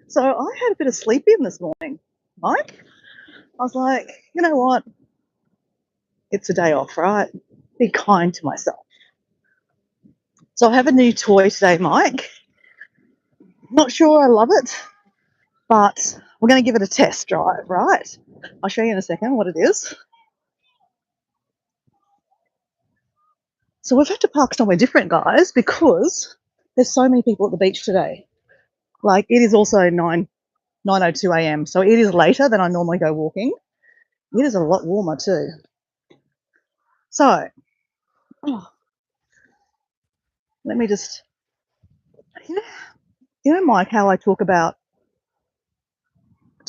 So I had a bit of sleep in this morning, Mike. I was like, you know what? It's a day off, right? Be kind to myself. So I have a new toy today, Mike. Not sure I love it, but we're going to give it a test drive, right? I'll show you in a second what it is. So we've had to park somewhere different, guys, because there's so many people at the beach today. Like, it is also 9:02 a.m., so it is later than I normally go walking. It is a lot warmer too. So, oh, let me just, you know, Mike, how I talk about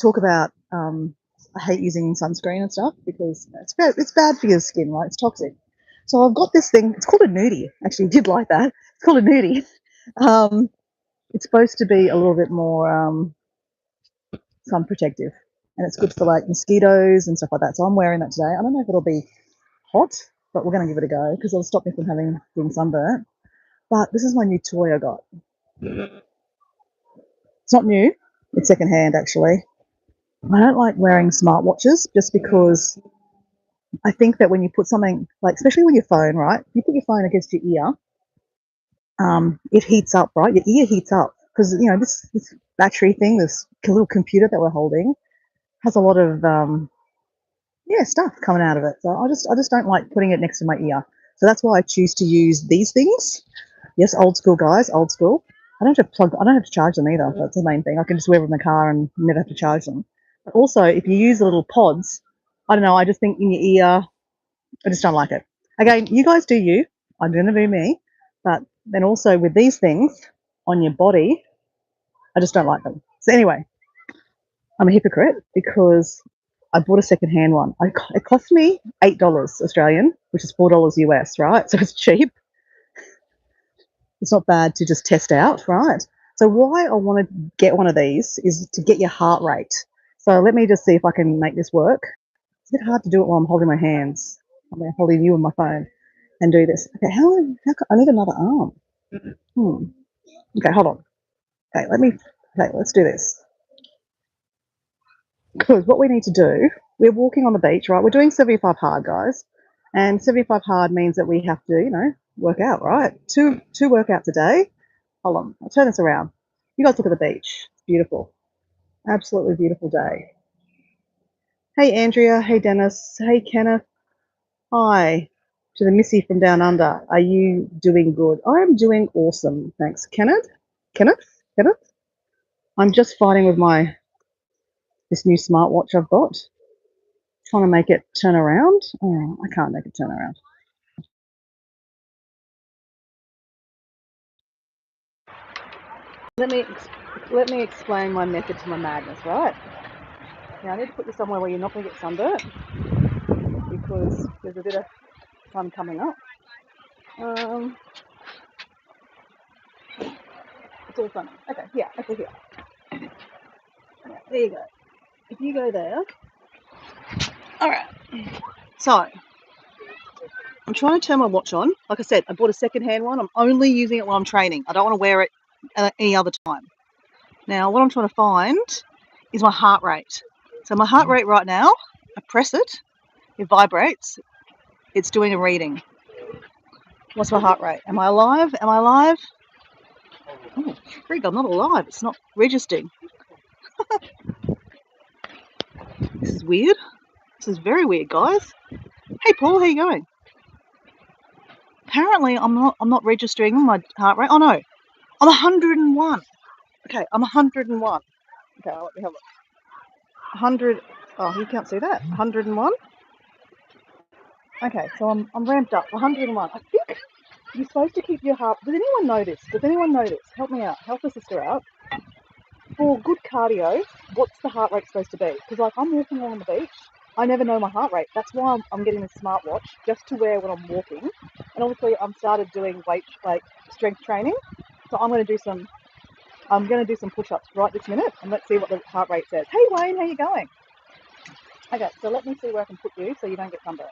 I hate using sunscreen and stuff because it's bad for your skin, right? It's toxic. So I've got this thing. It's called a nudie. Actually, you did like that. It's called a nudie. Um, it's supposed to be a little bit more sun protective, and it's good for like mosquitoes and stuff like that. So I'm wearing that today. I don't know if it'll be hot, but we're going to give it a go because it'll stop me from being sunburnt. But this is my new toy I got. It's not new. It's secondhand, actually. I don't like wearing smartwatches just because I think that when you put something, like, especially with your phone, right? You put your phone against your ear, it heats up, right? Your ear heats up because, this battery thing, this little computer that we're holding, has a lot of, yeah, stuff coming out of it. So I just don't like putting it next to my ear. So that's why I choose to use these things. Yes, old school, guys, old school. I don't have to charge them either. That's the main thing. I can just wear them in the car and never have to charge them. But also, if you use the little pods, I don't know, I just think in your ear, I just don't like it. Again, you guys do you. I'm going to do me. But then also with these things on your body, I just don't like them. So anyway, I'm a hypocrite because I bought a second-hand one. It cost me $8 Australian, which is $4 US, right? So it's cheap. It's not bad to just test out, right? So why I want to get one of these is to get your heart rate. So let me just see if I can make this work. It's a bit hard to do it while I'm holding my hands. I'm holding you on my phone and do this. Okay, I need another arm. Okay, hold on. Okay, let's do this. Because what we need to do, we're walking on the beach, right? We're doing 75 hard, guys. And 75 hard means that we have to, work out, right? Two workouts a day. Hold on, I'll turn this around. You guys look at the beach. It's beautiful. Absolutely beautiful day. Hey, Andrea. Hey, Dennis. Hey, Kenneth. Hi to the Missy from Down Under. Are you doing good? I am doing awesome. Thanks. Kenneth? Kenneth? I'm just fighting with this new smartwatch I've got. Trying to make it turn around. Oh, I can't make it turn around. Let me explain my method to my madness, right? Now I need to put you somewhere where you're not going to get sunburnt because there's a bit of sun coming up. It's all sunny. Okay, here. Yeah, there you go. If you go there. All right. So I'm trying to turn my watch on. Like I said, I bought a second-hand one. I'm only using it while I'm training. I don't want to wear it any other time. Now, what I'm trying to find is my heart rate. So my heart rate right now, I press it, it vibrates, it's doing a reading. What's my heart rate? Am I alive? Oh, frig, I'm not alive. It's not registering. This is weird. This is very weird, guys. Hey, Paul, how you going? Apparently, I'm not registering my heart rate. Oh no, I'm 101. Okay, I'm 101. Okay, let me have a look. 100. Oh, you can't see that. 101. Okay, so I'm ramped up. 101. I think you're supposed to keep your heart. Does anyone know this? Help me out. Help a sister out. For good cardio, what's the heart rate supposed to be? Because like I'm walking along the beach, I never know my heart rate. That's why I'm getting this smartwatch just to wear when I'm walking. And obviously I've started doing strength training, so I'm going to do some push-ups right this minute, and let's see what the heart rate says. Hey Wayne, how you going? Okay, so let me see where I can put you so you don't get sunburnt.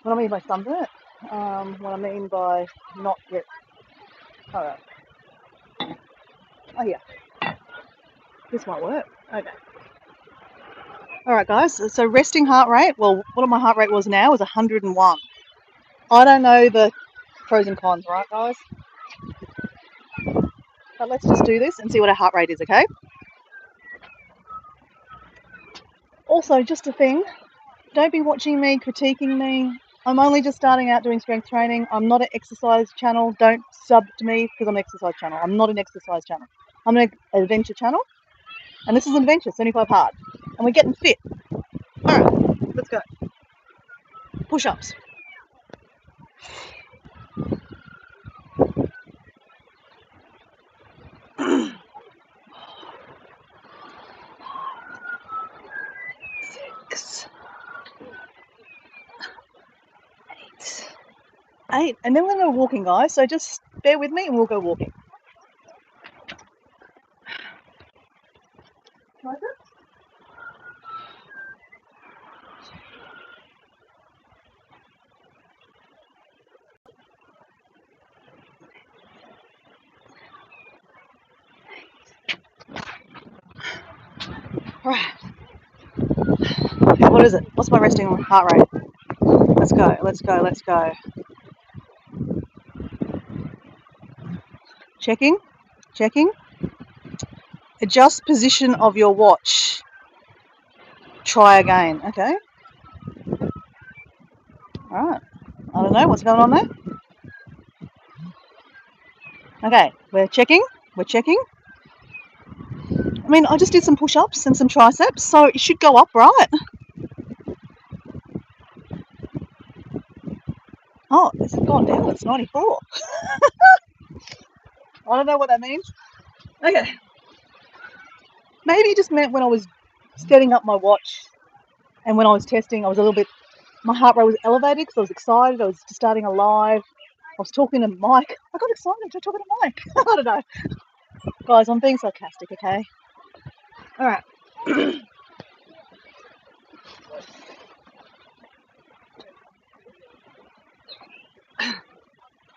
What I mean by sunburnt, what I mean by not get. All right. Oh, yeah. This might work. Okay. All right, guys. So resting heart rate. Well, what my heart rate was now is 101. I don't know the pros and cons, right, guys? But let's just do this and see what our heart rate is, okay? Also, just a thing. Don't be watching me, critiquing me. I'm only just starting out doing strength training. I'm not an exercise channel. Don't sub to me because I'm an exercise channel. I'm not an exercise channel. I'm an adventure channel. And this is an adventure, 75 hard. And we're getting fit. All right, let's go. Push-ups. Six. 8. And then we're going to go walking, guys. So just bear with me and we'll go walking. All right. Okay, what is it? What's my resting heart rate? Let's go, let's go, let's go. Checking, checking. Adjust position of your watch. Try again, okay? All right. I don't know what's going on there. Okay, we're checking. We're checking. I mean, I just did some push-ups and some triceps, so it should go up, right? Oh, it's gone down. It's 94. I don't know what that means. Okay. Maybe it just meant when I was setting up my watch and when I was testing, I was a little bit, my heart rate was elevated because I was excited. I was just starting a live. I was talking to Mike. I got excited to talking to Mike. I don't know. Guys, I'm being sarcastic, okay? All right.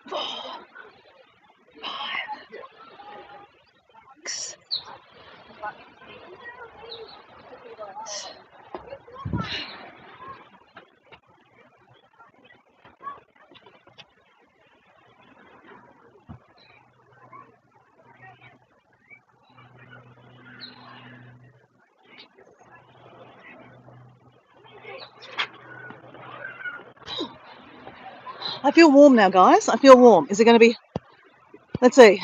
4, 5, 6. I feel warm now, guys. I feel warm. Is it going to be... Let's see.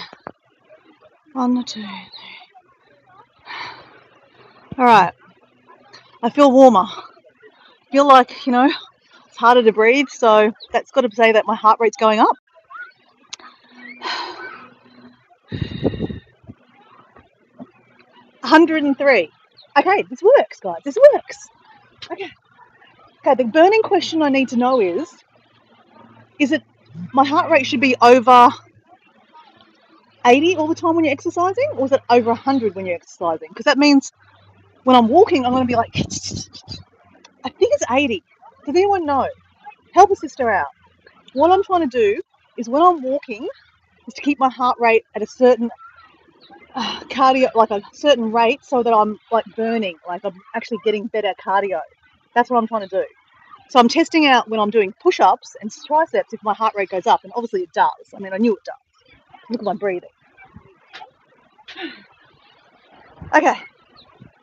1, 2, 3. All right. I feel warmer. I feel like, you know, it's harder to breathe, so that's got to say that my heart rate's going up. 103. Okay, this works, guys. This works. Okay. Okay, the burning question I need to know is it my heart rate should be over 80 all the time when you're exercising, or is it over 100 when you're exercising? Because that means when I'm walking, I'm going to be like, I think it's 80. Does anyone know? Help a sister out. What I'm trying to do is when I'm walking is to keep my heart rate at a certain cardio, like a certain rate, so that I'm like burning, like I'm actually getting better cardio. That's what I'm trying to do. So I'm testing out when I'm doing push-ups and triceps if my heart rate goes up, and obviously it does. I mean, I knew it does. Look at my breathing. Okay,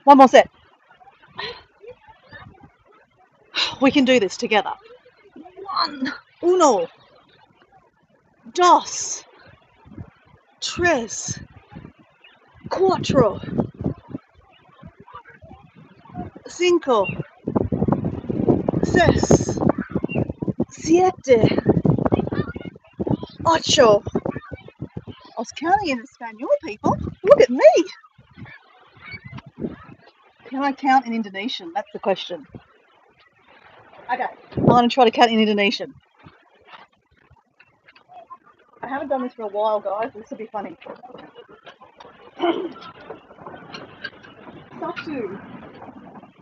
one more set. We can do this together. 1, 1, 2, 3, 4, 5, 6, 7, 8. I was counting in Espanol, people. Look at me. Can I count in Indonesian? That's the question. Okay, I'm going to try to count in Indonesian. I haven't done this for a while, guys. This will be funny. 1, 2,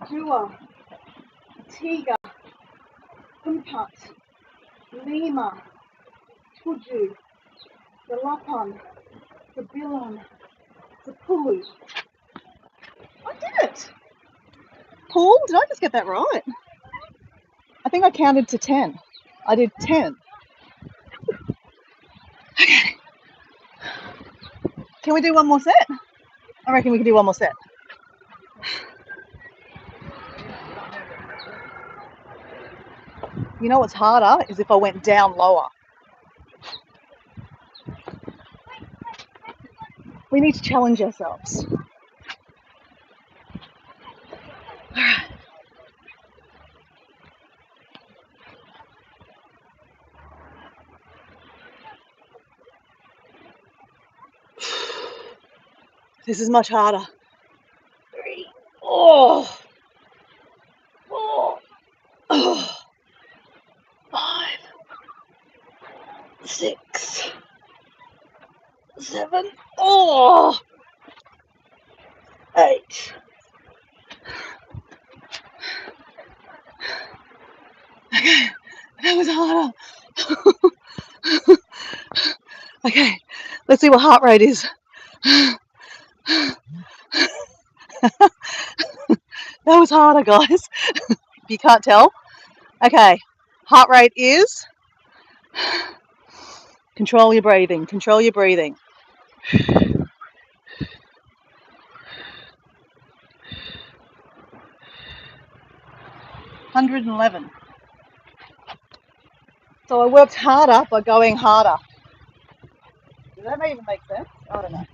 3, 4, 5, 6, 7, 8, 9, It's a pulu. I did it. Paul, did I just get that right? I think I counted to 10. I did 10. Okay. Can we do one more set? I reckon we can do one more set. You know what's harder is if I went down lower. We need to challenge ourselves. All right. This is much harder. 3. Oh. 4. Oh. 5. 6. 7. Oh. 8. Okay, that was harder. Okay, let's see what heart rate is. That was harder, guys. If you can't tell. Okay, heart rate is... Control your breathing, control your breathing. 111. So I worked harder by going harder. Does that even make sense? I don't know.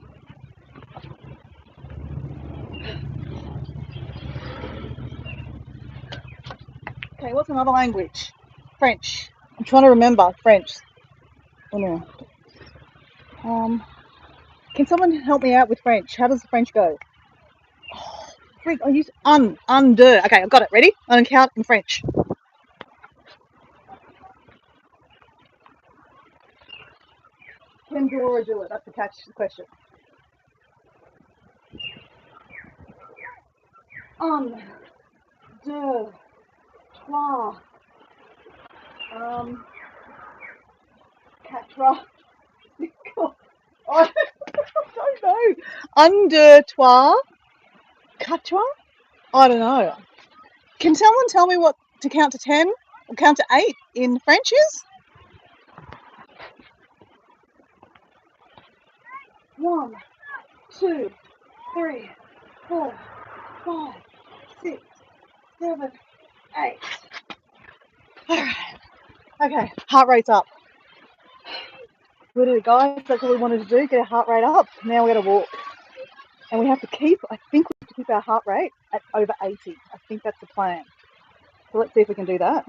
Okay, what's another language? French. I'm trying to remember French. Oh no. Can someone help me out with French? How does the French go? Oh, freak, I use de. Okay, I've got it. Ready? I'm going to count in French. Can Dora do it? That's the catch the question. Deux, trois, quatre, cinq. I don't know. Un, deux, trois, quatre. I don't know. Can someone tell me what to count to 10 or count to 8 in French is? 1, 2, 3, 4, 5, 6, 7, 8. Alright. Okay, heart rate's up. We did it, guys. That's all we wanted to do, get our heart rate up. Now we're going to walk. And we have to keep, I think we have to keep our heart rate at over 80. I think that's the plan. So let's see if we can do that.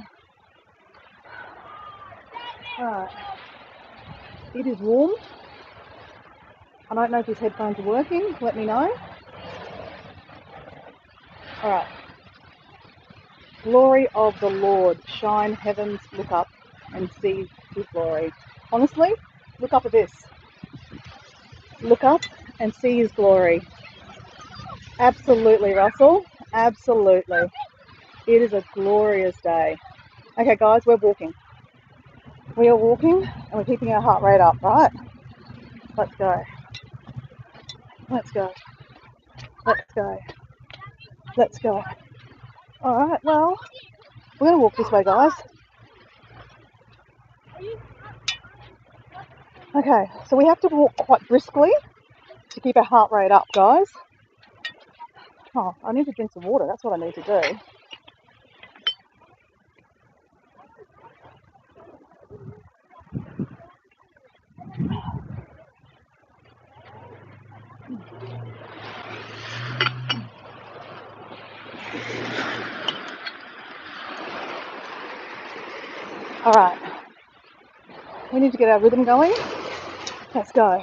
Alright. It is warm. I don't know if these headphones are working. Let me know. Alright. Glory of the Lord. Shine heavens, look up and see his glory. Honestly, look up at this. Look up and see his glory. Absolutely, Russell. Absolutely. It is a glorious day. Okay, guys, we're walking. We are walking and we're keeping our heart rate up, right? Let's go. Let's go. Let's go. Let's go. Alright, well, we're going to walk this way, guys. Okay, so we have to walk quite briskly to keep our heart rate up, guys. Oh, I need to drink some water. That's what I need to do. Alright, we need to get our rhythm going. Let's go.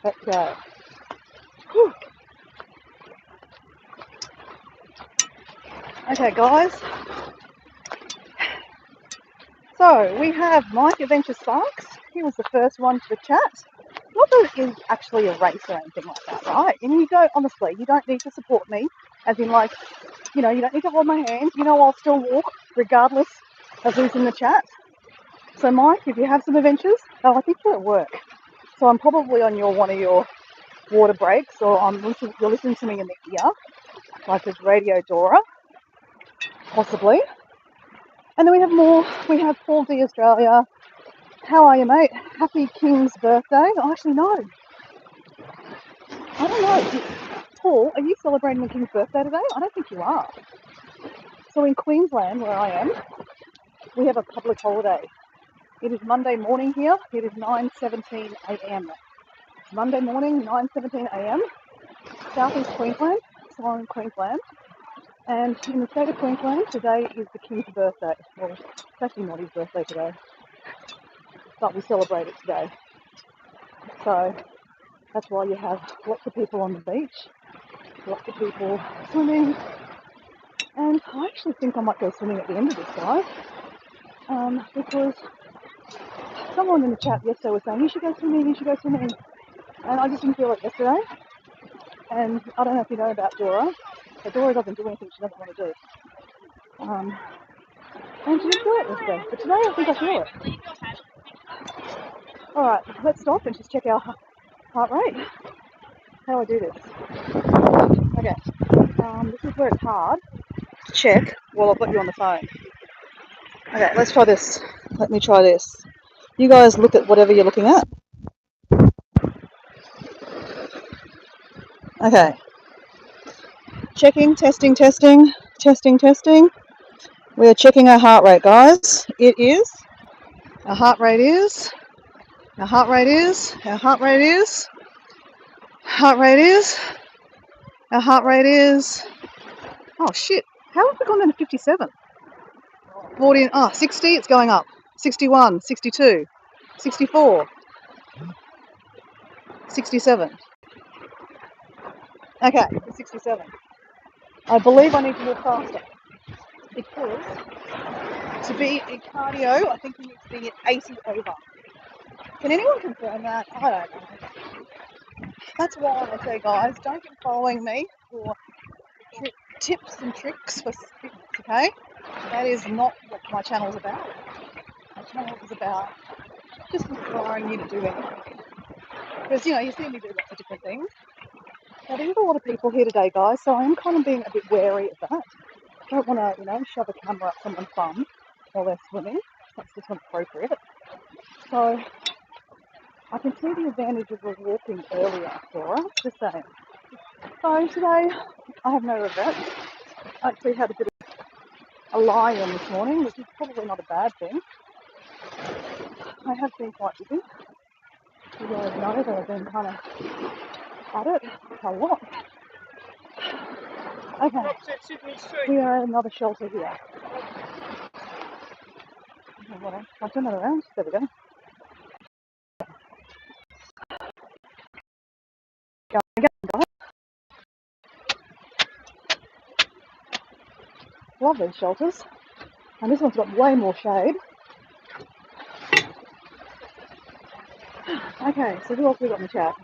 Let's go. Whew. Okay, guys. So we have Mike Adventure Sparks. He was the first one to the chat. Not that it is actually a race or anything like that, right? And you don't, honestly, you don't need to support me. As in, like, you know, you don't need to hold my hand. You know, I'll still walk regardless of who's in the chat. So Mike, if you have some adventures, oh, I think you're at work. So I'm probably on one of your water breaks, or you're listening to me in the ear, like there's Radio Dora, possibly. And then we have more. We have Paul D. Australia. How are you, mate? Happy King's birthday. Oh, actually, no. I don't know. Paul, are you celebrating the King's birthday today? I don't think you are. So in Queensland, where I am, we have a public holiday. It is Monday morning here. It is 9:17 a.m. Monday morning, 9:17 a.m. Southeast Queensland, so I'm in Queensland. And in the state of Queensland, today is the King's birthday. Well, it's actually not his birthday today, but we celebrate it today. So that's why you have lots of people on the beach, lots of people swimming. And I actually think I might go swimming at the end of this, guys, because someone in the chat yesterday was saying, you should go swimming, and I just didn't feel it yesterday. And I don't know if you know about Dora, but Dora doesn't do anything she doesn't want to do. And she didn't feel it yesterday, but today I think I feel it. Alright, let's stop and just check our heart rate. How do I do this? Okay, this is where it's hard to check while I've got you on the phone. Okay, let's try this. Let me try this. You guys look at whatever you're looking at. Okay. Checking, testing. We are checking our heart rate, guys. Our heart rate is, oh shit, how have we gone down to 57? 14, 60, it's going up. 61, 62, 64, 67. Okay, 67. I believe I need to walk faster because to be in cardio, I think you need to be at 80 over. Can anyone confirm that? I don't know. That's why I say, guys, don't be following me for tips and tricks for fitness, okay? That is not what my channel is about. My channel is about just inspiring you to do anything. Because, you see me do lots of different things. Now, there's a lot of people here today, guys, so I am kind of being a bit wary of that. I don't want to, shove a camera up someone's bum while they're swimming. That's just not appropriate. So I can see the advantage of walking earlier, Dora, just saying. So today I have no regrets. I actually had a bit of a lie-in this morning, which is probably not a bad thing. I have been quite busy. You guys know that I've been kind of at it a lot. Okay, we are at another shelter here. I'll turn that around. There we go. Go again, guys. Love these shelters. And this one's got way more shade. Okay, so who else we got in the chat?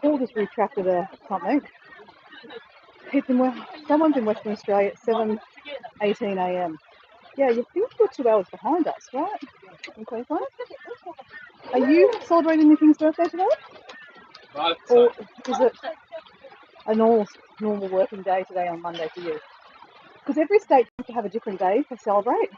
Paul just retracted something. Someone's in Western Australia at 7:18 a.m. Yeah, you think you're 2 hours behind us, right? In Queensland? Are you celebrating the King's birthday today? Or is it a normal working day today on Monday for you? Because every state seems to have a different day to celebrate.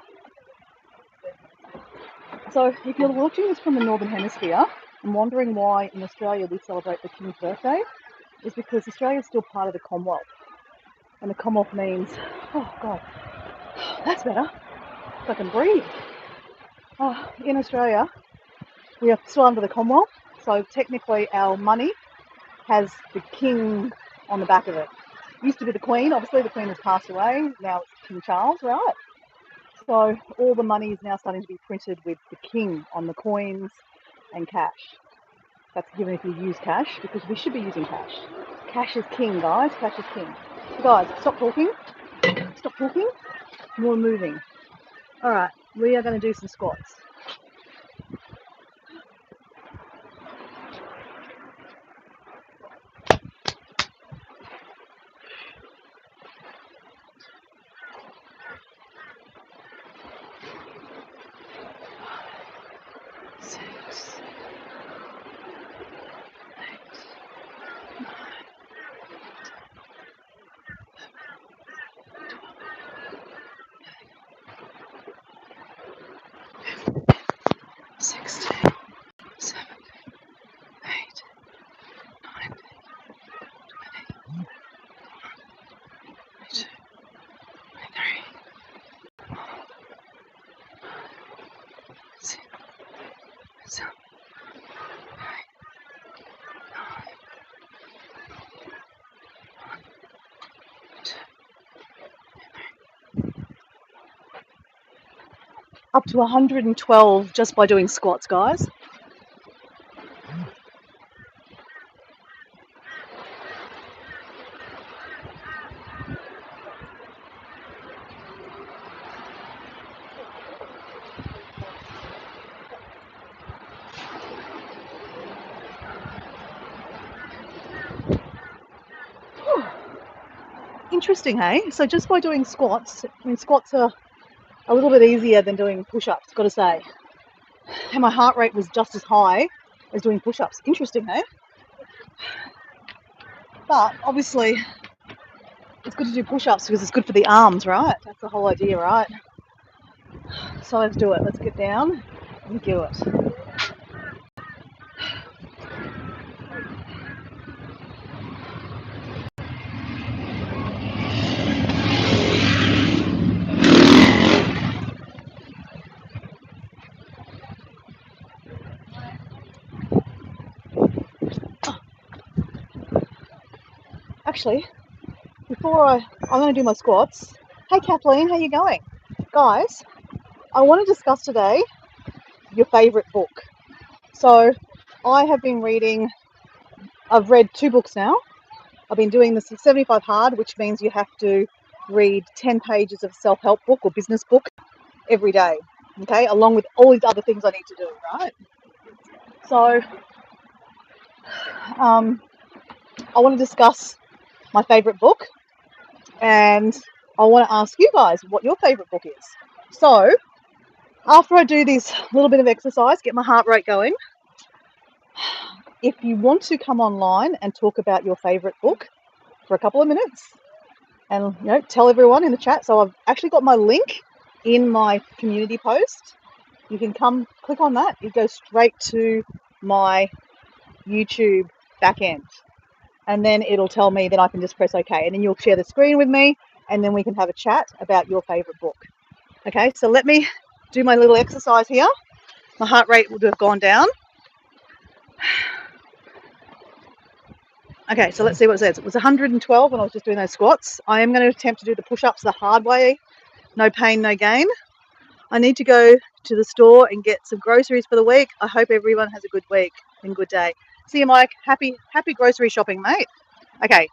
So if you're watching this from the Northern Hemisphere and wondering why in Australia we celebrate the King's birthday, is because Australia is still part of the Commonwealth. And the Commonwealth means, oh God, that's better. If I can breathe. In Australia, we are still under the Commonwealth, so technically our money has the King on the back of it. It used to be the Queen. Obviously the Queen has passed away. Now it's King Charles, right? So all the money is now starting to be printed with the King on the coins and cash. That's given if you use cash, because we should be using cash. Cash is king, guys. Cash is king. So guys, stop talking. More moving. All right, we are going to do some squats. up to 112 just by doing squats, guys. Interesting, hey? So just by doing squats, I mean, squats are a little bit easier than doing push-ups, got to say. And my heart rate was just as high as doing push-ups. Interesting, hey? But obviously, it's good to do push-ups because it's good for the arms, right? That's the whole idea, right? So let's do it. Let's get down and do it. Actually, before I'm going to do my squats. Hey Kathleen, how you going? Guys, I want to discuss today your favourite book. So I have been reading, I've read 2 books now. I've been doing the 75 hard, which means you have to read 10 pages of self-help book or business book every day, okay, along with all these other things I need to do, right? So I want to discuss my favourite book, and I want to ask you guys what your favourite book is. So after I do this little bit of exercise, get my heart rate going, if you want to come online and talk about your favourite book for a couple of minutes and tell everyone in the chat. So I've actually got my link in my community post. You can come click on that. It goes straight to my YouTube back end. And then it'll tell me that I can just press OK. And then you'll share the screen with me and then we can have a chat about your favourite book. Okay, so let me do my little exercise here. My heart rate would have gone down. Okay, so let's see what it says. It was 112 when I was just doing those squats. I am going to attempt to do the push-ups the hard way. No pain, no gain. I need to go to the store and get some groceries for the week. I hope everyone has a good week and good day. See you, Mike. Happy grocery shopping, mate. Okay,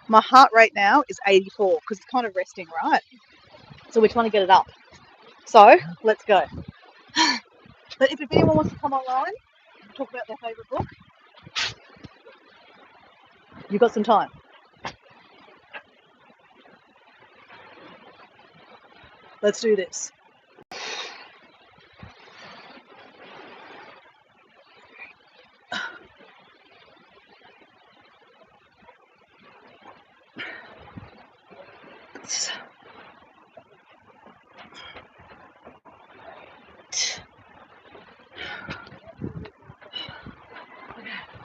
my heart rate now is 84 because it's kind of resting, right? So we're trying to get it up. So let's go. But if anyone wants to come online and talk about their favourite book, you've got some time. Let's do this.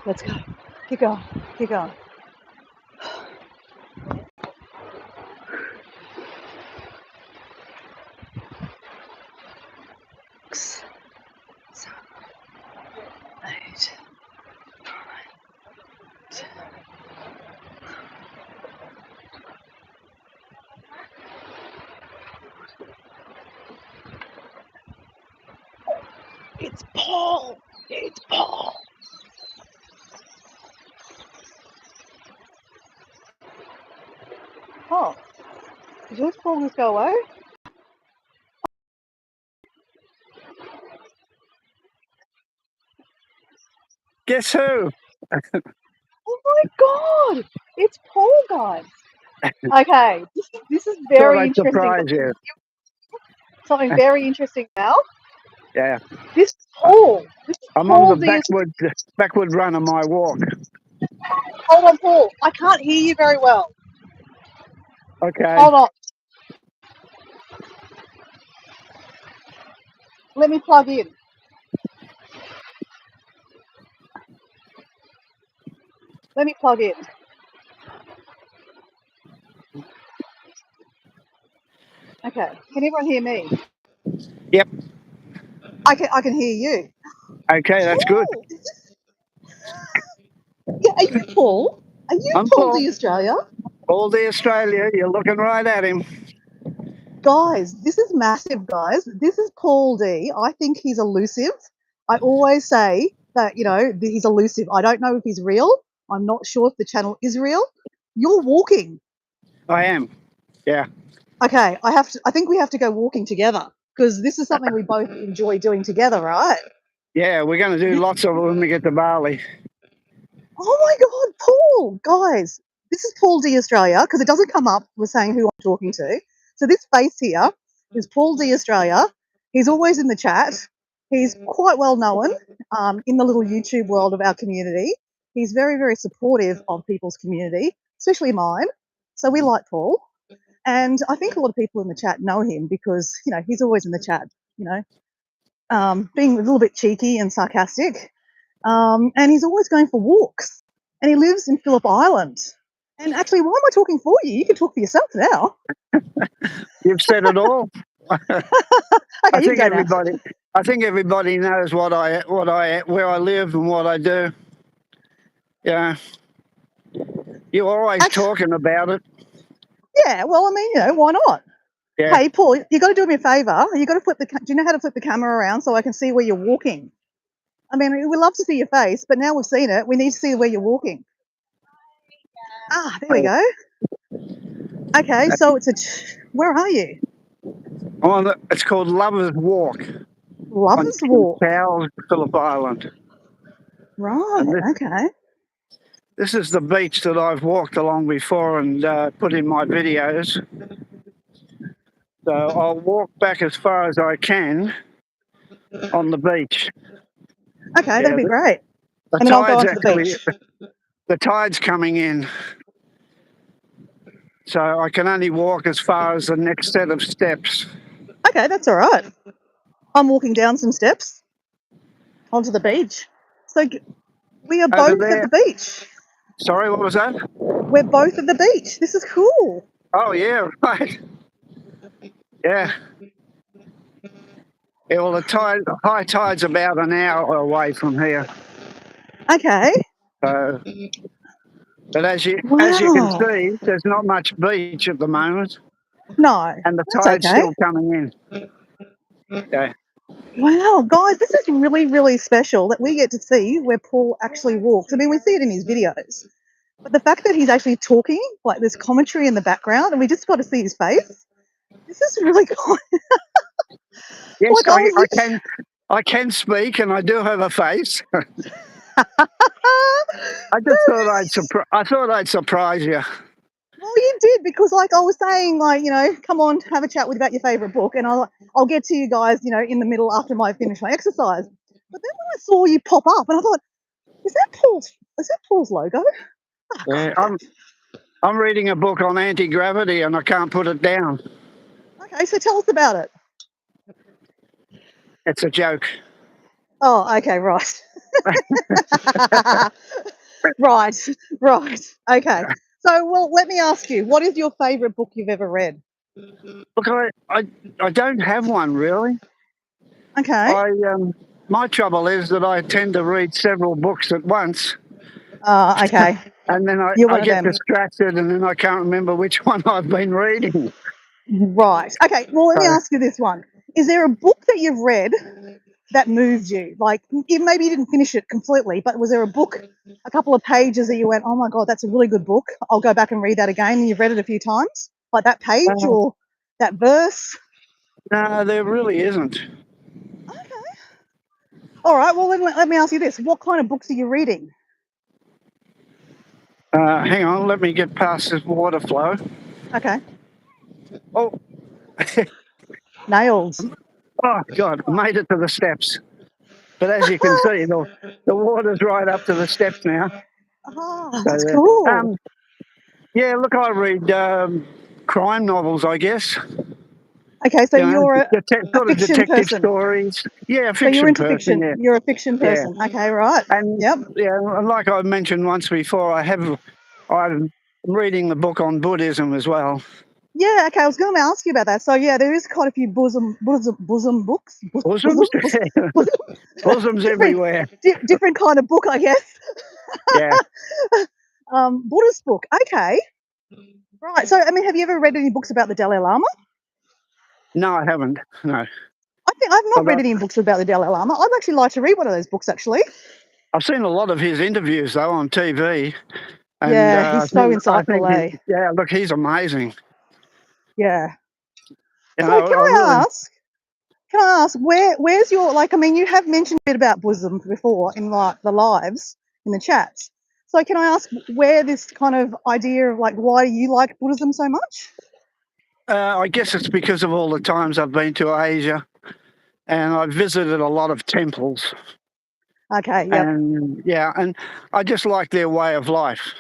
Let's go. Keep going. Keep going. It's Paul. It's Paul. Oh, did this Paul just go away? Guess who? Oh my God! It's Paul, guys. Okay, this is very Thought I'd interesting. surprise you. Something very interesting now. Yeah. This is Paul. This is I'm Paul on the backward run of my walk. Hold on, Paul. I can't hear you very well. Okay. Hold on. Let me plug in. Let me plug in. Okay. Can everyone hear me? Yep. I can hear you. Okay, that's good. Yeah, are you Paul? Are you I'm Paul Paul. the Australia? All the Australia, you're looking right at him. Guys, this is massive, guys. This is Paul D. I think he's elusive. I always say that, he's elusive. I don't know if he's real. I'm not sure if the channel is real. You're walking. I am. Yeah. Okay, I think we have to go walking together because this is something we both enjoy doing together, right? Yeah, we're going to do lots of it when we get to Bali. Oh my God, Paul! Guys, this is Paul D Australia because it doesn't come up with saying who I'm talking to. So this face here is Paul D Australia. He's always in the chat. He's quite well known in the little YouTube world of our community. He's very, very supportive of people's community, especially mine. So we like Paul. And I think a lot of people in the chat know him because, he's always in the chat, being a little bit cheeky and sarcastic. And he's always going for walks. And he lives in Phillip Island. And actually, why am I talking for you? You can talk for yourself now. You've said it all. Okay, I you can think go now. everybody knows where I live and what I do. Yeah. You're always talking about it. Yeah, well, I mean, why not? Yeah. Hey, Paul, you got to do me a favour. You got to flip do you know how to flip the camera around so I can see where you're walking? I mean, we love to see your face, but now we've seen it, we need to see where you're walking. Ah, there we go. Okay, so where are you? It's called Lovers Walk. Lovers Walk. Cowes, Phillip Island. Right, okay. This is the beach that I've walked along before and put in my videos. So I'll walk back as far as I can on the beach. Okay, that'd be great. The And then I'll go onto the actually, beach. the tide's coming in. So I can only walk as far as the next set of steps. Okay, that's all right. I'm walking down some steps onto the beach. So we are both at the beach. Sorry, what was that? We're both at the beach. This is cool. Oh, yeah, right. Yeah. Yeah, well, the high tide's about an hour away from here. Okay. So, but as you can see, there's not much beach at the moment. No, and the that's tide's okay. still coming in. Yeah. Wow, guys, this is really, really special that we get to see where Paul actually walks. I mean, we see it in his videos, but the fact that he's actually talking, like there's commentary in the background, and we just got to see his face. This is really cool. Yes, like I can speak, and I do have a face. I just thought I'd surprise you. Well, you did because, like, I was saying, like, come on, have a chat about your favorite book, and I'll get to you guys, in the middle after I finish my exercise. But then when I saw you pop up, and I thought, is that Paul's logo? Oh, Yeah, I'm reading a book on anti-gravity, and I can't put it down. Okay, so tell us about it. It's a joke. Oh, okay, right. right. Okay. So, well, let me ask you, what is your favorite book you've ever read? Look, I don't have one really. Okay. My trouble is that I tend to read several books at once. Okay. And then I get distracted, and then I can't remember which one I've been reading. Right. Okay. Well, let me ask you this one. Is there a book that you've read that moved you? Like, maybe you didn't finish it completely, but was there a book, a couple of pages that you went, oh my God, that's a really good book. I'll go back and read that again, and you've read it a few times? Like that page or that verse? No, there really isn't. Okay. All right. Well, then let me ask you this. What kind of books are you reading? Hang on. Let me get past this water flow. Okay. Oh. Nails. Oh, God. Made it to the steps. But as you can see, the water's right up to the steps now. Oh, that's cool. Yeah, look, I read crime novels, I guess. Okay, so you're a fiction detective person. stories. Yeah, a fiction so you're into person. Fiction. Yeah. You're a fiction person. Yeah. Okay, right. And yep. Yeah, like I mentioned once before, I'm reading the book on Buddhism as well. Yeah, okay, I was going to ask you about that. So yeah, there is quite a few bosom books. Bosoms? Bosoms everywhere. Different kind of book, I guess. Yeah. Buddhist book. Okay. Right. So, I mean, have you ever read any books about the Dalai Lama? No, I haven't. No. I think I've not But read any books about the Dalai Lama. I'd actually like to read one of those books, actually. I've seen a lot of his interviews though on TV, and Yeah, he's so I insightful, think eh? yeah, look, he's amazing. Yeah. You So know, I really. can I ask where's your, like, I mean, you have mentioned a bit about Buddhism before in like the lives in the chats. So can I ask where this kind of idea of like why you like Buddhism so much? I guess it's because of all the times I've been to Asia, and I've visited a lot of temples, Okay, yep. and yeah, and I just like their way of life.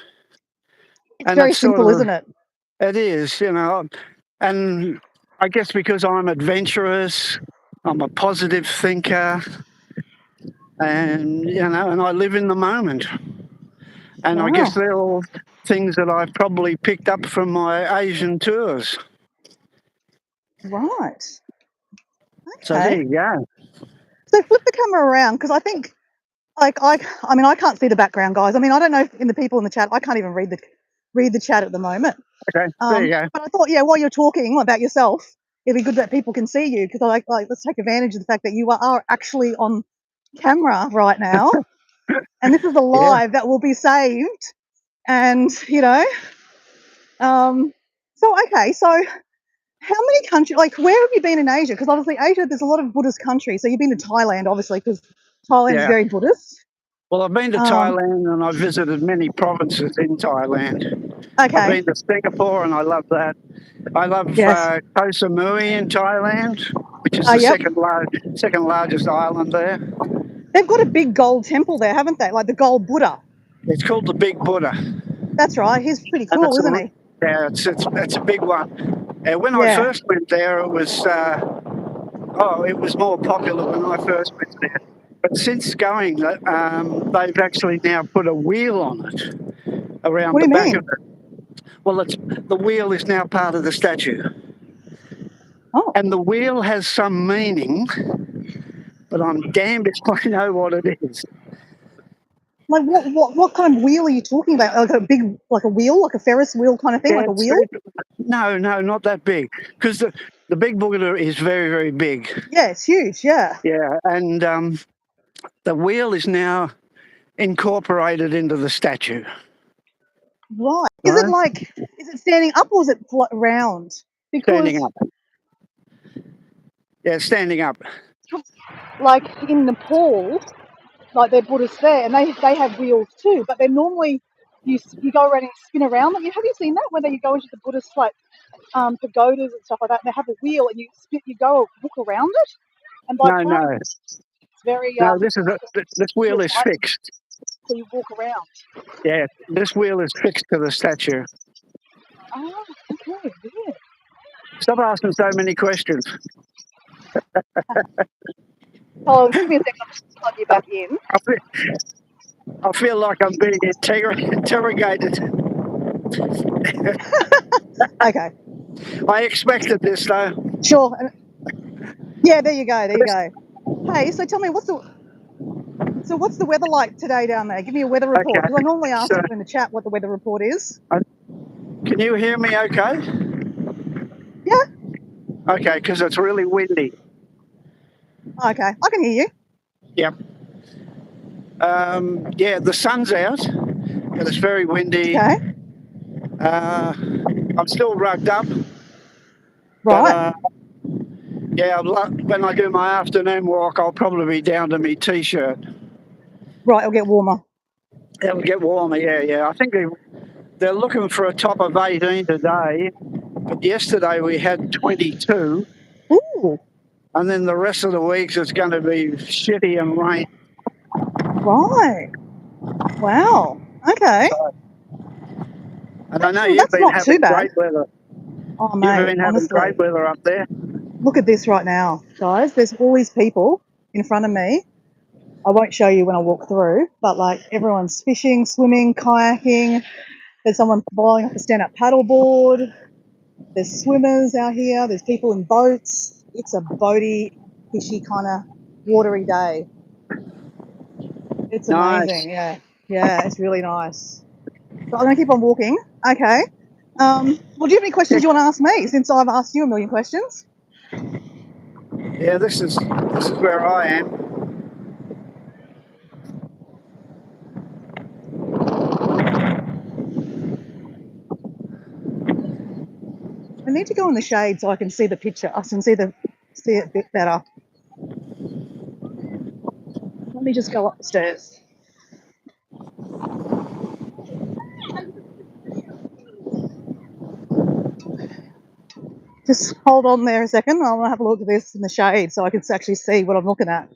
It's And very it's sort simple, of, isn't it? it is, you know, and I guess because I'm adventurous, I'm a positive thinker, and you know, and I live in the moment. And I guess Wow. they're all things that I've probably picked up from my Asian tours. Right. So there Okay. you go. So flip the camera around because I think like I mean I can't see the background, guys. I mean I don't know if in the people in the chat I can't even read the chat at the moment. Okay, there you go. But I thought, yeah, while you're talking about yourself, it'd be good that people can see you because I like let's take advantage of the fact that you are actually on camera right now, and this is a Yeah, live that will be saved. And okay, so how many countries? Like, where have you been in Asia? Because obviously Asia, there's a lot of Buddhist countries. So you've been to Thailand, obviously, because Thailand is yeah. very Buddhist. Well, I've been to Um, Thailand and I've visited many provinces in Thailand. I've okay, been to Singapore and I love that. I love yes, Koh Samui in Thailand, which is the yep. second largest island there. They've got a big gold temple there, haven't they? Like the gold Buddha. It's called the Big Buddha, That's right. He's pretty and cool, isn't he? it's a big one. When I Yeah. first went there, it was more popular when I first went there. But since going, they've actually now put a wheel on it around What do the you back of mean? it. Well, the wheel is now part of the statue, Oh, and the wheel has some meaning, but I'm damned if I know what it is. like what kind of wheel are you talking about? Like a big, like a wheel, like a Ferris wheel kind of thing, Yeah, like a wheel? no, not that big, because the Big Buddha is very, very big. Yeah, it's huge. Yeah. Yeah, and the wheel is now incorporated into the statue. Right. Right? Is it standing up or is it round? Standing Because up. Yeah, standing up. like in Nepal, like they're Buddhists there, and they have wheels too, but they're normally you go around and spin around them. Have you seen that? When you go into the Buddhist like pagodas and stuff like that, and they have a wheel and you go walk around it, and No, apparently no, it's very no. This wheel feels is nice, fixed. so you walk around. Yeah, this wheel is fixed to the statue. Oh, okay, yeah. Stop asking so many questions. Oh, give me a second. I'll just plug you back in. I feel like I'm being interrogated. Okay, I expected this though. sure. Yeah, there you go. There you go. Hey, so tell me, what's the weather like today down there? Give me a weather report, Okay, because I normally ask so people in the chat what the weather report is. can you hear me okay? Yeah. Okay, because it's really windy. Okay, I can hear you. Yep. Yeah, the sun's out, but it's very windy. Okay. I'm still rugged up, but Right. yeah, when I do my afternoon walk, I'll probably be down to my t-shirt. Right, it'll get warmer. It'll get warmer, yeah. I think they're looking for a top of 18 today, but yesterday we had 22, Ooh. and then the rest of the weeks it's going to be shitty and rain. Right. Wow. Okay. So, and I know you've That's been not too having bad. great weather. Oh, You've mate, been having honestly. great weather up there. Look at this right now, guys. There's all these people in front of me. I won't show you when I walk through, but like everyone's fishing, swimming, kayaking. There's someone blowing up a stand-up paddleboard. There's swimmers out here. There's people in boats. It's a boaty, fishy kind of watery day. It's Nice. amazing. Yeah. Yeah, it's really nice. So I'm going to keep on walking. Okay. Well, do you have any questions you want to ask me since I've asked you a million questions? Yeah, this is where I am. I need to go in the shade so I can see the picture. I can see it a bit better. Let me just go up the stairs. Just hold on there a second. I want to have a look at this in the shade so I can actually see what I'm looking at.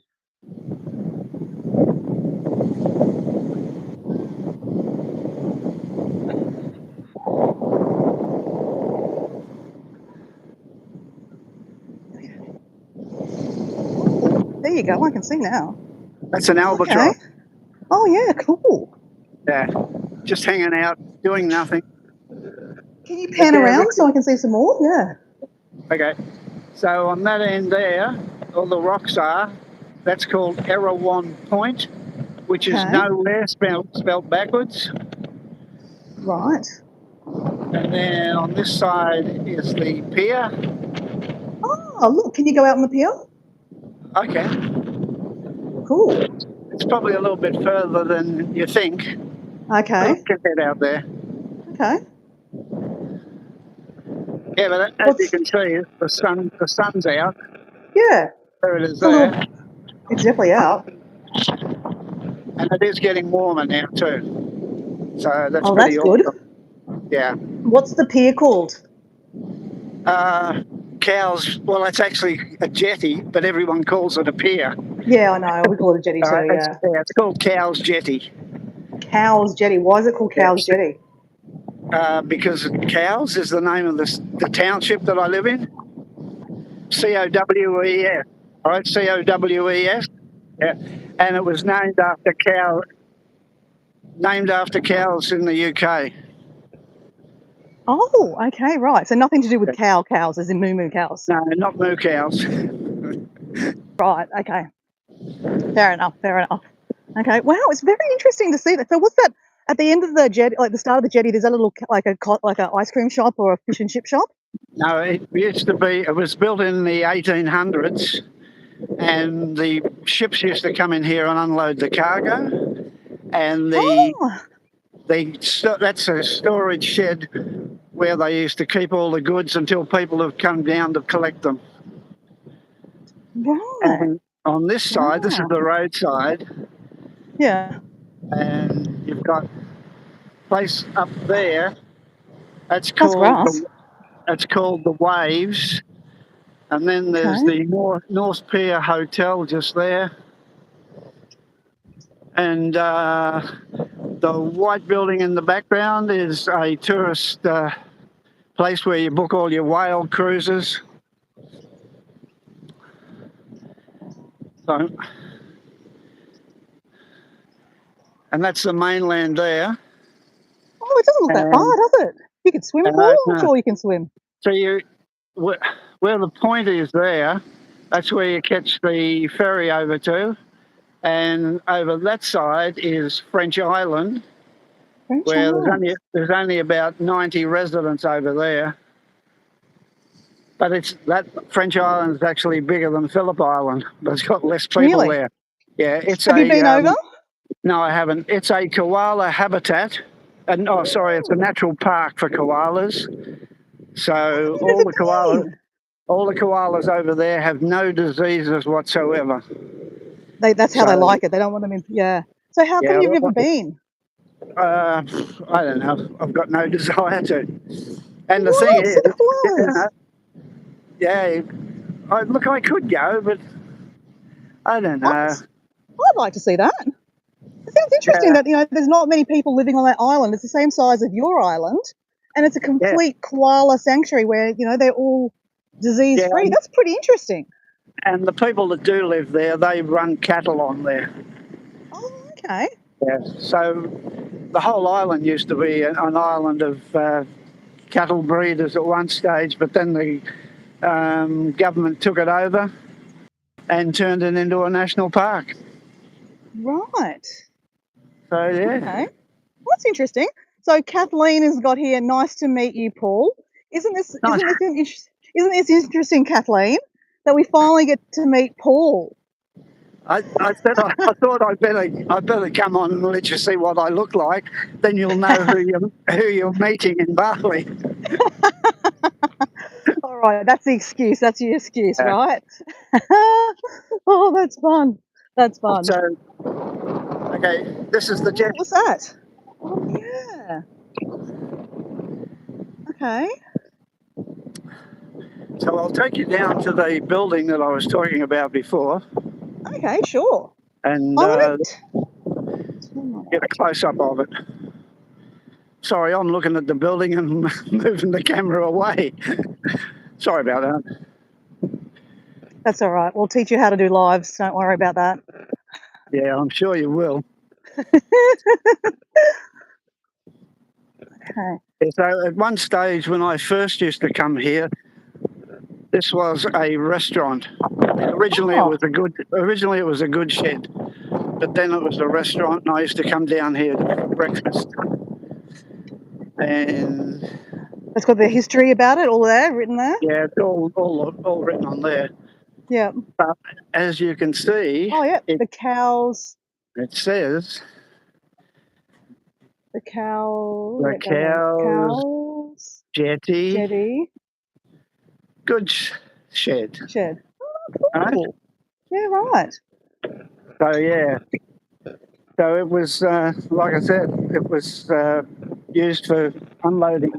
There you go. I can see now. That's an Okay. albatross. Oh yeah, cool. Yeah, just hanging out, doing nothing. Can you But pan around so I can see some more? Yeah. okay. So on that end there, all the rocks are. That's called Erewhon Point, which is Okay. nowhere spelled backwards. Right. And then on this side is the pier. Oh, look, can you go out on the pier? Okay. Cool. It's probably a little bit further than you think. Okay. Let's get that out there. Okay. Yeah, but as you What's can see, the sun's out. yeah? There it is It's a there. little. It's definitely out. And it is getting warmer now too. So that's Oh, pretty that's good. awesome. Yeah. What's the pier called? Cows, well, it's actually a jetty, but everyone calls it a pier. Yeah, I know. We call it a jetty too. Yeah. It's called Cow's Jetty. Cow's Jetty. Why is it called Cow's Yes. Jetty? Because Cows is the name of the township that I live in. Cowes. All right, Cowes. Yeah. And it was named after cows in the UK. Oh, okay, right. So nothing to do with cows, as in moo cows. No, not moo cows. Right. Okay. Fair enough. Fair enough. Okay. Wow, it's very interesting to see that. So what's that at the end of the jetty, like the start of the jetty? There's a little like a ice cream shop or a fish and chip shop. No, it used to be. It was built in the 1800s, and the ships used to come in here and unload the cargo. And Oh, that's a storage shed where they used to keep all the goods until people have come down to collect them. right. And on this side, this is Wow. the roadside, Yeah. and you've got a place up there. That's That's called grass. the Waves, and then there's Okay. the North Pier Hotel just there, and the white building in the background is a tourist place where you book all your whale cruises. So, and that's the mainland there. Oh, it doesn't look that far, And does it? You can swim, Paul. I'm no. sure you can swim. So where the point is there, that's where you catch the ferry over to, and over that side is French Island, French where Island. there's only about 90 residents over there. But that French Island is actually bigger than Phillip Island, but it's got less people Really? there. Yeah, it's Have you been over? no, I haven't. It's a koala habitat. And oh, sorry, it's a natural park for koalas. So I've never been. all the koalas over there have no diseases whatsoever. That's how they So like it. They don't want them in. Yeah. So how come yeah, you've never been? I don't know. I've got no desire to. And the Why thing not? is, See the koalas. yeah, I could go, but I don't know. I'd like to see that. It sounds interesting Yeah, that there's not many people living on that island. It's the same size as your island, and it's a yeah, complete koala sanctuary where they're all disease yeah. free. That's pretty interesting. And the people that do live there, they run cattle on there. Oh, okay. Yeah. So the whole island used to be an island of cattle breeders at one stage, but then the government took it over and turned it into a national park. Right. So yeah. Okay. That's interesting. So Kathleen has got here. Nice to meet you, Paul. Isn't Nice. this an interesting? Isn't this interesting, Kathleen, that we finally get to meet Paul? I thought I'd better come on and let you see what I look like. Then you'll know who you're meeting in Bali. All right, that's the excuse. That's your excuse, Yeah. right? Oh, that's fun. That's fun. So, okay, this is the jetty. What was that? Oh, yeah. Okay. So I'll take you down to the building that I was talking about before, Okay, sure. and I want get a close up of it. Sorry, I'm looking at the building and moving the camera away. Sorry about that. That's all right. We'll teach you how to do lives. Don't worry about that. Yeah, I'm sure you will. Okay. So at one stage when I first used to come here, this was a restaurant. Originally it was a good shed, but then it was a restaurant, and I used to come down here for breakfast. And It's got the history about it all there, written there. yeah, it's all written on there. Yeah. But as you can see, Oh, yeah. The cows. it says The cow. the cows. jetty goods shed. Shed. Oh, Right? cool. Yeah, right. So yeah, so it was like I said, it was used for unloading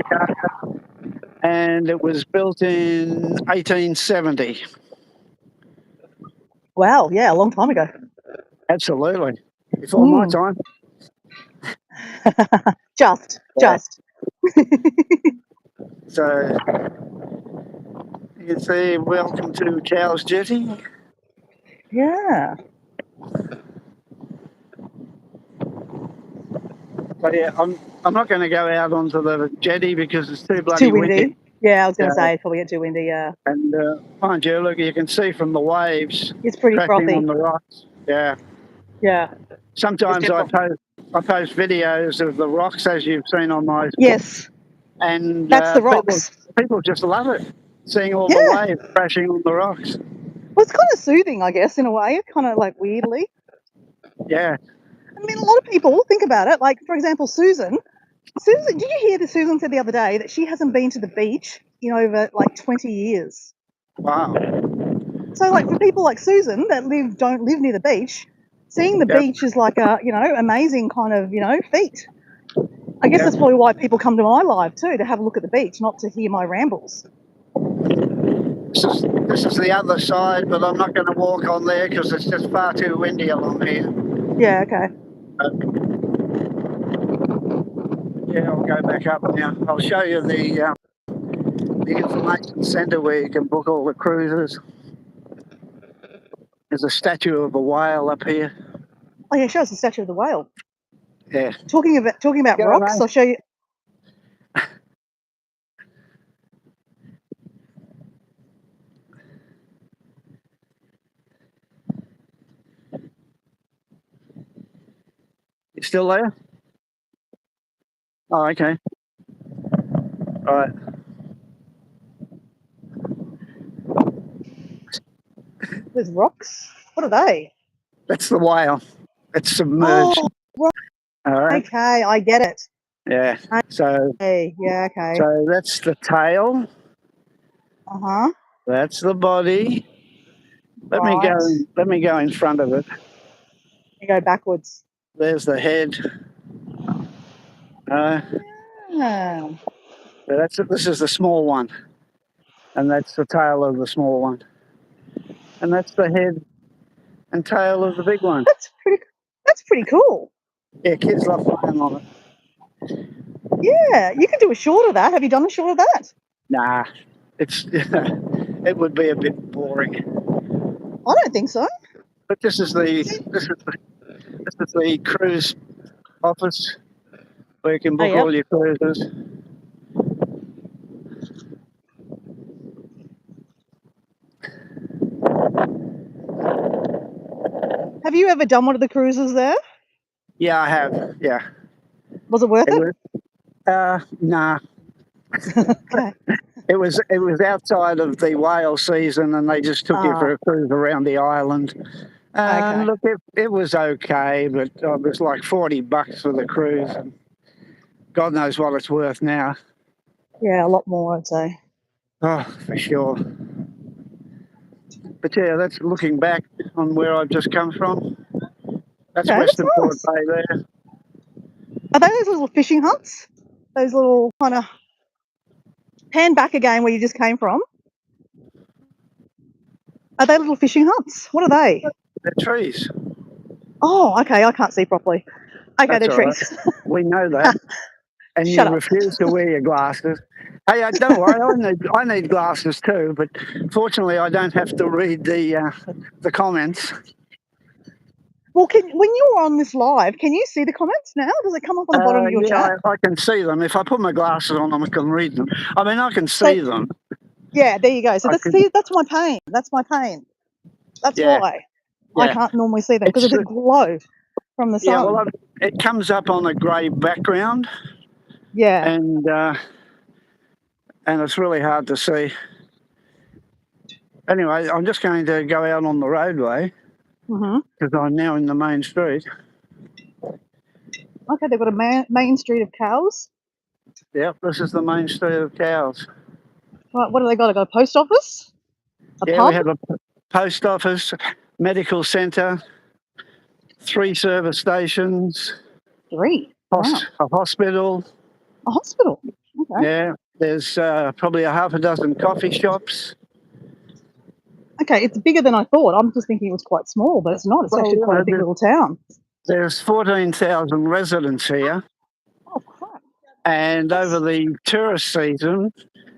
cargo, and it was built in 1870. Wow. Yeah, a long time ago. Absolutely, before my time. Just. So you can see, welcome to Cow's Jetty. Yeah. But yeah, I'm not going to go out onto the jetty because it's too bloody Too windy. Yeah, I was going to Yeah. say it's probably get too windy. Yeah. And mind you, look, you can see from the waves It's pretty crashing frothy. on the rocks. Yeah. Yeah. Sometimes I post videos of the rocks, as you've seen on my. Yes. And That's the rocks. people just love it, seeing all Yeah. the waves crashing on the rocks. Well, it's kind of soothing, I guess, in a way. Kind of like weirdly. Yeah. I mean, a lot of people think about it. Like, for example, Susan. Did you hear that Susan said the other day that she hasn't been to the beach in over like 20 years? Wow. So, like, for people like Susan that don't live near the beach, seeing the beach is like a, amazing kind of, feat. I guess that's probably why people come to my live too, to have a look at the beach, not to hear my rambles. This is the other side, but I'm not going to walk on there because it's just far too windy along here. Yeah, okay. Yeah, I'll go back up now. I'll show you the information centre where you can book all the cruises. There's a statue of a whale up here. Oh yeah, show us the statue of the whale. Yeah. Talking about rocks, I'll show you. You still there? Oh, okay. All right. There's rocks. What are they? That's the whale. It's submerged. Oh, right. All right. Okay, I get it. Yeah. So. Yeah. Okay. So that's the tail. Uh-huh. That's the body. Let me go in front of it. You go backwards. There's the head. Yeah. So this is the small one, and that's the tail of the small one, and that's the head and tail of the big one. That's pretty cool. Yeah, kids love flying on it. Yeah, you can do a short of that. Have you done a short of that? Nah, it would be a bit boring. I don't think so. But this is the cruise office where you can book all your cruises. Have you ever done one of the cruises there? Yeah, I have. Yeah. Was it worth it? Nah. Okay. It was outside of the whale season, and they just took you for a cruise around the island. Okay. Look, it was okay, but it was like $40 for the cruise. And God knows what it's worth now. Yeah, a lot more, I'd say. Oh, for sure. But yeah, that's looking back on where I've just come from. That's Okay, that's Western Port nice. Bay there. Are they those little fishing huts? Those little kind of pan back again where you just came from? Are they little fishing huts? What are they? They're trees. Oh, okay. I can't see properly. Okay, That's they're all right. trees. We know that. And you Shut up. refuse to wear your glasses. Hey, don't worry, I need glasses too, but fortunately I don't have to read the comments. Well, when you were on this live, can you see the comments now? Does it come up on the bottom of your chat? I can see them. If I put my glasses on, I can read them. I mean, I can So, see them. yeah, there you go. So that's my pain. That's my pain. That's Yeah, why I yeah. can't normally see them, because It's it's a glow from the yeah. sun. Well, it comes up on a grey background, Yeah. and it's really hard to see. Anyway, I'm just going to go out on the roadway because I'm now in the main street. Okay, they've got a main street of cows. Yep, this is the main street of cows. Right, what do they got? They got a post office, a Yeah, pub. we have a post office, medical centre, 3 service stations, 3. Wow. a hospital. A hospital. Okay. Yeah, there's probably a half a dozen coffee shops. Okay, it's bigger than I thought. I'm just thinking it was quite small, but it's not. It's actually quite a big little town. There's 14,000 residents here. Oh, crap. And over the tourist season,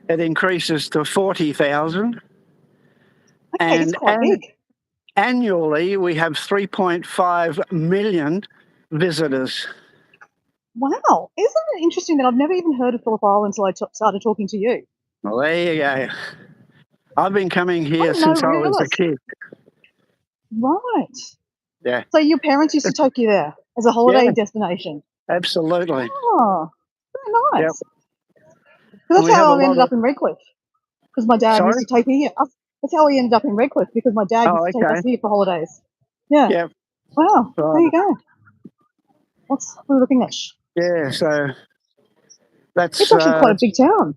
it increases to 40,000. Okay, it's quite big. Annually, we have 3.5 million visitors. Wow. Isn't it interesting that I've never even heard of Phillip Island until I started talking to you? Well, there you go. I've been coming here since I was a kid. Right. Yeah. So your parents used to take you there as a holiday destination? Absolutely. Oh, very nice. Yep. That's how I ended up in Redcliffe, because my dad used to take me here. That's how we ended up in Redcliffe, because my dad used to take us here for holidays. Yeah. Yep. Wow. There you go. What are we looking at? Yeah, so it's actually quite a big town.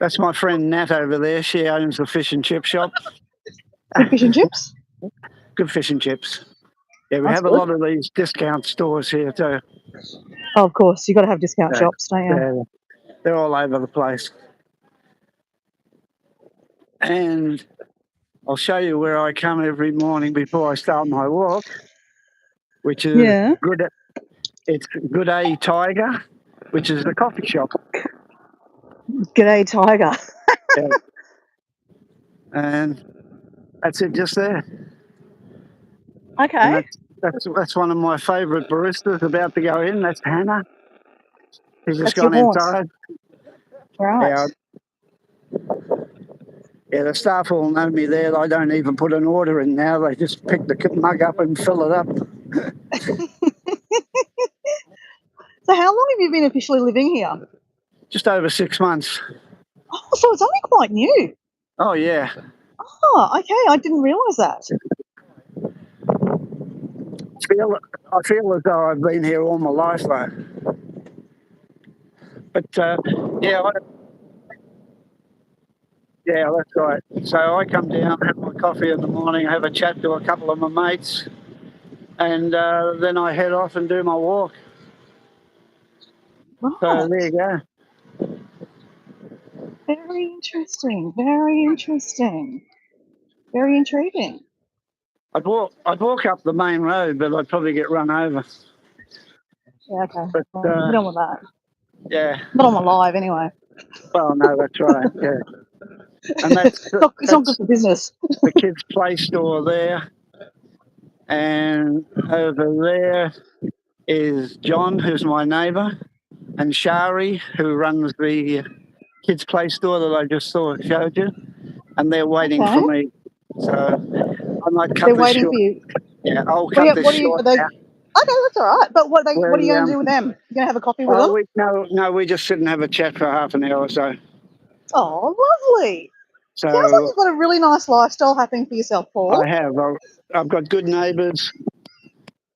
That's my friend Nat over there. She owns a fish and chip shop. Good fish and chips? Good fish and chips. Yeah, we have a lot of these discount stores here too. Oh, of course, you got to have discount shops, don't you? They're all over the place. And I'll show you where I come every morning before I start my walk, which is it's G'day Tiger, which is the coffee shop. G'day Tiger. Yeah. And that's it just there. Okay. And that's one of my favourite baristas about to go in. That's Hannah. She's just gone inside. Right. Yeah, the staff all know me there. I don't even put an order in now. They just pick the mug up and fill it up. So how long have you been officially living here? Just over 6 months. Oh, so it's only quite new. Oh, yeah. Oh, okay. I didn't realise that. I feel as though I've been here all my life, though. But, yeah, that's right. So I come down, have my coffee in the morning, have a chat to a couple of my mates, and then I head off and do my walk. Right. So there you go. Very interesting. Very interesting. Very intriguing. I'd walk up the main road, but I'd probably get run over. Yeah, okay. But we don't want that. Yeah. Not on the live, anyway. Well, no, that's right. Yeah. And it's not good for business. The kids' play store there, and over there is John, who's my neighbour, and Shari, who runs the kids' play store that I just showed you, and they're waiting for me. So I might cut this short. For you. Yeah, I'll cut this short now. Okay, that's all right. But what are you going to do with them? You going to have a coffee with them? No, we just sit and have a chat for half an hour or so. Oh, lovely. Sounds like So you've got a really nice lifestyle happening for yourself, Paul. I have. I've got good neighbours,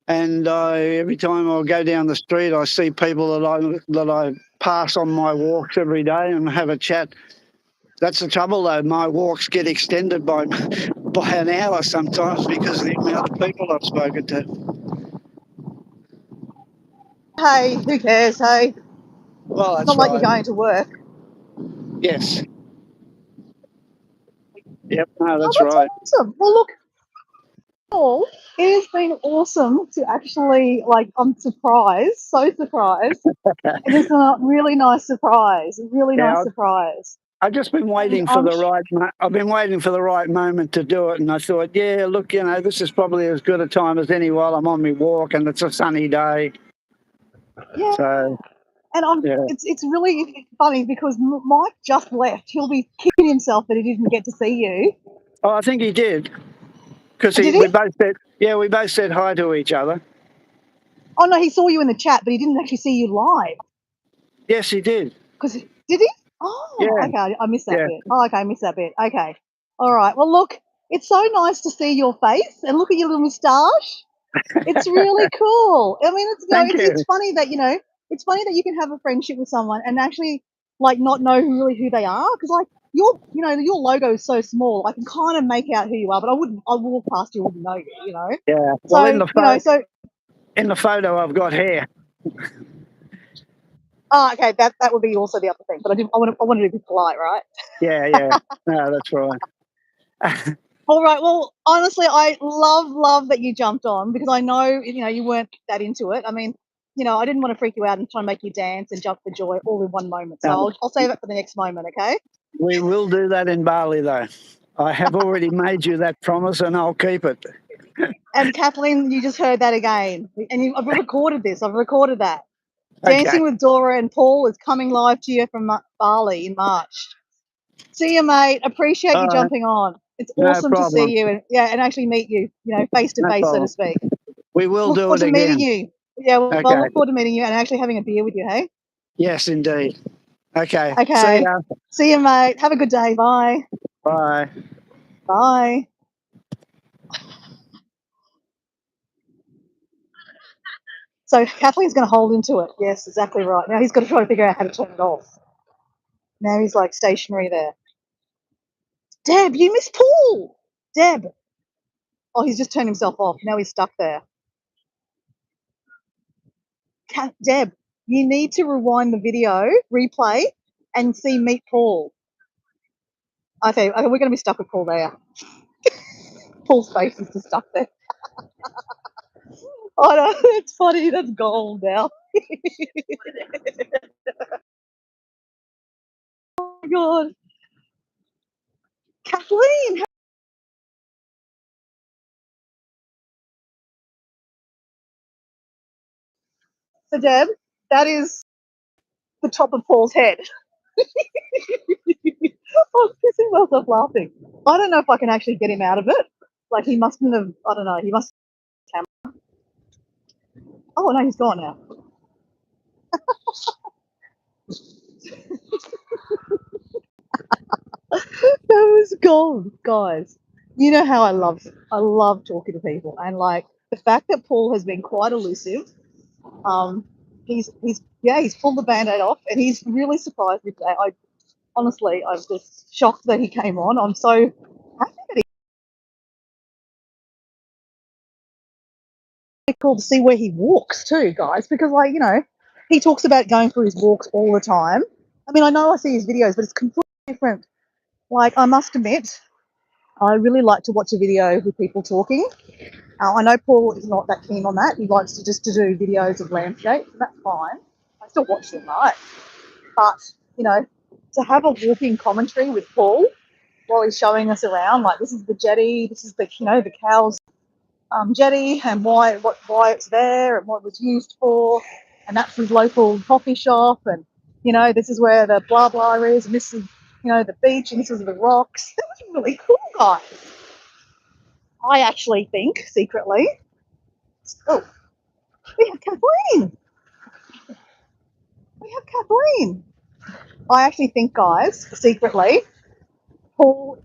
and every time I go down the street, I see people that I pass on my walks every day and have a chat. That's the trouble, though. My walks get extended by an hour sometimes because of the amount of people I've spoken to. Hey, who cares? Hey, Well, it's that's not like you're right. going to work. Yes. Yep. No, Oh, that's that's right. awesome. Well, look, Paul, it has been awesome to actually, like, I'm surprised, so surprised. It is a really nice surprise, really nice Yeah. surprise. I've just been And waiting for the right. I've been waiting for the right moment to do it, and I thought, yeah, look, this is probably as good a time as any while I'm on my walk, and it's a sunny day. yeah, So and yeah. it's really funny because Mike just left. He'll be kicking himself that he didn't get to see you. Oh, I think he did because Did we he? both said hi to each other. Oh no, he saw you in the chat, but he didn't actually see you live. Yes, he did. Because did he? Oh, Yeah, okay, I missed that yeah. bit. Oh, okay, I missed that bit. Okay, all right. Well, look, it's so nice to see your face and look at your little moustache. It's really cool. I mean, Thank it's you. funny that it's funny that you can have a friendship with someone and actually like not know who they are because like your logo is so small. I can kind of make out who you are, but I walk past you, wouldn't know you. Yeah. Well, So so in the photo, I've got hair. okay, that would be also the other thing. But I wanted to be polite, right? Yeah, yeah. No, that's right. All right. Well, honestly, I love that you jumped on because I know you weren't that into it. I mean, I didn't want to freak you out and try and make you dance and jump for joy all in one moment. So I'll save it for the next moment, okay? We will do that in Bali, though. I have already made you that promise, and I'll keep it. And Kathleen, you just heard that again, and I've recorded this. I've recorded that. Okay. Dancing with Dora and Paul is coming live to you from Bali in March. See you, mate. Appreciate you jumping on. It's No awesome to problem. see you and actually meet you, face to No face, so to problem. speak. We will Look do forward it to meeting again. you. Yeah, well, I Okay. look forward to meeting you and actually having a beer with you, hey? Yes, indeed. Okay. See Okay. ya. See you, mate. Have a good day. Bye. Bye. Bye. So Kathleen's going to hold into it. Yes, exactly right. Now he's got to try to figure out how to turn it off. Now he's like stationary there. Deb, you missed Paul. Deb. Oh, he's just turned himself off. Now he's stuck there. Deb, you need to rewind the video, replay, and see Meet Paul. Okay, we're going to be stuck with Paul there. Paul's face is just stuck there. Oh no, it's funny. That's gold now. Oh my god. Kathleen. So Deb, that is the top of Paul's head. I'm pissing myself laughing. I don't know if I can actually get him out of it. Like he mustn't have. I don't know. He must. Oh no, he's gone now. That was gold, guys. You know how I love talking to people, and like the fact that Paul has been quite elusive. He's pulled the band-aid off, and he's really surprised me today. Honestly, I'm just shocked that he came on. I'm so happy that cool to see where he walks too, guys, because he talks about going for his walks all the time. I mean, I know I see his videos, but it's completely different. Like, I must admit, I really like to watch a video with people talking. I know Paul is not that keen on that. He likes to do videos of landscapes, and that's fine. I still watch them, right? But, to have a walking commentary with Paul while he's showing us around, like this is the jetty, this is the cows jetty and why it's there and what it was used for, and that's his local coffee shop, and this is where the blah blah is, and this is the beach, and this is the rocks. That was really cool, guys. I actually think secretly, oh, we have Kathleen. We have Kathleen. I actually think, guys, secretly, Paul,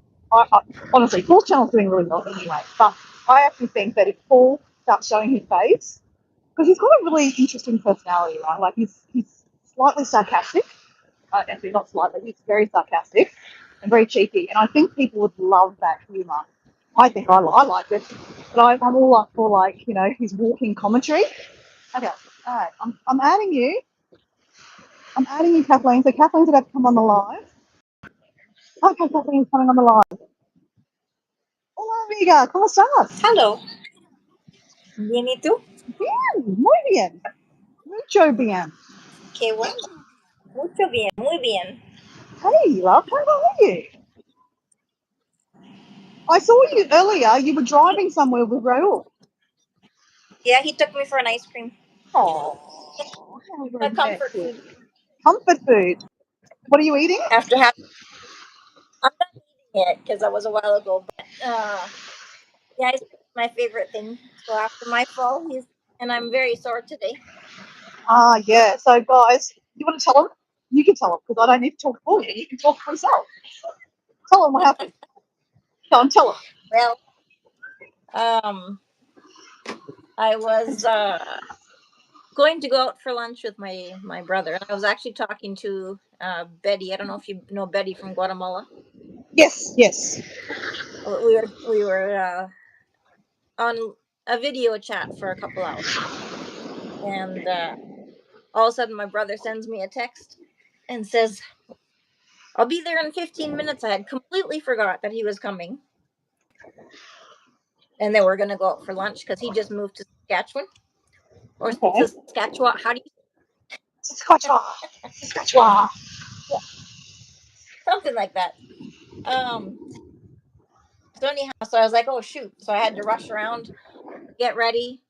honestly, Paul's channel's doing really well anyway, but I actually think that if Paul starts showing his face, because he's got a really interesting personality, right? Like he's slightly sarcastic. Actually, not slightly. He's very sarcastic and very cheeky, and I think people would love that humour. I think I like it, but I'm all up for like his walking commentary. Okay, all right. I'm adding you. I'm adding you, Kathleen. So Kathleen's about to come on the live. Okay, Kathleen's coming on the live. Hola, amiga. ¿Cómo estás? Hello. Bien, ¿y tú? Bien, muy bien. Mucho bien. Qué bueno. Mucho bien, muy bien. Hey, love, how are you? I saw you earlier. You were driving somewhere with Raul. Yeah, he took me for an ice cream. Oh, how My comfort romantic. food. Comfort food. What are you eating? After having, I'm done eating it because that was a while ago. But yeah, ice cream is my favorite thing. So after my fall, and I'm very sore today. Ah, yeah. So, guys, you want to tell them? You can tell them because I don't need to talk for you. You can talk for yourself. Tell them what happened. Go on, tell them. Well, I was going to go out for lunch with my brother, and I was actually talking to Betty. I don't know if you know Betty from Guatemala. Yes, yes. We were on a video chat for a couple hours, and all of a sudden my brother sends me a text and says, "I'll be there in 15 minutes." I had completely forgot that he was coming, and then we're going to go out for lunch because he just moved to Saskatchewan or Okay. Saskatchewan. How do you Saskatchewan. Saskatchewan. something like that? Um. So anyhow, so I was like, "Oh shoot!" So I had to rush around, get ready.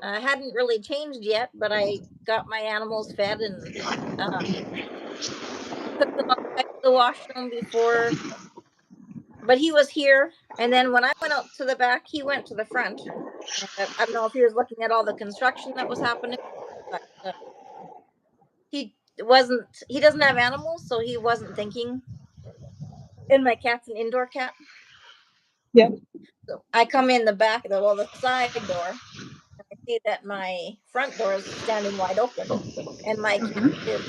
I hadn't really changed yet, but I got my animals fed and uh, took them outside to the washroom before. But he was here, and then when I went out to the back, he went to the front. And I don't know if he was looking at all the construction that was happening, but he wasn't. He doesn't have animals, so he wasn't thinking. And my cat's an indoor cat, Yeah. so I come in the back, the side door. I see that my front door is standing wide open, and my cat is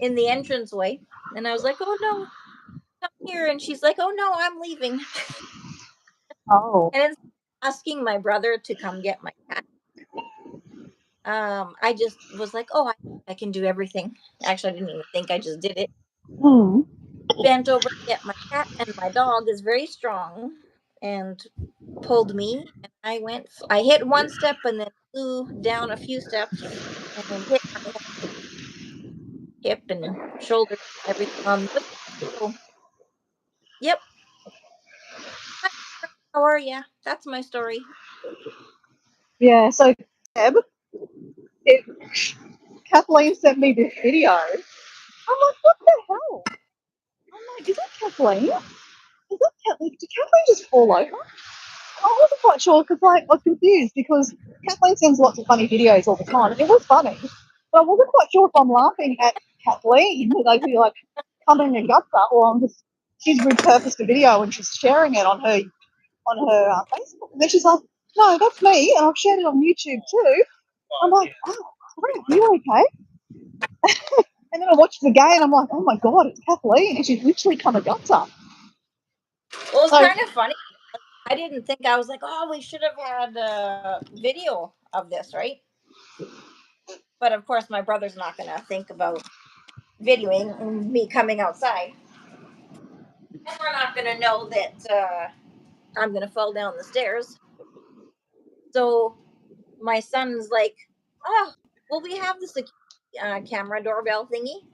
in the entranceway. And I was like, "Oh no, come here!" And she's like, "Oh no, I'm leaving." Oh. And instead of asking my brother to come get my cat, I just was like, "Oh, I can do everything." Actually, I didn't even think. I just did it. Hmm. Bent over to get my cat, and my dog is very strong and pulled me. And I hit one step and then flew down a few steps and hit my hip and shoulder, everything on the. So, yep. Hi, how are you? That's my story. Yeah. So, Deb, it, Kathleen sent me this video. I'm like, what the hell? I'm like, is that Kathleen? Is that Kathleen? Did Kathleen just fall over? I wasn't quite sure because, like, I was confused because Kathleen sends lots of funny videos all the time, and it was funny, but I wasn't quite sure if I'm laughing at Kathleen, like, coming and guts up, or I'm just she's repurposed the video and she's sharing it on her Facebook. And then she's like, "No, that's me, and I've shared it on YouTube too." I'm like, "Oh, crap, are you okay?" And then I watched it again, and I'm like, "Oh my god, it's Kathleen," and she's literally come and guts up. Well, it's So kind of funny. I didn't think. I was like, "Oh, we should have had a video of this, right?" But of course, my brother's not going to think about videoing me coming outside. And we're not going to know that I'm going to fall down the stairs. So my son's like, "Oh, well, we have the camera doorbell thingy.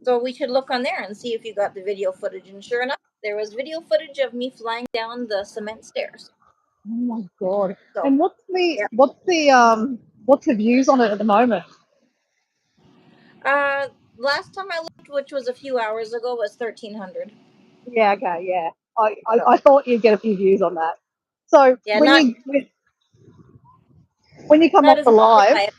So we should look on there and see if you got the video footage." And sure enough, there was video footage of me flying down the cement stairs. oh my god! So And yeah. what's the views on it at the moment? Last time I looked, which was a few hours ago, was 1,300. Yeah, okay, yeah. So I thought you'd get a few views on that. So yeah, not when you come not off as the much as live, I.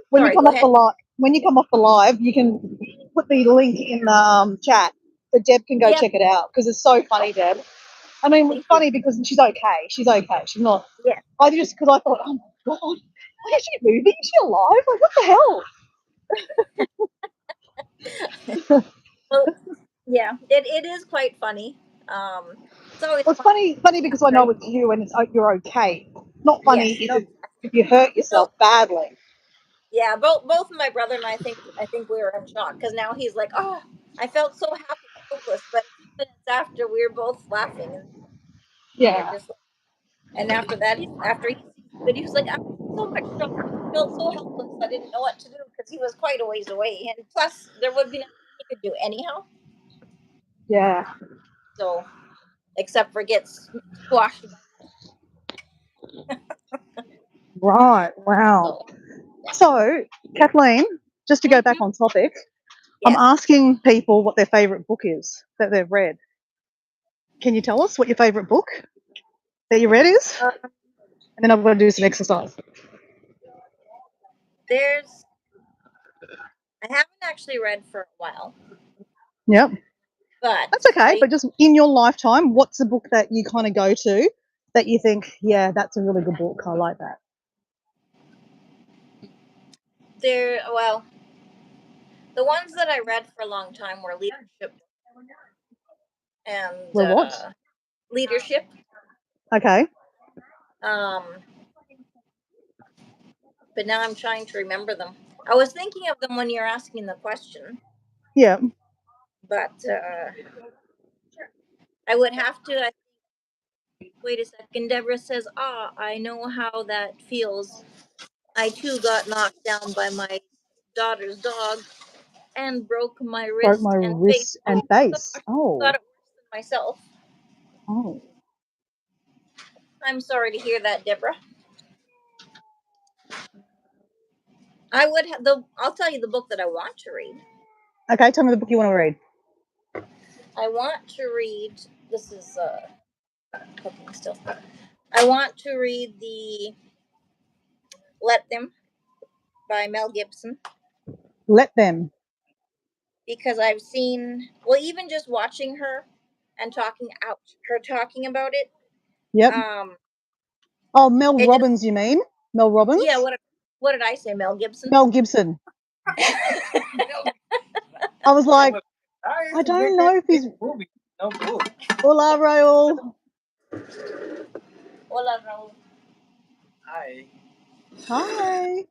when you Sorry, come go off the ahead. live, when you come off the live, you can put the link in the chat so Deb can go Yeah, check it out because it's so funny, Deb. I mean, it's thank you. funny because she's okay. She's okay. She's not. Yeah. I just because I thought, oh my god, like, is she moving? Is she alive? Like, what the hell? Well, yeah, it is quite funny. It's always Well, it's fun, funny because I know right? it's you and it's you're okay. Not funny Yes. if No. if you hurt So yourself badly. yeah, both my brother and I think we were in shock because now he's like, oh, I felt so happy, hopeless, but a few minutes after we were both laughing and we're Yeah, just and after that, after he sees the video, he's like, I'm so much shock. I felt so helpless. I didn't know what to do because he was quite a ways away, and plus there would be nothing he could do anyhow. yeah. So except for get squashed. Right. Wow. So yeah. So, Kathleen, just to go back Hmm. on topic, I'm Yes. asking people what their favourite book is that they've read. Can you tell us what your favourite book that you read is? Um, And then I'm going to do some exercise. there's I haven't actually read for a while, Yep. but That's okay. But just in your lifetime, what's a book that you kind of go to that you think, yeah, that's a really good book. I like that. well, the ones that I read for a long time were leadership and Well, what? leadership. Okay. Um, but now I'm trying to remember them. I was thinking of them when you're asking the question, Yeah. but I would have to. Wait a second. Deborah says, "Ah, I know how that feels. I too got knocked down by my daughter's dog and broke my Broke wrist my and face. wrist and Oh face. gosh, got Oh. it worse than myself. Oh. I'm sorry to hear that, Deborah. I would have the. I'll tell you the book that I want to read. Okay. Tell me the book you want to read. I want to read. This is cooking still. I want to read the Let Them by Mel Gibson Let Them. because I've seen. Well, even just watching her and her talking about it. Yep. Um, Oh, Mel it just Robbins, you mean? Mel yeah. Robbins? What did I say? Mel Gibson. Mel Gibson. I was like, I don't know if he's. Movie, no book. Hola, Raul. Hola, Raul. Hi, Hi.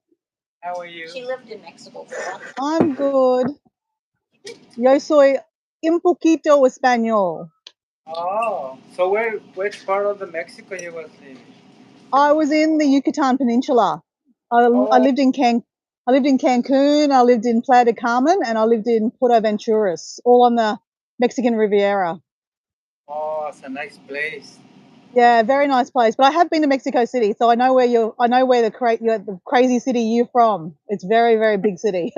how are you? She lived in Mexico for a while. I'm good. Yo soy un poquito español. Oh, so which part of the Mexico you was living? I was in the Yucatan Peninsula. I Oh, lived in I lived in Cancun, I lived in Playa del Carmen, and I lived in Puerto Venturas, all on the Mexican Riviera. oh, it's a nice place. Yeah, very nice place. But I have been to Mexico City, so I know where the crazy city you're from. It's very, very big city.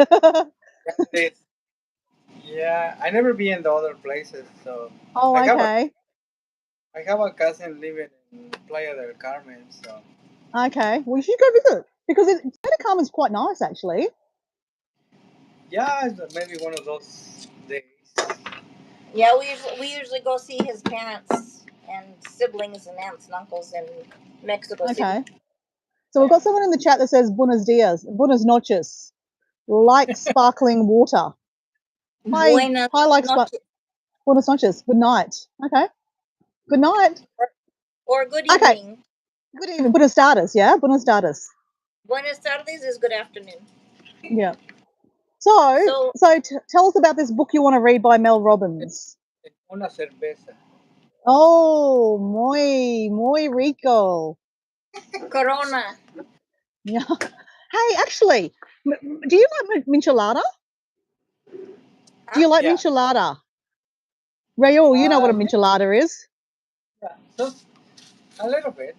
Yeah, it is. Yeah, I never been in the other places, so Oh, I have a okay. I have a cousin living in Playa del Carmen, so Okay. Well, you should go visit because Playa del Carmen's quite nice, actually. yeah, it's maybe one of those days. Yeah, we usually go see his parents and siblings and aunts and uncles in Mexico City. Okay. So we've got someone in the chat that says buenos dias, buenas noches, like sparkling water. Hi, Buenas hi, noches buenas noches. Good night. Okay. Good night. or good Okay. evening. Good evening. Buenas tardes. Yeah. Buenas tardes. Buenas tardes is good afternoon. Yeah. So, So tell us about this book you want to read by Mel Robbins. Una cerveza. Oh, muy rico. Corona. Yeah. Hey, actually, do you like minchelada? Do you Huh? like Yeah, minchelada? Raul, you know what a yeah, minchelada is. just a little bit.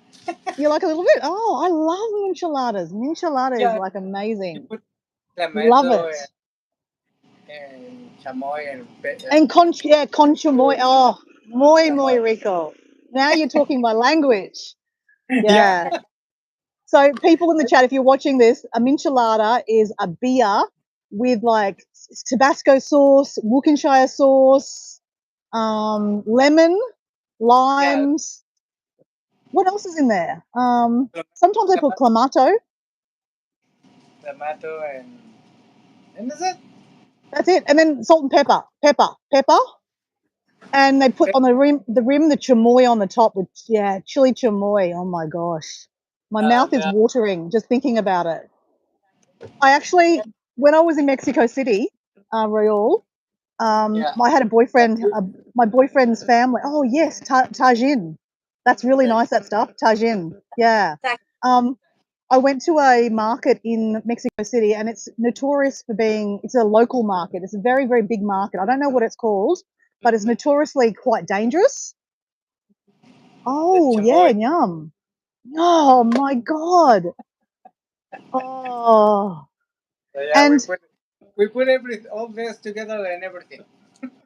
You like a little bit? Oh, I love micheladas. Michelada is Yeah, like you amazing. put Love clemento it. and chamoy And concha muy, oh, muy chamoy. rico. Now you're talking my language. Yeah. Yeah. So people in the chat, if you're watching this, a michelada is a beer with like Tabasco sauce, Worcestershire sauce, lemon, limes. What else is in there? Sometimes I put clamato. Tomato and is it? That's it. And then salt and pepper. And they put on the rim the chamoy on the top with chili chamoy. Oh my gosh, my mouth is Yeah. watering just thinking about it. I actually, when I was in Mexico City, Royal, I had a boyfriend. My boyfriend's family. Oh yes, tagine. That's really nice. That stuff, tagine. Yeah. I went to a market in Mexico City, and it's notorious for being. It's a local market. It's a very, very big market. I don't know what it's called, but it's notoriously quite dangerous. Oh yeah, yum. Oh my god. Oh. So yeah, And we put all this together and everything.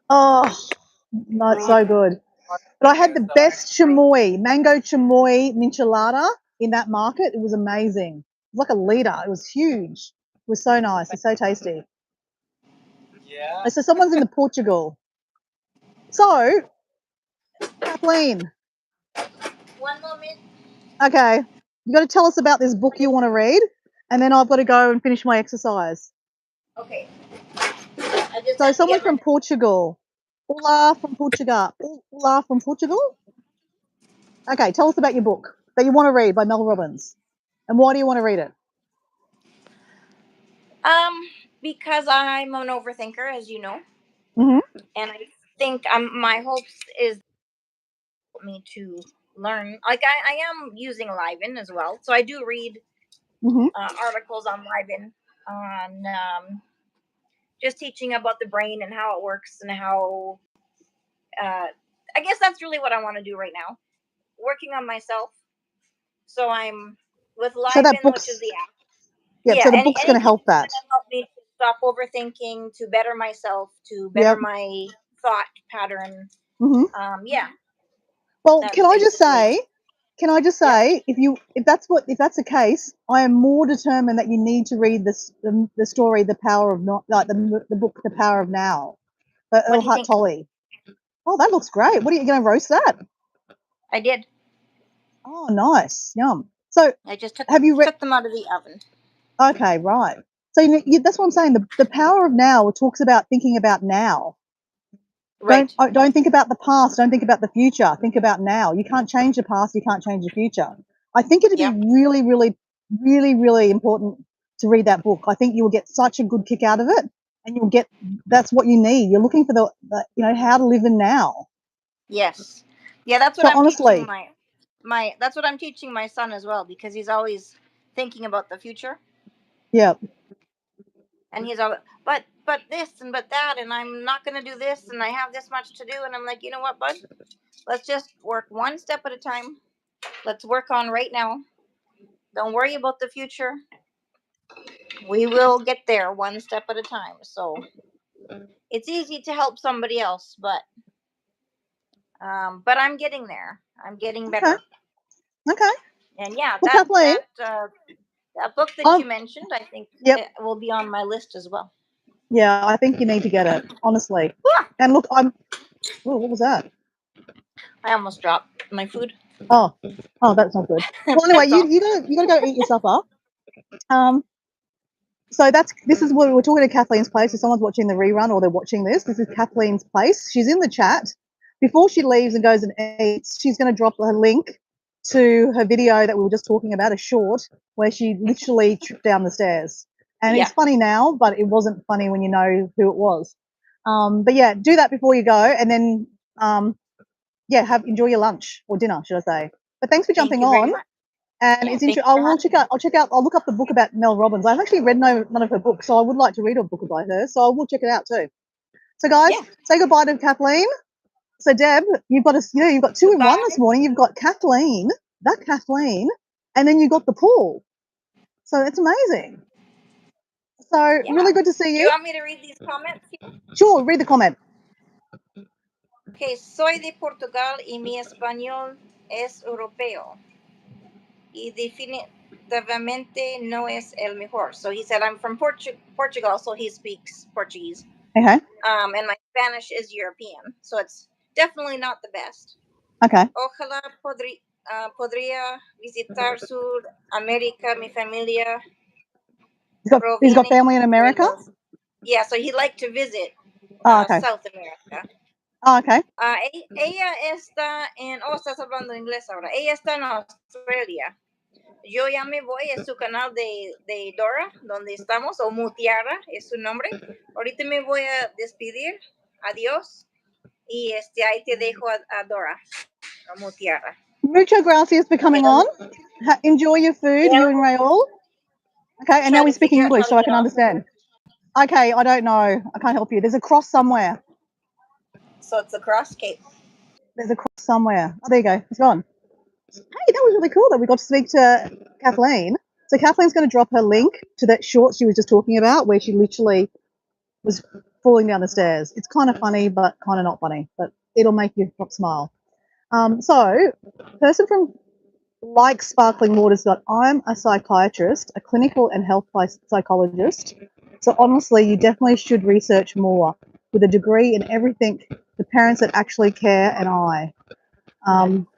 oh, no, it's so good. But I had the best chamoy, mango chamoy michelada in that market. It was amazing. It was like a liter. It was huge. It was so nice. It's so tasty. Yeah. So someone's in the Portugal. So, Kathleen. One moment. Okay. You got to tell us about this book you want to read, and then I've got to go and finish my exercise. Okay. I just So have to someone get from ready. Portugal. Olá from Portugal. Olá from Portugal. Okay, tell us about your book that you want to read by Mel Robbins. And why do you want to read it? Because I'm an overthinker, as you know, Mm-hmm. and I think my hopes is me to learn. Like I am using Liven as well, so I do read articles on Liven on just teaching about the brain and how it works and how. I guess that's really what I want to do right now. Working on myself. So I'm with So that Liven, which is book's the app. yep. So the book's going to Anything help that's that. going to help me to stop overthinking, to better myself, to better Yep. my thought pattern. Mm-hmm. Yeah. Well, That's can I just basically. say, if that's the case, I am more determined that you need to read the story, The Power of Not, like the book, The Power of Now, by What Earl do you Hart think? Tolle. Oh, that looks great. What are you going to roast that? I did. Oh, nice, yum. So, I just took them out of the oven. Okay, right. So that's what I'm saying. The Power of Now talks about thinking about now. Right. Don't think about the past. Don't think about the future. Think about now. You can't change the past. You can't change the future. I think it'd be really, really, really, really important to read that book. I think you will get such a good kick out of it, and you'll get that's what you need. You're looking for the how to live in now. Yes. Yeah, that's what So I'm teaching honestly, that's what I'm teaching my son as well, because he's always thinking about the future. yeah. And he's all, but this and but that, and I'm not going to do this, and I have this much to do, and I'm like, you know what, bud? Let's just work one step at a time. Let's work on right now. Don't worry about the future. We will get there one step at a time. So it's easy to help somebody else, but I'm getting there. I'm getting better. Okay. And yeah, Well, Kathleen, that book that you mentioned, I think yep. it will be on my list as well. Yeah, I think you need to get it, honestly. And look, what was that? I almost dropped my food. Oh, that's not good. Well, anyway, you gotta go eat your supper. So this is what we're talking to Kathleen's place. If someone's watching the rerun or they're watching this, this is Kathleen's place. She's in the chat. Before she leaves and goes and eats, she's going to drop a link to her video that we were just talking about, a short, where she literally tripped down the stairs. And it's funny now, but it wasn't funny when you know who it was. But yeah, do that before you go, and then enjoy your lunch or dinner, should I say? But thanks for jumping on. And it's interesting. I'll look up the book about Mel Robbins. I've actually read none of her books, so I would like to read a book by her. So I will check it out too. So guys, say goodbye to Kathleen. So Deb, you've got two in one this morning. You've got Kathleen, and then you got the pool. So it's amazing. So really good to see you. Do you want me to read these comments? Sure, read the comment. Okay, soy de Portugal y mi español es europeo. Y definitivamente no es el mejor. So he said, I'm from Portugal, so he speaks Portuguese. Okay. And my Spanish is European, so it's definitely not the best. Okay. Ojalá podría visitar Sudamérica, mi familia. He's got family in America? Yeah, so he'd like to visit Okay. South America. Okay. Ella está estás hablando inglés ahora. Ella está en Australia. Yo ya me voy a su canal de Dora, donde estamos, o Mutiara es su nombre. Ahorita me voy a despedir. Adiós. Y ahí te dejo a Dora, a Mutiara. Muchas gracias for coming on. Enjoy your food, you and Raul. Okay, and now we speak English so I can understand. Okay, I don't know. I can't help you. There's a cross somewhere. So it's a cross, Kate. There's a cross somewhere. Oh, there you go. It's gone. Hey, that was really cool that we got to speak to Kathleen. So Kathleen's going to drop her link to that short she was just talking about where she literally was falling down the stairs. It's kind of funny, but kind of not funny, but it'll make you smile. So, person from Like Sparkling Waters, I'm a psychiatrist, a clinical and health psychologist. So honestly, you definitely should research more with a degree in everything. The parents that actually care and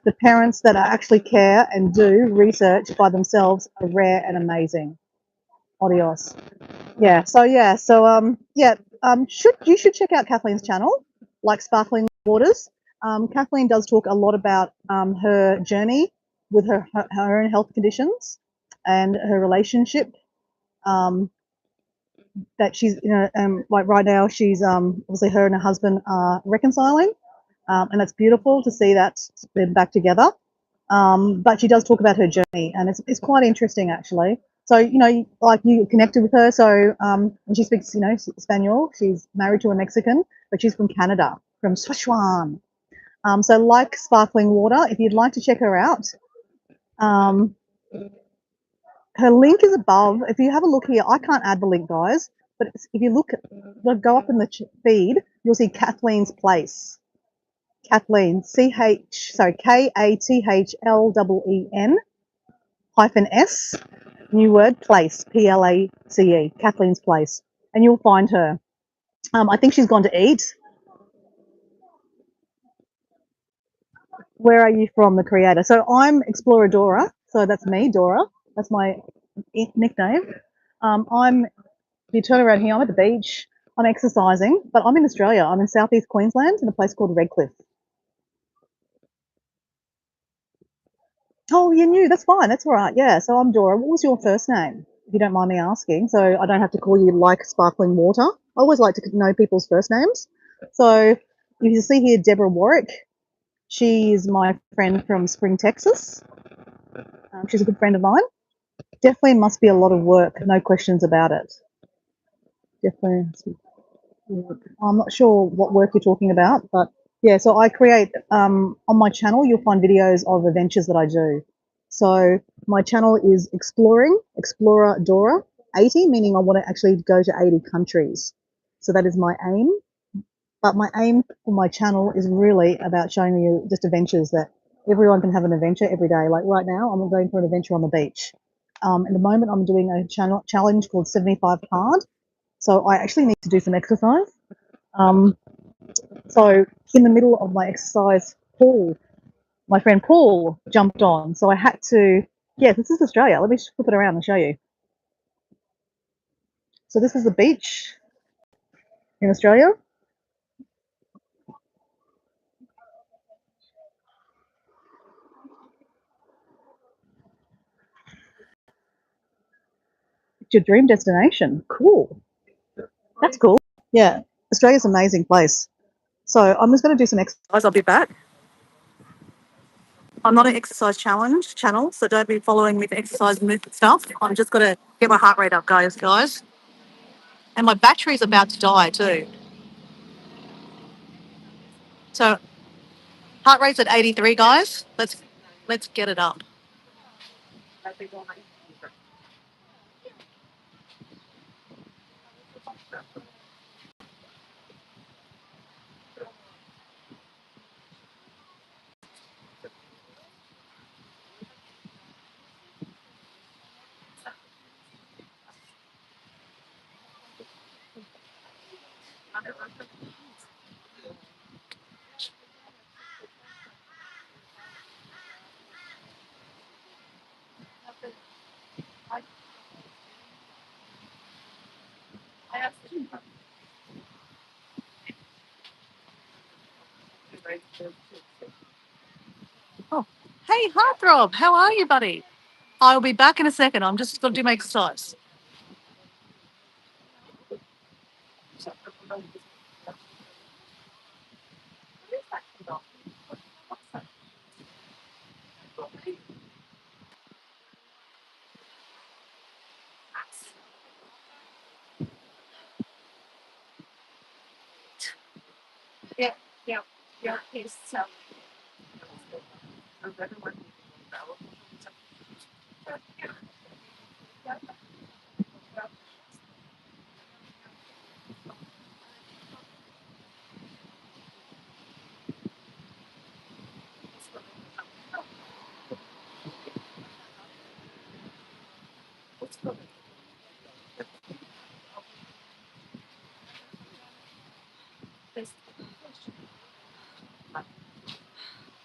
the parents that actually care and do research by themselves are rare and amazing. Adios. You should check out Kathleen's channel, Like Sparkling Waters. Kathleen does talk a lot about her journey with her own health conditions and her relationship. That she's, like right now, she's obviously her and her husband are reconciling, and it's beautiful to see that they're back together. But she does talk about her journey, and it's quite interesting actually. So like you connected with her. So and she speaks Spanish. She's married to a Mexican, but she's from Canada, from Sichuan. So Like Sparkling Water, if you'd like to check her out, her link is above. If you have a look here, I can't add the link, guys. But if you go up in the feed, you'll see Kathleen's Place. Kathleen, KATHLEEN -S, new word, place, PLACE, Kathleen's Place, and you'll find her. I think she's gone to eat. Where are you from, the creator? So I'm Explorer Dora, so that's me, Dora. That's my nickname. If you turn around here, I'm at the beach. I'm exercising, but I'm in Australia. I'm in southeast Queensland in a place called Redcliffe. Oh, you knew. That's fine. That's all right. Yeah. So I'm Dora. What was your first name, if you don't mind me asking? So I don't have to call you Like Sparkling Water. I always like to know people's first names. So you see here Deborah Warwick. She's my friend from Spring, Texas. She's a good friend of mine. Definitely must be a lot of work. No questions about it. Definitely. I'm not sure what work you're talking about, but yeah, so I create on my channel, you'll find videos of adventures that I do. So my channel is Explorer Dora 80, meaning I want to actually go to 80 countries. So that is my aim. But my aim for my channel is really about showing you just adventures that everyone can have an adventure every day. Like right now, I'm going for an adventure on the beach. At the moment, I'm doing a challenge called 75 Hard. So I actually need to do some exercise. So in the middle of my exercise, my friend Paul jumped on. So I had to, yeah, this is Australia. Let me just flip it around and show you. So this is the beach in Australia. It's your dream destination. Cool. That's cool. Yeah, Australia's an amazing place. So I'm just going to do some exercise. I'll be back. I'm not an exercise channel, so don't be following me for exercise stuff. I'm just going to get my heart rate up, guys. And my battery's about to die too. So heart rate's at 83, guys. Let's get it up. Oh, hey, Heartthrob, how are you, buddy? I'll be back in a second. I'm just going to do my exercise.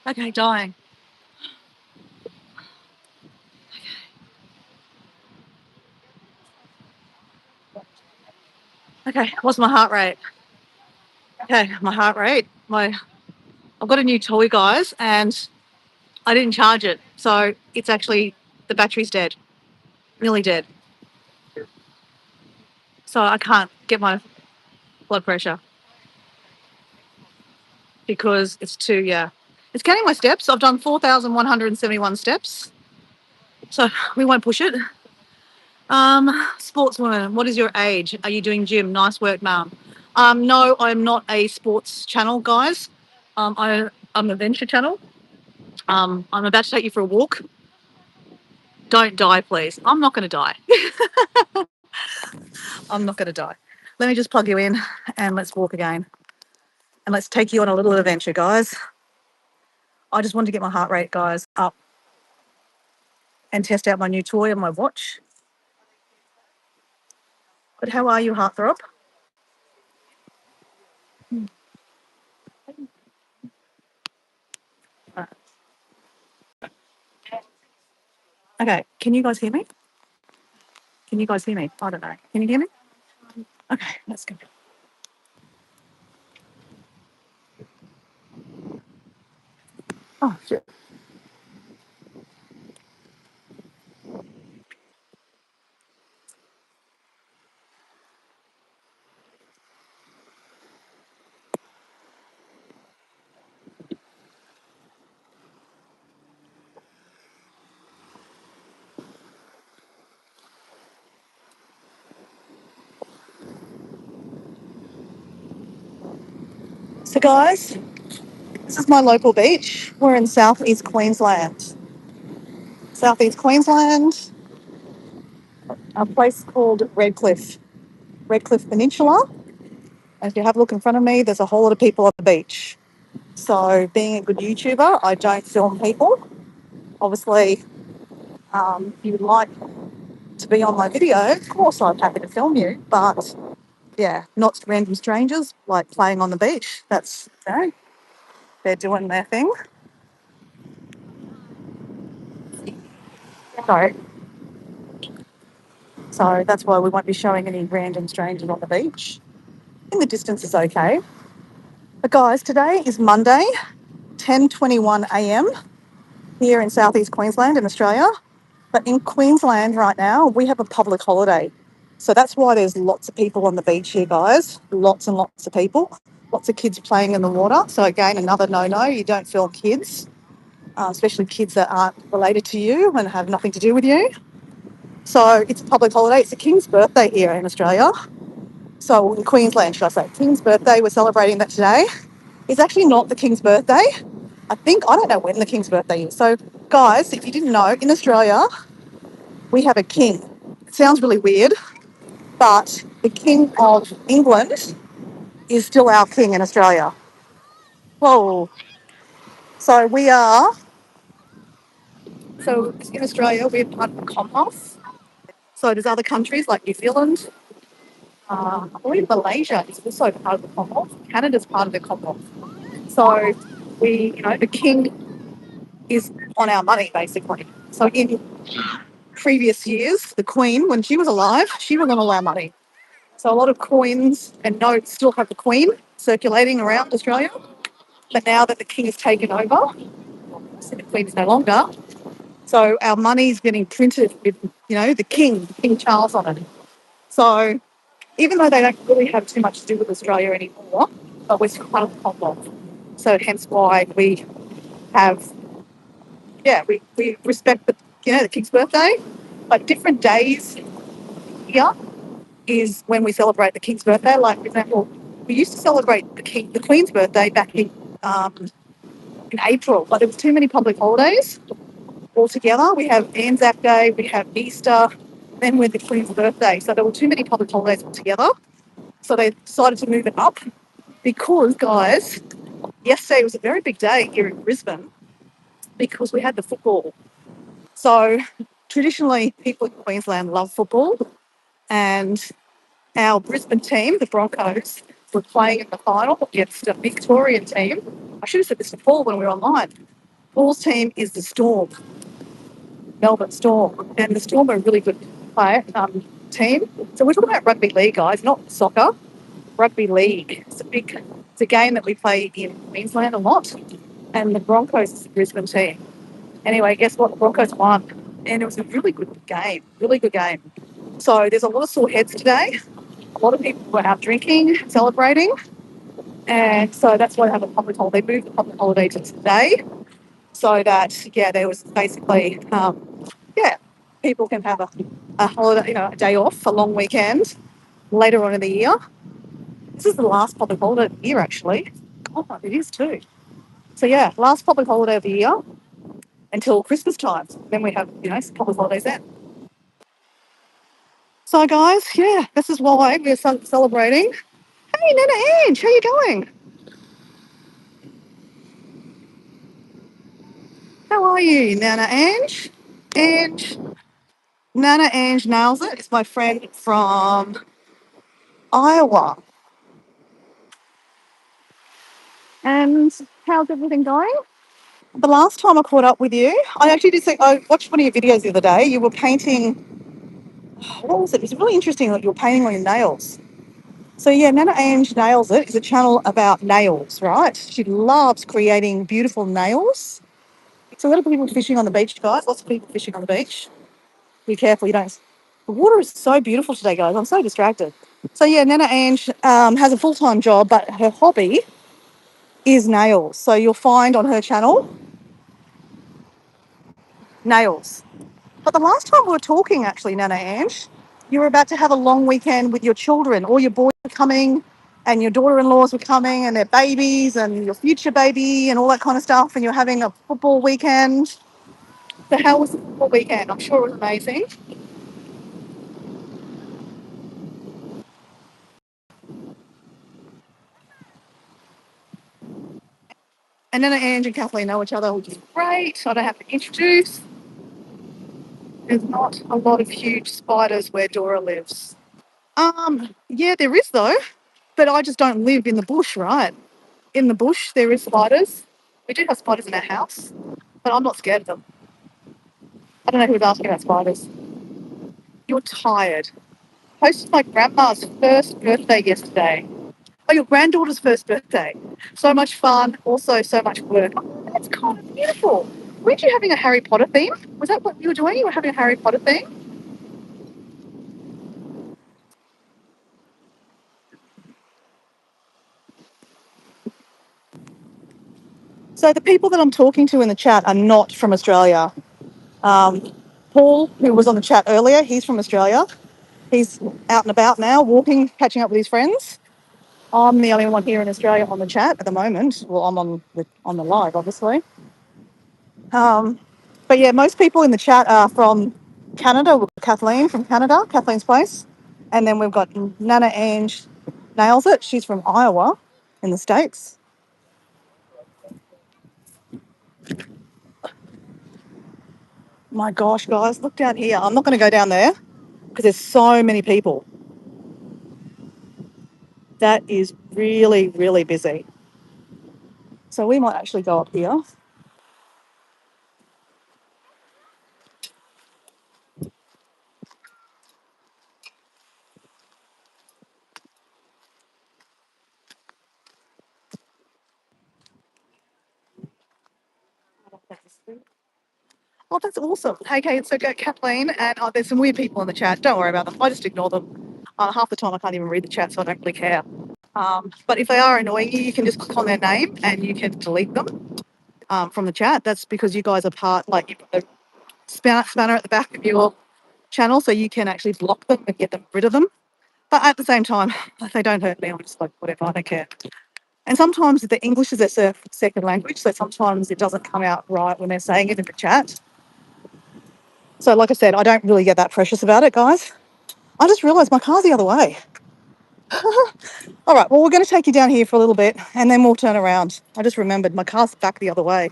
Okay, dying. Okay, what's my heart rate? Okay, my heart rate. I've got a new toy, guys, and I didn't charge it, so it's actually the battery's dead, nearly dead. So I can't get my blood pressure because it's too. Yeah, it's counting my steps. I've done 4,171 steps, so we won't push it. Sportswoman, what is your age? Are you doing gym? Nice work, ma'am. No, I'm not a sports channel, guys. I'm a venture channel. I'm about to take you for a walk. Don't die, please. I'm not going to die. I'm not going to die. Let me just plug you in and let's walk again. And let's take you on a little adventure, guys. I just wanted to get my heart rate, guys, up and test out my new toy on my watch. But how are you, Heartthrob? Okay, can you guys hear me? Can you guys hear me? I don't know. Can you hear me? Okay, let's go. Oh, shit. So, guys, this is my local beach. We're in southeast Queensland. Southeast Queensland, a place called Redcliffe Peninsula. And if you have a look in front of me, there's a whole lot of people on the beach. So, being a good YouTuber, I don't film people. Obviously, if you would like to be on my video, of course, I'm happy to film you. But yeah, not random strangers like playing on the beach. That's, they're doing their thing. Sorry. So that's why we won't be showing any random strangers on the beach. In the distance is okay. But guys, today is Monday, 10:21 a.m. here in southeast Queensland in Australia. But in Queensland right now, we have a public holiday. So that's why there's lots of people on the beach here, guys. Lots and lots of people. Lots of kids playing in the water. So again, another no-no, you don't film kids, especially kids that aren't related to you and have nothing to do with you. So it's a public holiday. It's the King's birthday here in Australia. So in Queensland, should I say. King's birthday, we're celebrating that today. It's actually not the King's birthday. I don't know when the King's birthday is. So guys, if you didn't know, in Australia, we have a king. It sounds really weird, but the King of England is still our king in Australia. Whoa. So in Australia, we're part of the Commonwealth. So there's other countries like New Zealand, I believe Malaysia is also part of the Commonwealth. Canada's part of the Commonwealth. So the king is on our money, basically. So in previous years, the Queen, when she was alive, she was on all our money. So a lot of coins and notes still have the Queen circulating around Australia. But now that the King has taken over, so the Queen is no longer, so our money is getting printed with, the King Charles on it. So even though they don't really have too much to do with Australia anymore, but we're still part of the Commonwealth. So hence why we have, we respect the King's birthday, but different days here is when we celebrate the King's birthday. Like, for example, we used to celebrate the Queen's birthday back in April, but there was too many public holidays altogether. We have Anzac Day, we have Easter, then with the Queen's birthday. So there were too many public holidays altogether. So they decided to move it up because, guys, yesterday was a very big day here in Brisbane because we had the football. So traditionally, people in Queensland love football, and our Brisbane team, the Broncos, were playing in the final against a Victorian team. I should have said this to Paul when we were online. Paul's team is the Storm, Melbourne Storm, and the Storm are a really good team. So we're talking about rugby league, guys, not soccer. Rugby league. It's a game that we play in Queensland a lot, and the Broncos is the Brisbane team. Anyway, guess what? The Broncos won, and it was a really good game. Really good game. So there's a lot of sore heads today. A lot of people were out drinking, celebrating, and so that's why they have a public holiday. They moved the public holiday to today, so that there was basically people can have a holiday, a day off, a long weekend later on in the year. This is the last public holiday of the year, actually. God, it is too. So last public holiday of the year until Christmas time. Then we have, some public holidays then. So guys, this is why we're celebrating. Hey, Nana Ange, how you going? How are you, Nana Ange? Nana Ange nails it. It's my friend from Iowa. And how's everything going? The last time I caught up with you, I actually did say, I watched one of your videos the other day. You were painting, what was it? It was really interesting that you were painting on your nails. So Nana Ange Nails It is a channel about nails, right? She loves creating beautiful nails. So a lot of people fishing on the beach, guys. Lots of people fishing on the beach. Be careful, you don't. The water is so beautiful today, guys. I'm so distracted. So Nana Ange has a full-time job, but her hobby is nails. So you'll find on her channel nails. But the last time we were talking, actually, Nana Ange, you were about to have a long weekend with your children. All your boys were coming, and your daughter-in-laws were coming, and their babies, and your future baby, and all that kind of stuff. And you're having a football weekend. So how was the football weekend? I'm sure it was amazing. And Nana Ange and Kathleen know each other, which is great. I don't have to introduce. There's not a lot of huge spiders where Dora lives. There is though, but I just don't live in the bush, right? In the bush, there is spiders. We do have spiders in our house, but I'm not scared of them. I don't know who was asking about spiders. You're tired. Hosted my grandma's first birthday yesterday. Oh, your granddaughter's first birthday. So much fun, also so much work. Oh, that's kind of beautiful. Weren't you having a Harry Potter theme? Was that what you were doing? You were having a Harry Potter theme? So the people that I'm talking to in the chat are not from Australia. Paul, who was on the chat earlier, he's from Australia. He's out and about now, walking, catching up with his friends. I'm the only one here in Australia on the chat at the moment. Well, I'm on the live, obviously. But most people in the chat are from Canada. We've got Kathleen from Canada, Kathleen's place. And then we've got Nana Ange Nails It. She's from Iowa in the States. My gosh, guys, look down here. I'm not going to go down there because there's so many people. That is really, really busy. So we might actually go up here. Oh, that's awesome. Hey, Kate, it's okay, Kathleen. And there's some weird people in the chat. Don't worry about them. I just ignore them. Half the time I can't even read the chat, so I don't really care. But if they are annoying you, you can just click on their name and you can delete them from the chat. That's because you guys are part, like, you put the spanner at the back of your channel, so you can actually block them and get rid of them. But at the same time, if they don't hurt me, I'm just like, whatever, I don't care. And sometimes the English is their second language, so sometimes it doesn't come out right when they're saying it in the chat. So like I said, I don't really get that precious about it, guys. I just realised my car's the other way. All right, well, we're going to take you down here for a little bit and then we'll turn around. I just remembered my car's back the other way.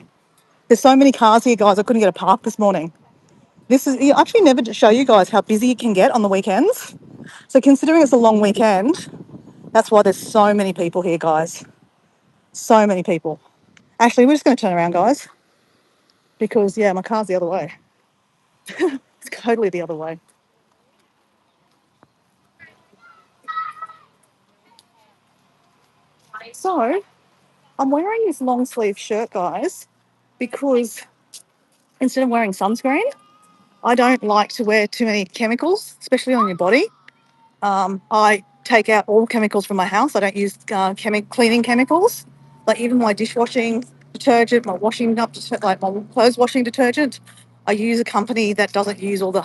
There's so many cars here, guys, I couldn't get a park this morning. This is actually never to show you guys how busy it can get on the weekends. So considering it's a long weekend, that's why there's so many people here, guys. So many people. Actually, we're just going to turn around, guys, because, yeah, my car's the other way. It's totally the other way. So I'm wearing this long sleeve shirt, guys, because instead of wearing sunscreen, I don't like to wear too many chemicals, especially on your body. I take out all chemicals from my house. I don't use cleaning chemicals, like even my dishwashing detergent, my washing up, like my clothes washing detergent. I use a company that doesn't use all the,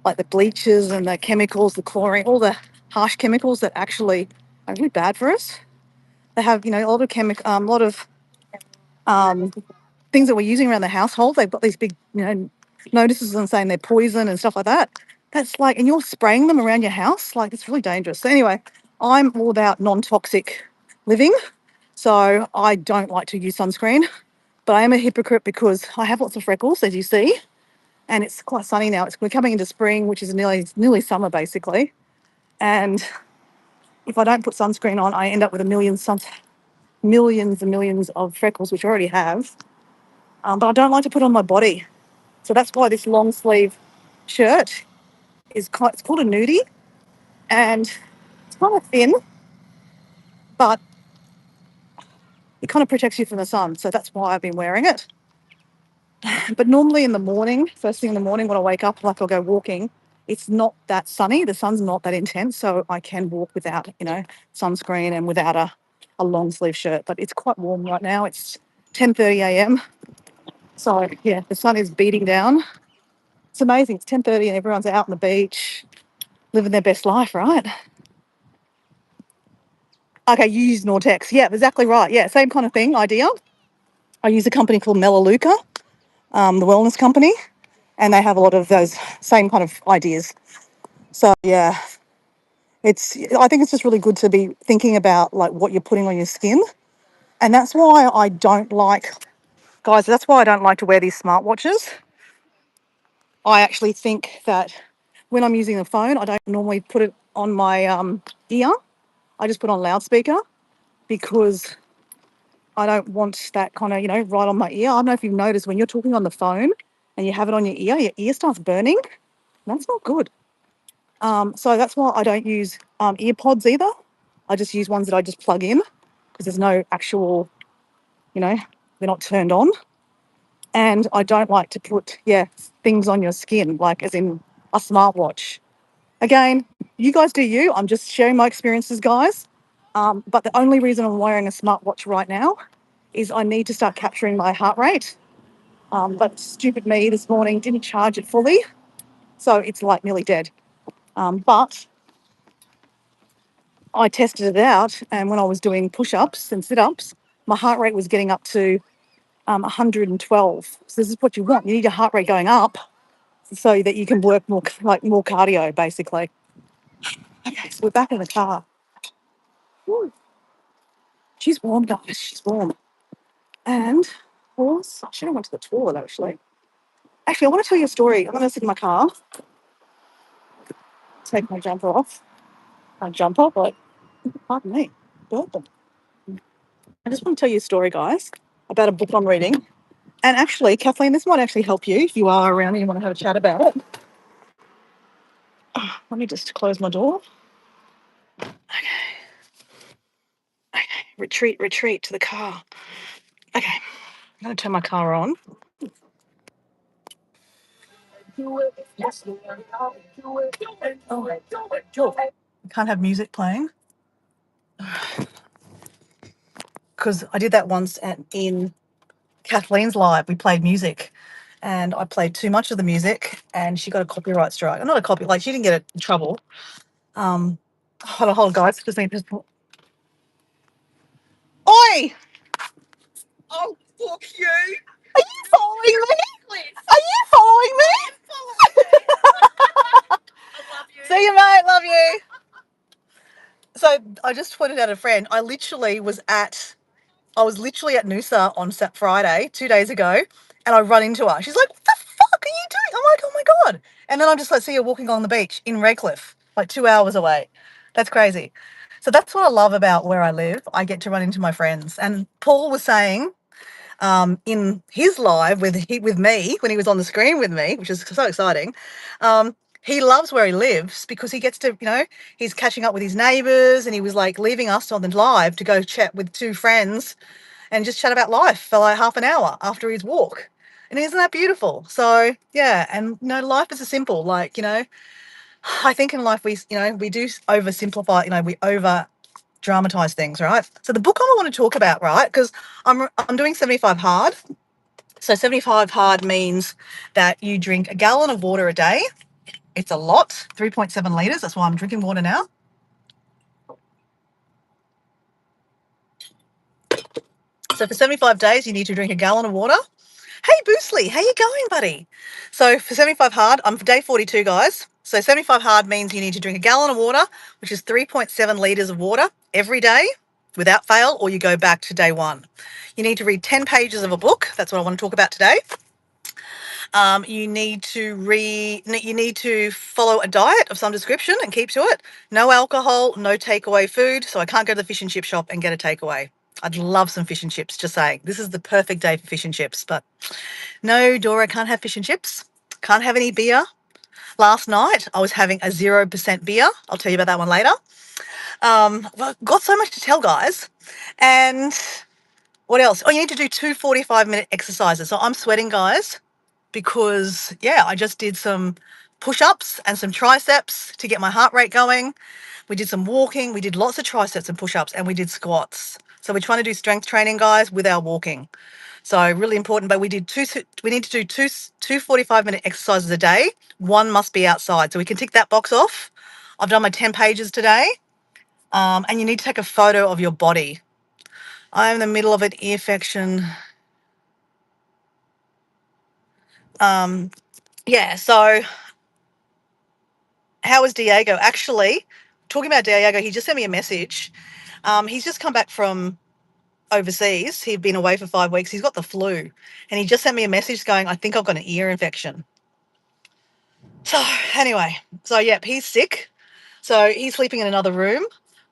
like the bleaches and the chemicals, the chlorine, all the harsh chemicals that actually are really bad for us. They have, a lot of um, things that we're using around the household. They've got these big, notices and saying they're poison and stuff like that. That's like, and you're spraying them around your house. Like, it's really dangerous. So anyway, I'm all about non-toxic living. So I don't like to use sunscreen, but I am a hypocrite because I have lots of freckles, as you see, and it's quite sunny now. We're coming into spring, which is nearly summer basically. And if I don't put sunscreen on, I end up with millions and millions of freckles, which I already have. But I don't like to put on my body. So that's why this long sleeve shirt it's called a nudie, and it's kind of thin, but it kind of protects you from the sun. So that's why I've been wearing it. But normally in the morning, first thing in the morning when I wake up, like I'll go walking, it's not that sunny. The sun's not that intense. So I can walk without, sunscreen and without a long sleeve shirt. But it's quite warm right now. It's 10:30 a.m. So yeah, the sun is beating down. It's amazing. It's 10:30 and everyone's out on the beach, living their best life, right? Okay, you use Nortex. Yeah, exactly right. Yeah, same kind of thing, idea. I use a company called Melaleuca, the wellness company, and they have a lot of those same kind of ideas. So yeah, I think it's just really good to be thinking about like what you're putting on your skin. And that's why I don't like, guys, that's why I don't like to wear these smartwatches. I actually think that when I'm using the phone, I don't normally put it on my ear. I just put on loudspeaker because I don't want that kind of, right on my ear. I don't know if you've noticed when you're talking on the phone and you have it on your ear starts burning. That's not good. So that's why I don't use ear pods either. I just use ones that I just plug in because there's no actual, they're not turned on. And I don't like to put, things on your skin, like as in a smartwatch. Again, you guys do you. I'm just sharing my experiences, guys. But the only reason I'm wearing a smartwatch right now is I need to start capturing my heart rate. But stupid me this morning didn't charge it fully. So it's like nearly dead. But I tested it out, and when I was doing push-ups and sit-ups, my heart rate was getting up to 112. So this is what you want. You need your heart rate going up so that you can work more cardio, basically. Okay, so we're back in the car. Woo. She's warm, guys. She's warm. And I should have went to the toilet, actually. Actually, I want to tell you a story. I'm going to sit in my car, take my jumper off. My jumper, but pardon me. bourbon. I just want to tell you a story, guys, about a book I'm reading. And actually, Kathleen, this might actually help you if you are around and you want to have a chat about it. Let me just close my door. Okay. Retreat to the car. Okay, I'm going to turn my car on. Can't have music playing because I did that once in Kathleen's live. We played music and I played too much of the music and she got a copyright strike. Not a copy, like she didn't get in trouble. Hold on, guys. Just need to. Oi! Oh, fuck you! Are you following me? Are you following me? I love you. See you, mate. Love you. So I just pointed out a friend. I was literally at Noosa on Friday, 2 days ago, and I run into her. She's like, "What the fuck are you doing?" I'm like, "Oh my god!" And then I'm just like, see her walking on the beach in Redcliffe, like 2 hours away. That's crazy. So that's what I love about where I live. I get to run into my friends. And Paul was saying in his live with me when he was on the screen with me, which is so exciting. He loves where he lives because he gets to, he's catching up with his neighbours, and he was like leaving us on the live to go chat with two friends and just chat about life for like half an hour after his walk. And isn't that beautiful? So yeah, and life is a simple, I think in life we do oversimplify, we over dramatize things, right? So the book I want to talk about, right? Because I'm doing 75 hard. So 75 hard means that you drink a gallon of water a day. It's a lot, 3.7 litres. That's why I'm drinking water now. So for 75 days, you need to drink a gallon of water. Hey, Boostly, how you going, buddy? So for 75 hard, I'm for day 42, guys. So 75 hard means you need to drink a gallon of water, which is 3.7 litres of water every day without fail, or you go back to day one. You need to read 10 pages of a book. That's what I want to talk about today. You need to follow a diet of some description and keep to it. No alcohol, no takeaway food. So I can't go to the fish and chip shop and get a takeaway. I'd love some fish and chips, just saying. This is the perfect day for fish and chips, but no, Dora, can't have fish and chips. Can't have any beer. Last night, I was having a 0% beer. I'll tell you about that one later. Well, got so much to tell, guys. And what else? Oh, you need to do 2 45-minute exercises. So I'm sweating, guys, because, I just did some push-ups and some triceps to get my heart rate going. We did some walking. We did lots of triceps and push-ups, and we did squats. So we're trying to do strength training, guys, with our walking. So really important, but we need to do two 45-minute exercises a day. One must be outside. So we can tick that box off. I've done my 10 pages today. And you need to take a photo of your body. I'm in the middle of an ear infection. So how was Diego? Actually, talking about Diego, he just sent me a message. He's just come back from overseas. He'd been away for 5 weeks. He's got the flu. And he just sent me a message going, I think I've got an ear infection. So anyway, he's sick. So he's sleeping in another room.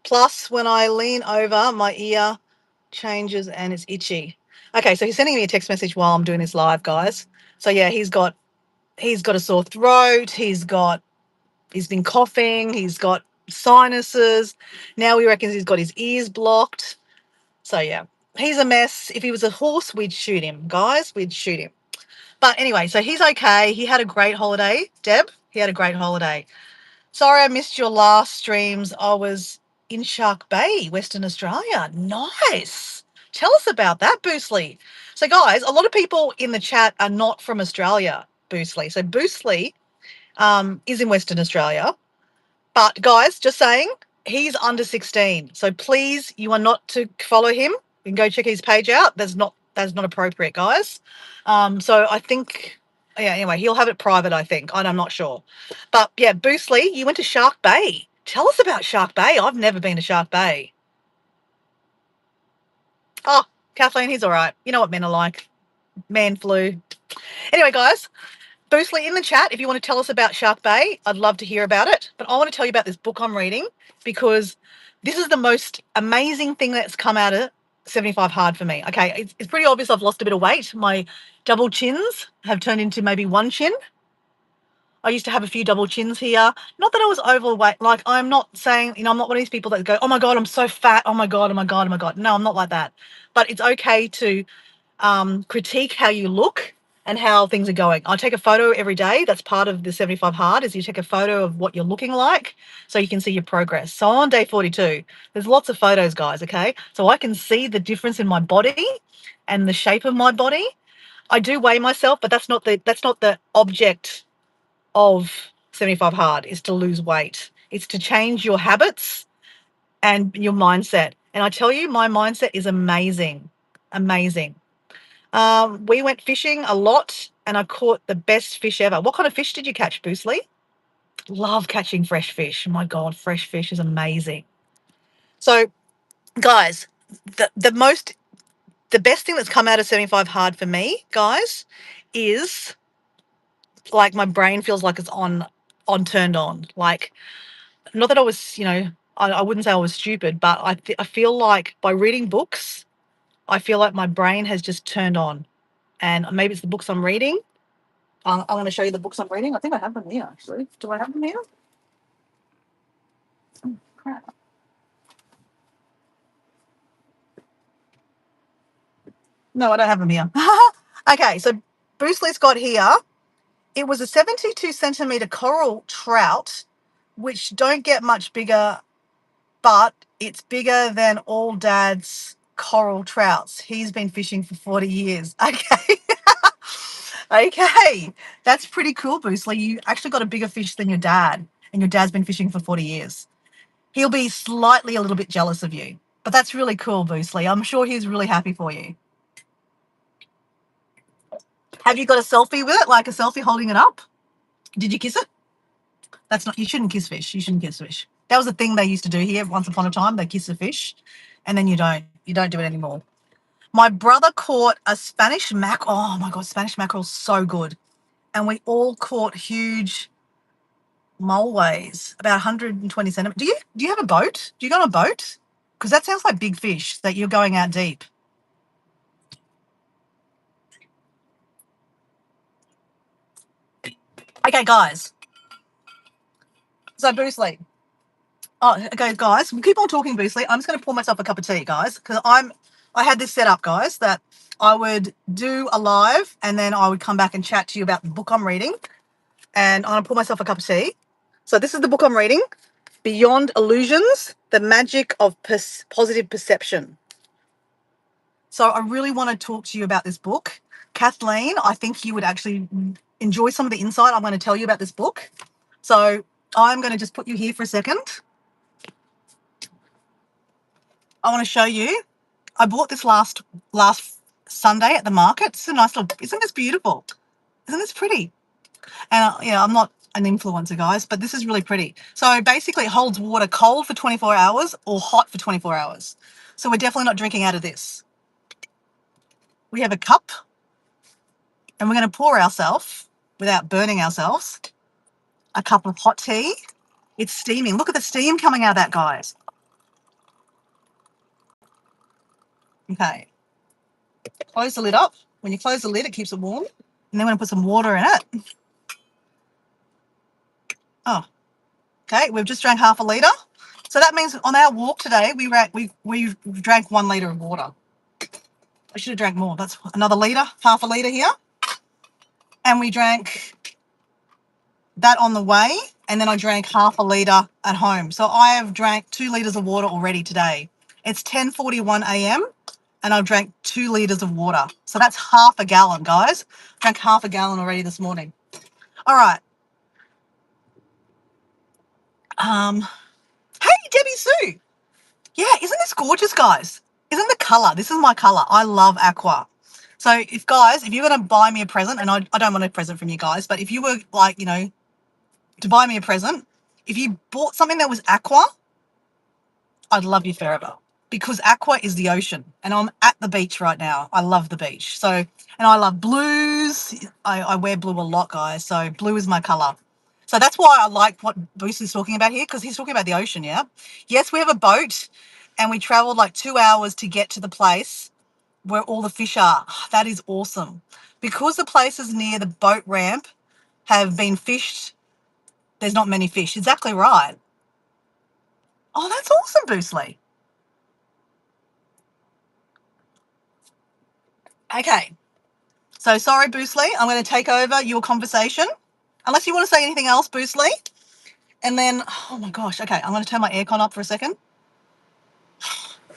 Plus, when I lean over, my ear changes and it's itchy. Okay, so he's sending me a text message while I'm doing this live, guys. So yeah, he's got a sore throat. He's been coughing. He's got sinuses. Now he reckons he's got his ears blocked. So yeah, he's a mess. If he was a horse, we'd shoot him, guys. We'd shoot him. But anyway, so he's okay. He had a great holiday, Deb. He had a great holiday. Sorry I missed your last streams. I was in Shark Bay, Western Australia. Nice. Tell us about that, Boostly. So, guys, a lot of people in the chat are not from Australia, Boostly. So, Boostly is in Western Australia. But, guys, just saying, he's under 16. So, please, you are not to follow him. You can go check his page out. That's not appropriate, guys. So, I think... Yeah, anyway, he'll have it private, I think. I'm not sure. But, yeah, Boostly, you went to Shark Bay. Tell us about Shark Bay. I've never been to Shark Bay. Oh, Kathleen, he's all right. You know what men are like. Man flu. Anyway, guys, Boostly, in the chat, if you want to tell us about Shark Bay, I'd love to hear about it. But I want to tell you about this book I'm reading because this is the most amazing thing that's come out of 75 Hard for me. Okay, it's pretty obvious I've lost a bit of weight. My double chins have turned into maybe one chin. I used to have a few double chins here. Not that I was overweight. Like, I'm not saying, I'm not one of these people that go, oh my God, I'm so fat. Oh my God, oh my God, oh my God. No, I'm not like that. But it's okay to critique how you look and how things are going. I take a photo every day. That's part of the 75 Hard, is you take a photo of what you're looking like so you can see your progress. So on day 42, there's lots of photos, guys, okay? So I can see the difference in my body and the shape of my body. I do weigh myself, but that's not the object of 75 Hard, is to lose weight. It's to change your habits and your mindset. And I tell you, my mindset is amazing. Amazing. We went fishing a lot and I caught the best fish ever. What kind of fish did you catch, Boostly? Love catching fresh fish. Oh my God, fresh fish is amazing. So, guys, the best thing that's come out of 75 Hard for me, guys, is like my brain feels like it's turned on. Like, not that I was, I wouldn't say I was stupid, but I feel like by reading books, I feel like my brain has just turned on. And maybe it's the books I'm reading. I'm going to show you the books I'm reading. I think I have them here, actually. Do I have them here? Oh, crap. No, I don't have them here. Okay, so Bruce Lee's got here. It was a 72 centimetre coral trout, which don't get much bigger, but it's bigger than all Dad's coral trouts. He's been fishing for 40 years. Okay. Okay. That's pretty cool, Bruce Lee. You actually got a bigger fish than your dad, and your dad's been fishing for 40 years. He'll be slightly a little bit jealous of you, but that's really cool, Boostly. I'm sure he's really happy for you. Have you got a selfie with it, like a selfie holding it up? Did you kiss it? That's not, you shouldn't kiss fish. You shouldn't kiss fish. That was a thing they used to do here once upon a time. They kiss a fish and then you don't do it anymore. My brother caught a Spanish mackerel. Oh my God, Spanish mackerel's so good. And we all caught huge mulways, about 120 centimeters. Do you have a boat? Do you go on a boat? Because that sounds like big fish that you're going out deep. Okay, guys. So Boostly. Oh, okay, guys. We keep on talking, Boostly. I'm just going to pour myself a cup of tea, guys, because I had this set up, guys, that I would do a live and then I would come back and chat to you about the book I'm reading. And I'm going to pour myself a cup of tea. So this is the book I'm reading, Beyond Illusions, The Magic of Positive Perception. So I really want to talk to you about this book. Kathleen, I think you would actually enjoy some of the insight I'm going to tell you about this book. So I'm going to just put you here for a second. I want to show you. I bought this last Sunday at the market. It's a nice little, isn't this beautiful? Isn't this pretty? And I'm not an influencer, guys, but this is really pretty. So basically it holds water cold for 24 hours or hot for 24 hours. So we're definitely not drinking out of this. We have a cup and we're going to pour ourselves, without burning ourselves, a cup of hot tea. It's steaming. Look at the steam coming out of that, guys. Okay. Close the lid up. When you close the lid, it keeps it warm. And then we're going to put some water in it. Oh, okay. We've just drank half a litre. So that means on our walk today, we drank 1 litre of water. I should have drank more. That's another litre, half a litre here. And we drank that on the way. And then I drank half a litre at home. So I have drank 2 litres of water already today. It's 10:41 a.m. and I've drank 2 litres of water. So that's half a gallon, guys. Drank half a gallon already this morning. All right. Hey, Debbie Sue. Yeah, isn't this gorgeous, guys? Isn't the colour? This is my colour. I love aqua. So if you're going to buy me a present, and I don't want a present from you guys, but if you were like, to buy me a present, if you bought something that was aqua, I'd love you forever. because aqua is the ocean, and I'm at the beach right now. I love the beach. So, and I love blues. I wear blue a lot, guys. So blue is my color. So that's why I like what Bruce is talking about here, because he's talking about the ocean, yeah? Yes, we have a boat, and we traveled like 2 hours to get to the place where all the fish are. That is awesome. Because the places near the boat ramp have been fished, there's not many fish. Exactly right. Oh, that's awesome, Boostley. Okay. So sorry, Boostley. I'm going to take over your conversation. Unless you want to say anything else, Boostley. And then, oh my gosh. Okay, I'm going to turn my aircon up for a second.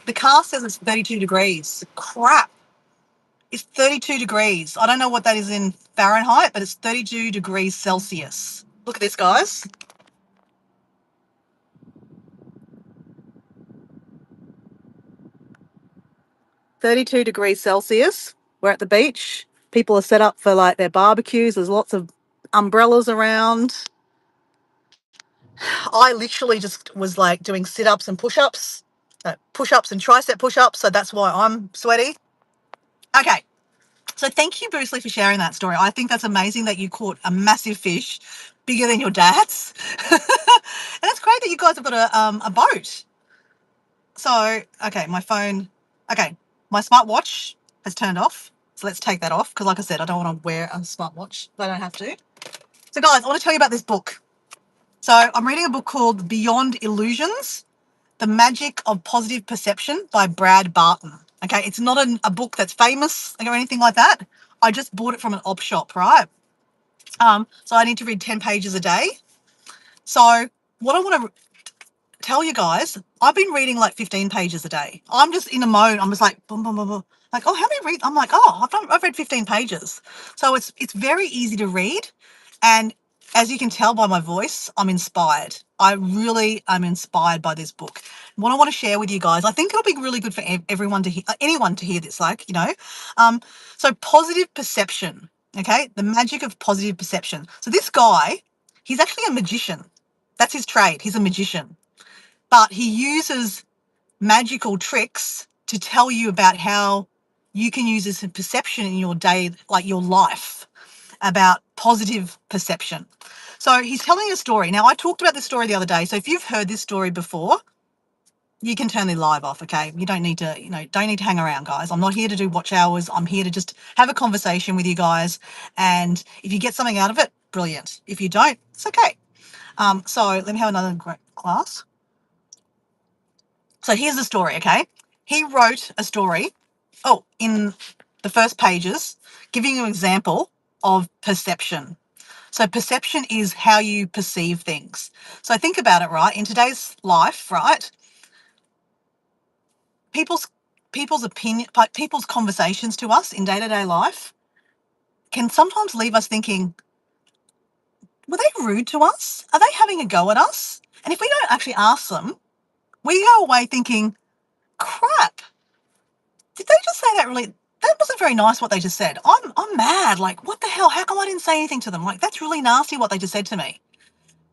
The car says it's 32 degrees. Crap. It's 32 degrees. I don't know what that is in Fahrenheit, but it's 32 degrees Celsius. Look at this, guys. 32 degrees Celsius. We're at the beach. People are set up for like their barbecues. There's lots of umbrellas around. I literally just was like doing sit-ups and push-ups, push-ups and tricep push-ups. So that's why I'm sweaty. Okay. So thank you, Bruce Lee, for sharing that story. I think that's amazing that you caught a massive fish bigger than your dad's. And it's great that you guys have got a boat. So, okay, my phone, okay, my smartwatch has turned off. So let's take that off because, like I said, I don't want to wear a smartwatch. But I don't have to. So, guys, I want to tell you about this book. So I'm reading a book called Beyond Illusions, The Magic of Positive Perception by Brad Barton. Okay, it's not a book that's famous or anything like that. I just bought it from an op shop, right? So I need to read 10 pages a day. So what I want to tell you guys, I've been reading like 15 pages a day. I'm just in a mode. I'm just like, boom, boom, boom, boom. Like, oh, how many read? I'm like, oh, I've read 15 pages. So it's very easy to read. And as you can tell by my voice, I'm inspired. I really am inspired by this book. What I want to share with you guys, I think it'll be really good for everyone to hear, anyone to hear this, like, you know. So positive perception, okay? The magic of positive perception. So this guy, he's actually a magician. That's his trade. He's a magician. But he uses magical tricks to tell you about how you can use this perception in your day, like your life, about positive perception. So he's telling a story. Now, I talked about this story the other day. So if you've heard this story before, you can turn the live off, okay? You don't need to, don't need to hang around, guys. I'm not here to do watch hours. I'm here to just have a conversation with you guys. And if you get something out of it, brilliant. If you don't, it's okay. So let me have another glass. So here's the story, okay? He wrote a story, in the first pages, giving you an example of perception. So perception is how you perceive things. So think about it, right? In today's life, right? People's opinion, like people's conversations to us in day-to-day life can sometimes leave us thinking, were they rude to us? Are they having a go at us? And if we don't actually ask them, we go away thinking, crap, did they just say that really? That wasn't very nice what they just said. I'm mad. Like, what the hell? How come I didn't say anything to them? Like, that's really nasty what they just said to me.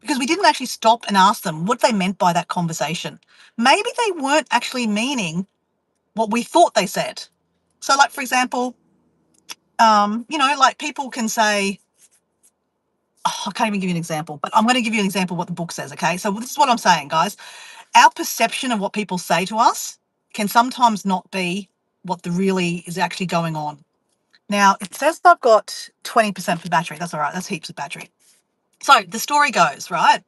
Because we didn't actually stop and ask them what they meant by that conversation. Maybe they weren't actually meaning what we thought they said. So, like, for example, like people can say, I can't even give you an example, but I'm going to give you an example of what the book says, okay? So this is what I'm saying, guys. Our perception of what people say to us can sometimes not be what the really is actually going on. Now, it says I've got 20% for battery. That's all right. That's heaps of battery. So the story goes, right?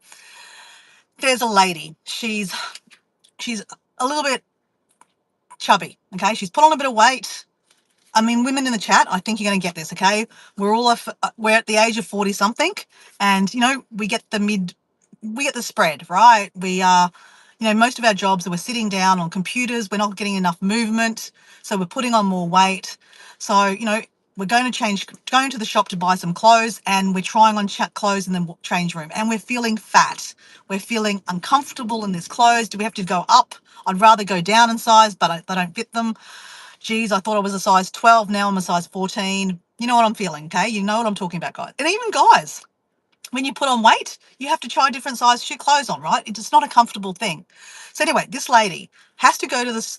There's a lady. She's a little bit chubby, okay? She's put on a bit of weight. I mean, women in the chat, I think you're going to get this, okay? We're at the age of 40 something, and we get the spread, right? We are, most of our jobs are we're sitting down on computers. We're not getting enough movement, so we're putting on more weight. So we're going to the shop to buy some clothes, and we're trying on clothes in the change room, and we're feeling fat. We're feeling uncomfortable in this clothes. Do we have to go up? I'd rather go down in size, but they don't fit them. Geez, I thought I was a size 12. Now I'm a size 14. You know what I'm feeling, okay? You know what I'm talking about, guys. And even guys. when you put on weight, you have to try different size shoe clothes on, right? It's not a comfortable thing. So anyway, this lady has to go to this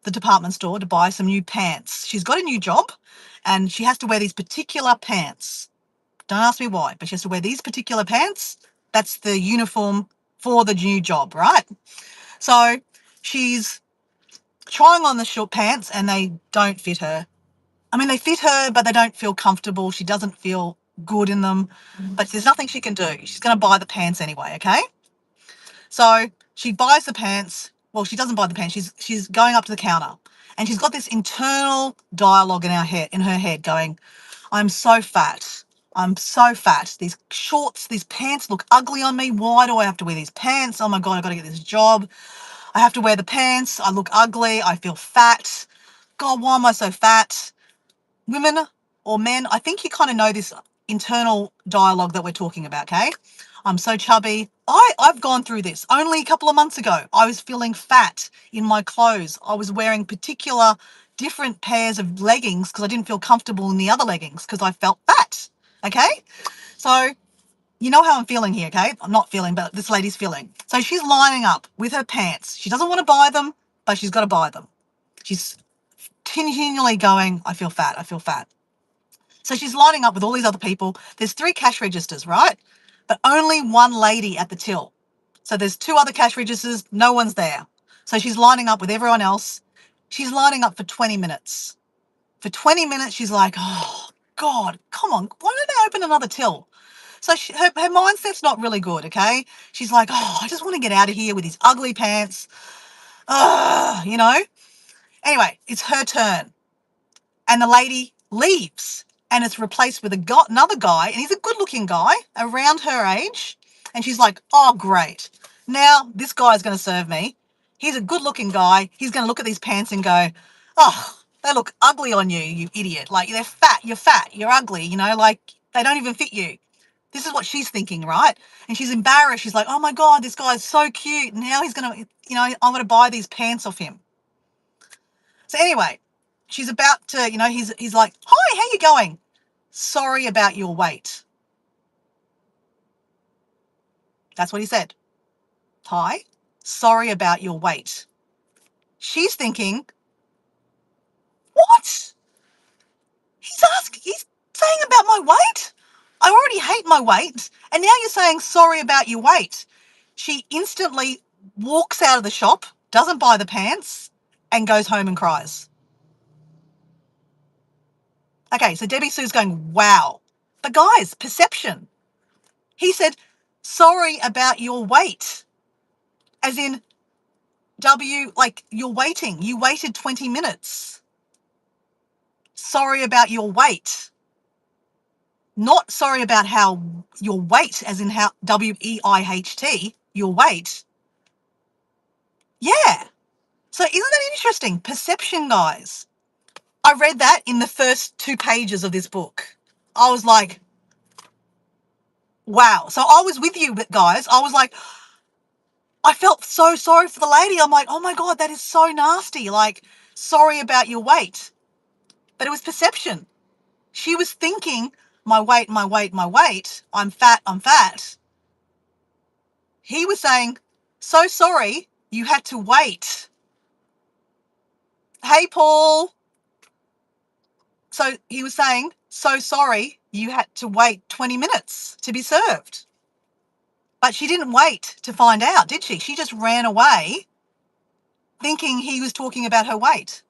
the department store to buy some new pants. She's got a new job and she has to wear these particular pants. Don't ask me why, but she has to wear these particular pants. That's the uniform for the new job, right? So she's trying on the short pants and they don't fit her. I mean, they fit her, but they don't feel comfortable. She doesn't feel good in them, but there's nothing she can do. She's going to buy the pants anyway, okay? So she buys the pants. Well, she doesn't buy the pants. She's going up to the counter and she's got this internal dialogue in her head going, I'm so fat. I'm so fat. These shorts, these pants look ugly on me. Why do I have to wear these pants? Oh my God, I've got to get this job. I have to wear the pants. I look ugly. I feel fat. God, why am I so fat? Women or men, I think you kind of know this internal dialogue that we're talking about, okay? I'm so chubby. I've gone through this. Only a couple of months ago, I was feeling fat in my clothes. I was wearing particular different pairs of leggings because I didn't feel comfortable in the other leggings because I felt fat, okay? So you know how I'm feeling here, okay? I'm not feeling, but this lady's feeling. So she's lining up with her pants. She doesn't want to buy them, but she's got to buy them. She's continually going, I feel fat, I feel fat. So she's lining up with all these other people. There's 3 cash registers, right? But only one lady at the till. So there's 2 other cash registers. No one's there. So she's lining up with everyone else. She's lining up for 20 minutes. For 20 minutes, she's like, oh, God, come on. Why don't they open another till? So her mindset's not really good, okay? She's like, oh, I just want to get out of here with these ugly pants. You know? Anyway, it's her turn. And the lady leaves and it's replaced with another guy, and he's a good-looking guy around her age. And she's like, oh, great. Now this guy's going to serve me. He's a good-looking guy. He's going to look at these pants and go, oh, they look ugly on you, you idiot. Like, they're fat. You're ugly, you know, like they don't even fit you. This is what she's thinking, right? And she's embarrassed. She's like, oh, my God, this guy's so cute. Now he's going to, you know, I'm going to buy these pants off him. So anyway, she's about to, you know, he's like, hi, how you going? Sorry about your weight. That's what he said. Hi, sorry about your weight. She's thinking, what? He's saying about my weight? I already hate my weight. And now you're saying sorry about your weight. She instantly walks out of the shop, doesn't buy the pants, and goes home and cries. Okay, so Debbie Sue's going, wow. But guys, perception. He said, sorry about your weight. As in, like you're waiting. You waited 20 minutes. Sorry about your weight. Not sorry about how your weight, as in how W-E-I-H-T, your weight. Yeah. So isn't that interesting? Perception, guys. I read that in the first 2 pages of this book. I was like, wow. So I was with you, guys. I was like, I felt so sorry for the lady. I'm like, oh my God, that is so nasty. Like, sorry about your weight. But it was perception. She was thinking, my weight, my weight, my weight. I'm fat, I'm fat. He was saying, so sorry, you had to wait. Hey, Paul. So he was saying, so sorry, you had to wait 20 minutes to be served. But she didn't wait to find out, did she? She just ran away thinking he was talking about her weight.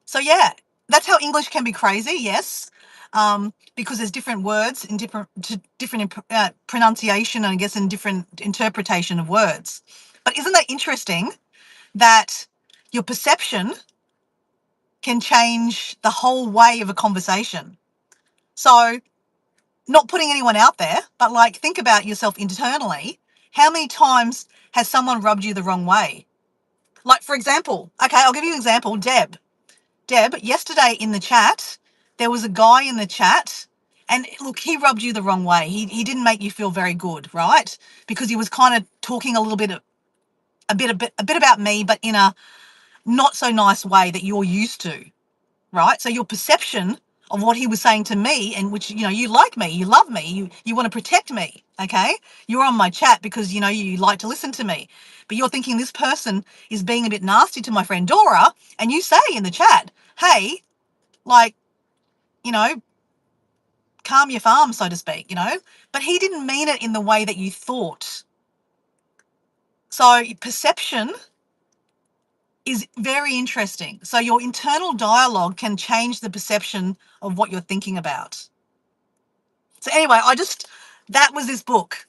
So yeah, that's how English can be crazy, yes, because there's different words in different pronunciation, and I guess in different interpretation of words. But isn't that interesting that your perception can change the whole way of a conversation? So not putting anyone out there, but like think about yourself internally. How many times has someone rubbed you the wrong way? Like, for example, okay, I'll give you an example. Deb, yesterday in the chat, there was a guy in the chat, and look, he rubbed you the wrong way. He didn't make you feel very good, right? Because he was kind of talking a little bit, a bit about me, but in a not so nice way that you're used to. right? So your perception of what he was saying to me, and which, you like me, you love me, you want to protect me, okay? You're on my chat because, you like to listen to me. But you're thinking this person is being a bit nasty to my friend Dora, and you say in the chat, hey, like, calm your farm, so to speak, But he didn't mean it in the way that you thought. So perception is very interesting. So your internal dialogue can change the perception of what you're thinking about. So anyway, that was this book,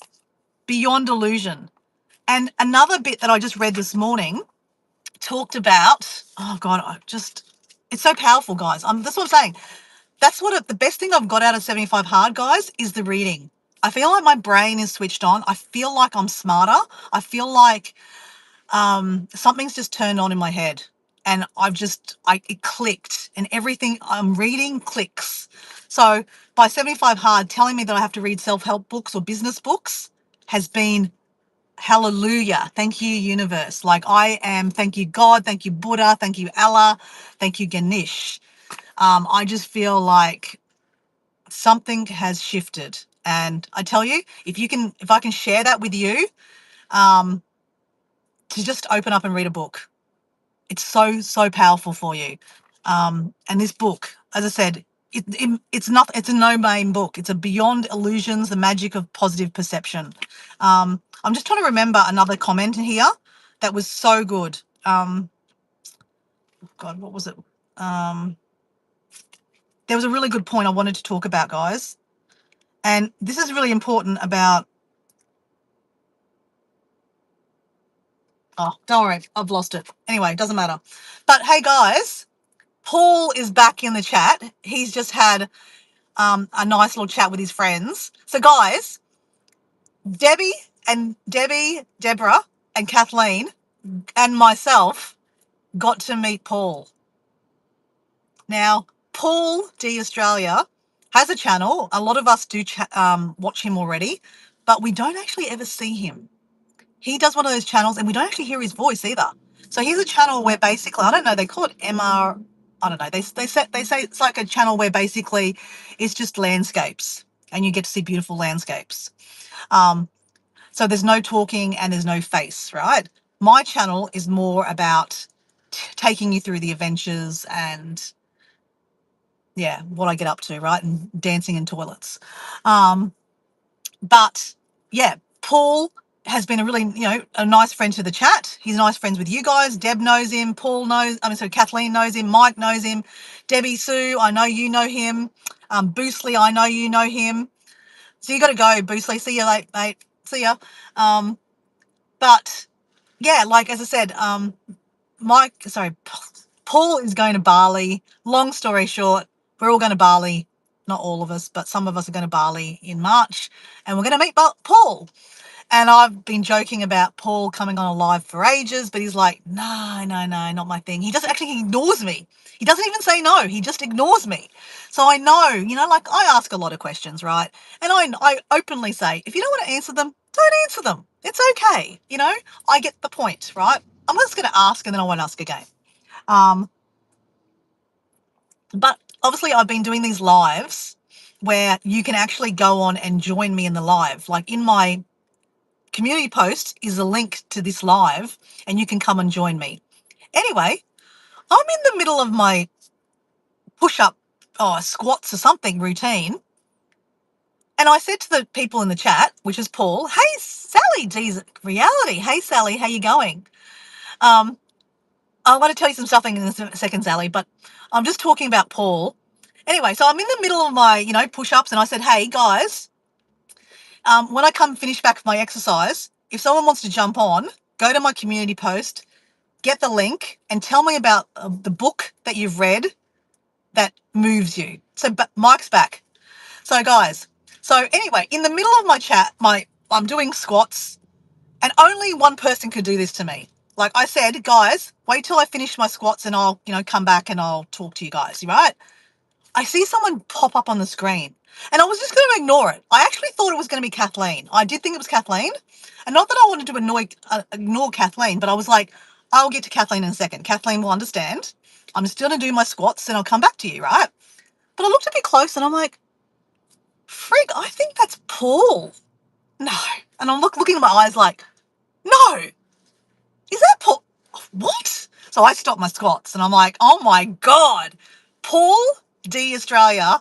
Beyond Illusion. And another bit that I just read this morning talked about, oh God, it's so powerful, guys. That's what I'm saying. That's the best thing I've got out of 75 Hard, guys, is the reading. I feel like my brain is switched on. I feel like I'm smarter. I feel like something's just turned on in my head, and it clicked, and everything I'm reading clicks. So by 75 Hard telling me that I have to read self-help books or business books has been hallelujah. Thank you, universe. Thank you, God. Thank you, Buddha. Thank you, Allah. Thank you, Ganesh. I just feel like something has shifted. And I tell you, if I can share that with you, to just open up and read a book. It's so, so powerful for you. And this book, as I said, it's a no-name book. It's a Beyond Illusions, the Magic of Positive Perception. I'm just trying to remember another comment in here that was so good. God, what was it? There was a really good point I wanted to talk about, guys. And this is really important about... Oh, don't worry, I've lost it. Anyway, it doesn't matter. But hey, guys, Paul is back in the chat. He's just had a nice little chat with his friends. So, guys, Deborah, and Kathleen and myself got to meet Paul. Now, Paul D Australia has a channel. A lot of us do watch him already, but we don't actually ever see him. He does one of those channels, and we don't actually hear his voice either. So here's a channel where basically, I don't know, they call it MR. I don't know. They say it's like a channel where basically it's just landscapes, and you get to see beautiful landscapes. So there's no talking and there's no face, right? My channel is more about taking you through the adventures and, yeah, what I get up to, right? And dancing in toilets. But yeah, Paul has been a nice friend to the chat. He's nice friends with you guys. Deb knows him. Kathleen knows him. Mike knows him. Debbie Sue, I know you know him. Boostly, I know you know him. So you got to go, Boostly. See you later, mate. See ya. But yeah, like as I said, Paul is going to Bali. Long story short, we're all going to Bali. Not all of us, but some of us are going to Bali in March, and we're going to meet Paul. And I've been joking about Paul coming on a live for ages, but he's like, no, not my thing. He ignores me. He doesn't even say no. He just ignores me. So I know, I ask a lot of questions, right? And I openly say, if you don't want to answer them, don't answer them. It's okay. I get the point, right? I'm just going to ask and then I won't ask again. But obviously I've been doing these lives where you can actually go on and join me in the live. Like in my community post is a link to this live and you can come and join me. Anyway, I'm in the middle of my push-up squats or something routine. And I said to the people in the chat, which is Paul, hey, Sally D's Reality. Hey, Sally, how you going? I want to tell you something in a second, Sally, but I'm just talking about Paul. Anyway, so I'm in the middle of my, push-ups, and I said, hey, guys, when I come finish back my exercise, if someone wants to jump on, go to my community post, get the link, and tell me about the book that you've read that moves you. So Mike's back. So, guys, anyway, in the middle of my chat, I'm doing squats, and only one person could do this to me. Like I said, guys, wait till I finish my squats and I'll, come back and I'll talk to you guys, right? I see someone pop up on the screen and I was just going to ignore it. I actually thought it was going to be Kathleen. I did think it was Kathleen. And not that I wanted to ignore Kathleen, but I was like, I'll get to Kathleen in a second. Kathleen will understand. I'm still going to do my squats and I'll come back to you, right? But I looked a bit close and I'm like, frig, I think that's Paul. No. And I'm looking at my eyes like, no, is that Paul? What? So I stopped my squats and I'm like, oh my God, Paul D Australia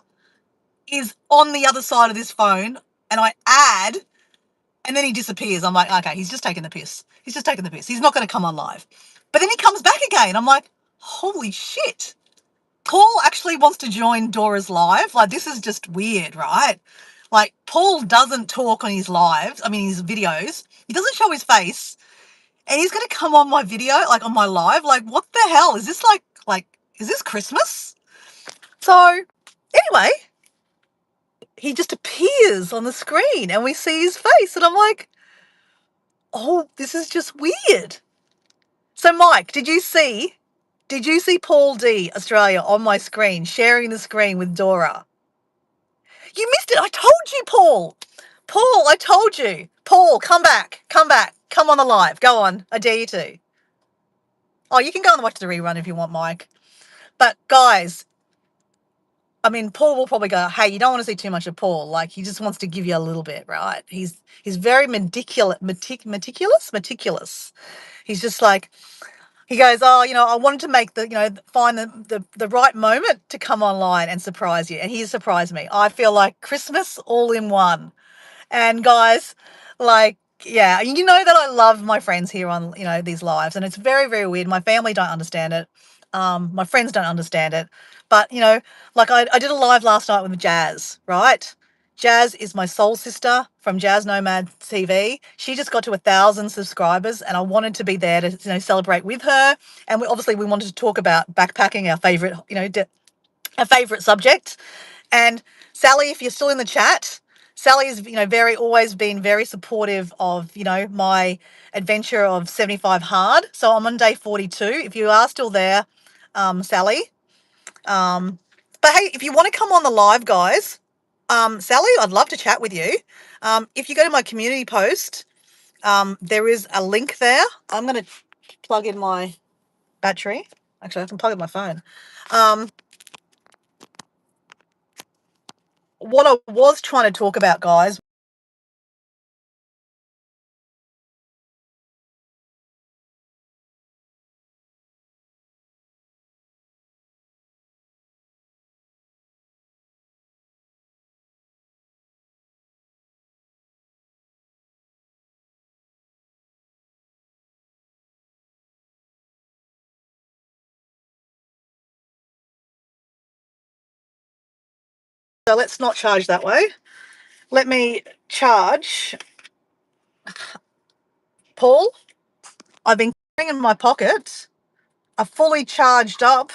is on the other side of this phone, and I add, and then he disappears. I'm like, okay, he's just taking the piss. He's just taking the piss. He's not going to come on live. But then he comes back again. I'm like, holy shit. Paul actually wants to join Dora's live. Like, this is just weird, right? Like, Paul doesn't talk on his lives, his videos. He doesn't show his face. And he's going to come on my video, like on my live. Like, what the hell? Is this like, is this Christmas? So, anyway, he just appears on the screen and we see his face. And I'm like, oh, this is just weird. So, Mike, did you see Paul D Australia on my screen, sharing the screen with Dora? You missed it. I told you, Paul. Paul, I told you. Paul, come back. Come back. Come on the live. Go on. I dare you to. Oh, you can go and watch the rerun if you want, Mike. But guys, Paul will probably go, hey, you don't want to see too much of Paul. Like, he just wants to give you a little bit, right? He's very meticulous. He's just like, he goes, oh, I wanted to make find the right moment to come online and surprise you. And he surprised me. I feel like Christmas all in one. And guys, like, yeah, you know that I love my friends here on, these lives. And it's very, very weird. My family don't understand it. My friends don't understand it. But, like I did a live last night with Jazz, right? Jazz is my soul sister from Jazz Nomad TV. She just got to 1,000 subscribers and I wanted to be there to, celebrate with her. And we wanted to talk about backpacking, our favorite, our favorite subject. And Sally, if you're still in the chat, Sally has, always been very supportive of, my adventure of 75 hard. So I'm on day 42. If you are still there, Sally. But hey, if you want to come on the live, guys, Sally, I'd love to chat with you. If you go to my community post, there is a link there. I'm going to plug in my battery. Actually, I can plug in my phone. What I was trying to talk about, guys, so let's not charge that way. Let me charge. Paul, I've been carrying in my pocket a fully charged up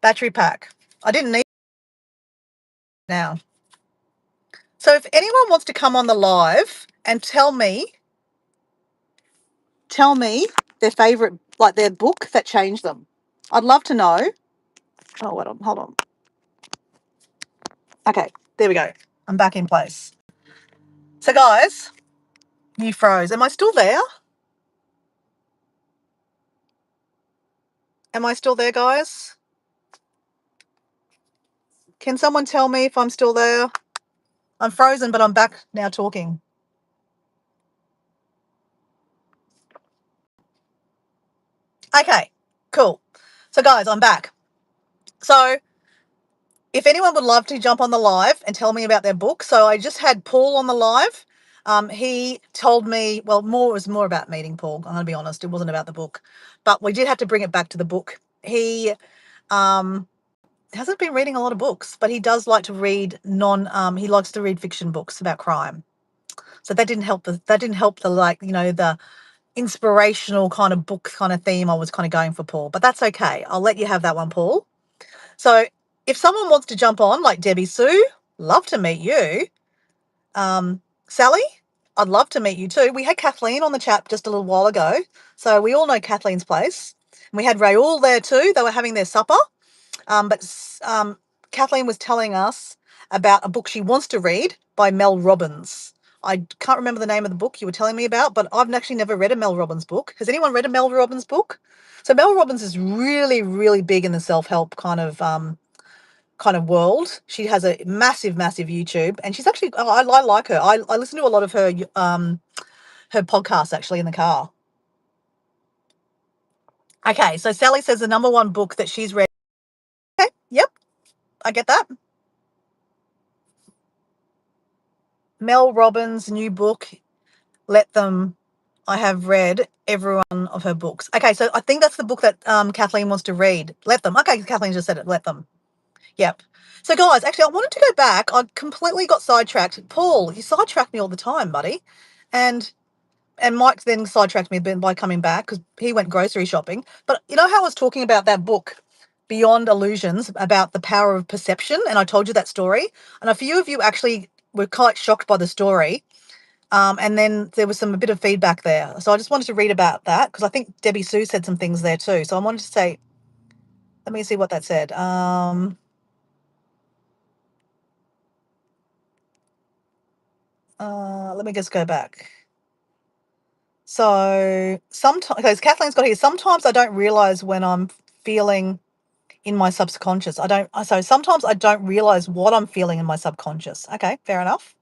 battery pack. I didn't need it now. So if anyone wants to come on the live and tell me their favorite, like their book that changed them, I'd love to know. Oh, wait on, hold on. Okay, there we go. I'm back in place. So guys, you froze. Am I still there? Am I still there, guys? Can someone tell me if I'm still there? I'm frozen, but I'm back now talking. Okay, cool. So guys, I'm back. So if anyone would love to jump on the live and tell me about their book. So I just had Paul on the live. He told me, well, it was more about meeting Paul. I'm going to be honest. It wasn't about the book, but we did have to bring it back to the book. He hasn't been reading a lot of books, but he does like to read he likes to read fiction books about crime. So that didn't help the the inspirational kind of book kind of theme I was kind of going for, Paul. But that's okay. I'll let you have that one, Paul. So if someone wants to jump on, like Debbie Sue, love to meet you. Sally, I'd love to meet you too. We had Kathleen on the chat just a little while ago. So we all know Kathleen's place. And we had Raoul there too. They were having their supper. But Kathleen was telling us about a book she wants to read by Mel Robbins. I can't remember the name of the book you were telling me about, but I've actually never read a Mel Robbins book. Has anyone read a Mel Robbins book? So Mel Robbins is really, really big in the self-help kind of world. She has a massive, massive YouTube, and she's actually I like her. I listen to a lot of her podcasts actually in the car. Okay, so Sally says the number one book that she's read. Okay, yep, I get that. Mel Robbins' new book, Let Them. I have read every one of her books. Okay, so I think that's the book that Kathleen wants to read. Let Them. Okay, Kathleen just said it. Let Them. Yep. So, guys, actually, I wanted to go back. I completely got sidetracked. Paul, you sidetrack me all the time, buddy. And Mike then sidetracked me by coming back because he went grocery shopping. But you know how I was talking about that book, Beyond Illusions, about the power of perception? And I told you that story. And a few of you actually were quite shocked by the story. And then there was a bit of feedback there. So I just wanted to read about that because I think Debbie Sue said some things there too. So I wanted to say, let me see what that said. Let me just go back. So sometimes, because Kathleen's got here, sometimes I don't realize when I'm feeling in my subconscious. So sometimes I don't realize what I'm feeling in my subconscious. Okay, fair enough.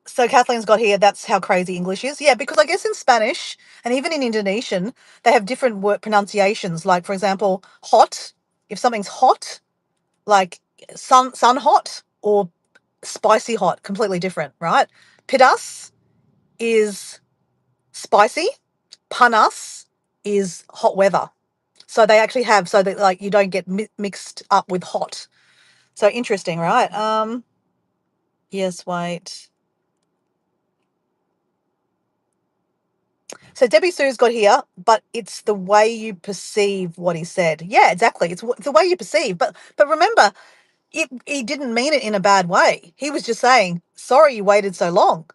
So Kathleen's got here, that's how crazy English is. Yeah, because I guess in Spanish and even in Indonesian, they have different word pronunciations. Like, for example, hot, if something's hot, like sun hot or spicy hot, completely different, right? Pedas is spicy. Panas is hot weather. So they actually have, so that like you don't get mixed up with hot. So interesting, right? Yes, wait. So Debbie Sue's got here, but it's the way you perceive what he said. Yeah, exactly. It's the way you perceive. But remember, he didn't mean it in a bad way. He was just saying, sorry you waited so long.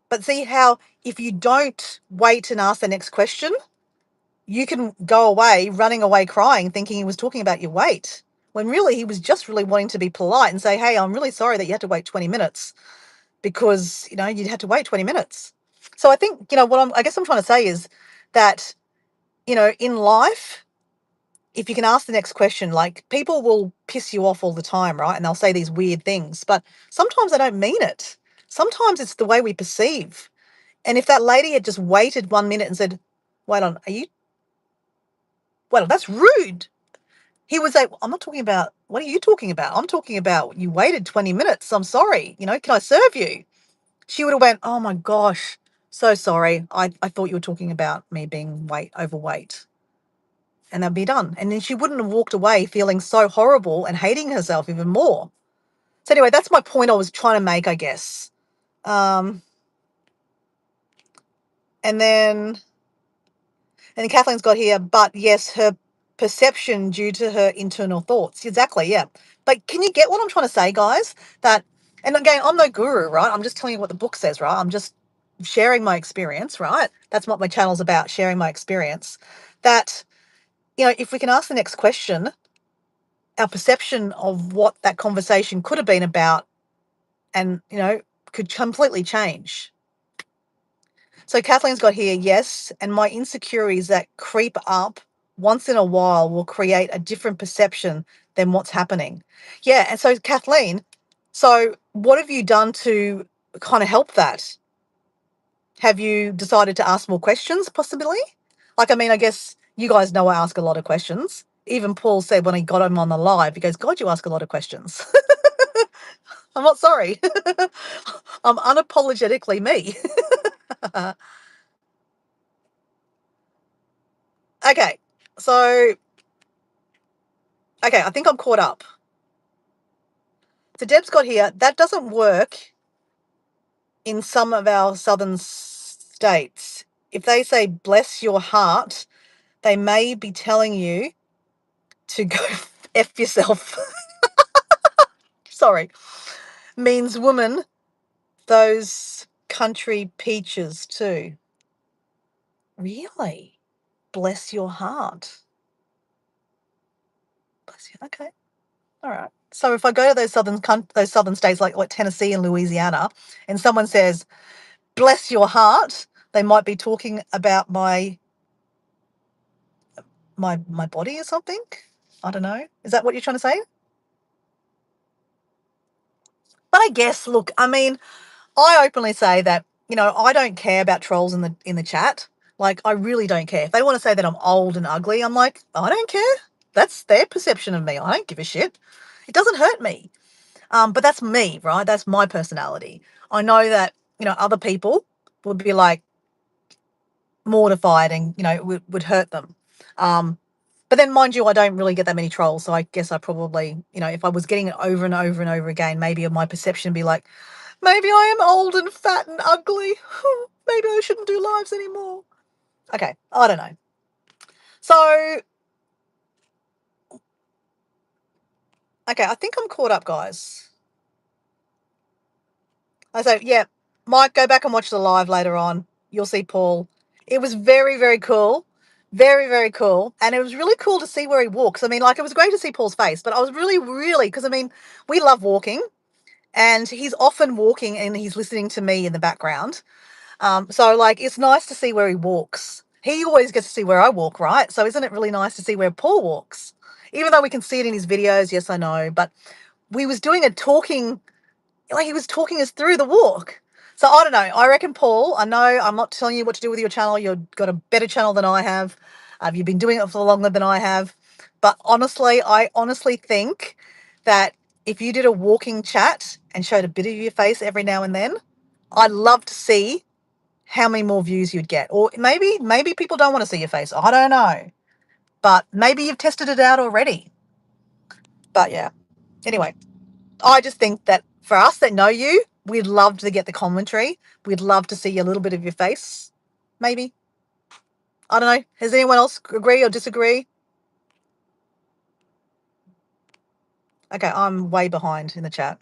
But see how if you don't wait and ask the next question, you can go away, running away crying, thinking he was talking about your wait, when really he was just really wanting to be polite and say, hey, I'm really sorry that you had to wait 20 minutes because, you'd had to wait 20 minutes. So I think, what I guess I'm trying to say is that, in life, if you can ask the next question, like people will piss you off all the time, right? And they'll say these weird things, but sometimes they don't mean it. Sometimes it's the way we perceive. And if that lady had just waited 1 minute and said, wait on, well, that's rude. He would say, I'm not talking about, what are you talking about? I'm talking about you waited 20 minutes. I'm sorry. Can I serve you? She would have went, oh my gosh, so sorry. I thought you were talking about me being overweight. And that'd be done. And then she wouldn't have walked away feeling so horrible and hating herself even more. So anyway, that's my point I was trying to make, I guess. And then Kathleen's got here, but yes, her perception due to her internal thoughts. Exactly, yeah. But can you get what I'm trying to say, guys? And again, I'm no guru, right? I'm just telling you what the book says, right? I'm just sharing my experience, right? That's what my channel's about, sharing my experience. That, if we can ask the next question, our perception of what that conversation could have been about and, could completely change. So Kathleen's got here, yes, and my insecurities that creep up once in a while will create a different perception than what's happening. Yeah, and so Kathleen, so what have you done to kind of help that? Have you decided to ask more questions, possibly? Like, I mean, I guess you guys know I ask a lot of questions. Even Paul said when he got him on the live, he goes, God, you ask a lot of questions. I'm not sorry. I'm unapologetically me. Okay, so, I think I'm caught up. So Deb's got here, that doesn't work in some of our southern states. If they say, bless your heart, they may be telling you to go F yourself. Sorry. Means woman, those country peaches too. Really? Bless your heart. Bless you. Okay. All right. So if I go to those southern states like Tennessee and Louisiana, and someone says, "Bless your heart," they might be talking about my body or something. I don't know. Is that what you're trying to say? But I guess, look, I mean, I openly say that, I don't care about trolls in the chat. Like, I really don't care. If they want to say that I'm old and ugly, I'm like, I don't care. That's their perception of me. I don't give a shit. It doesn't hurt me. But that's me, right? That's my personality. I know that, other people would be like mortified and, would hurt them. But then, mind you, I don't really get that many trolls. So I guess I probably, if I was getting it over and over and over again, maybe my perception would be like, maybe I am old and fat and ugly. Maybe I shouldn't do lives anymore. Okay, I don't know. So, okay, I think I'm caught up, guys. I say, yeah, Mike, go back and watch the live later on. You'll see Paul. It was very, very cool. Very, very cool. And it was really cool to see where he walks. I mean, like, it was great to see Paul's face, but I was really, really, because, I mean, we love walking, and he's often walking and he's listening to me in the background. So, like, it's nice to see where he walks. He always gets to see where I walk, right? So isn't it really nice to see where Paul walks? Even though we can see it in his videos, yes, I know, but we was doing a talking, like he was talking us through the walk. So I don't know. I reckon, Paul, I know I'm not telling you what to do with your channel. You've got a better channel than I have. You've been doing it for longer than I have. But honestly, I honestly think that if you did a walking chat and showed a bit of your face every now and then, I'd love to see how many more views you'd get. Or maybe people don't want to see your face. I don't know. But maybe you've tested it out already. But yeah. Anyway, I just think that for us that know you, we'd love to get the commentary. We'd love to see a little bit of your face. Maybe. I don't know. Does anyone else agree or disagree? Okay, I'm way behind in the chat.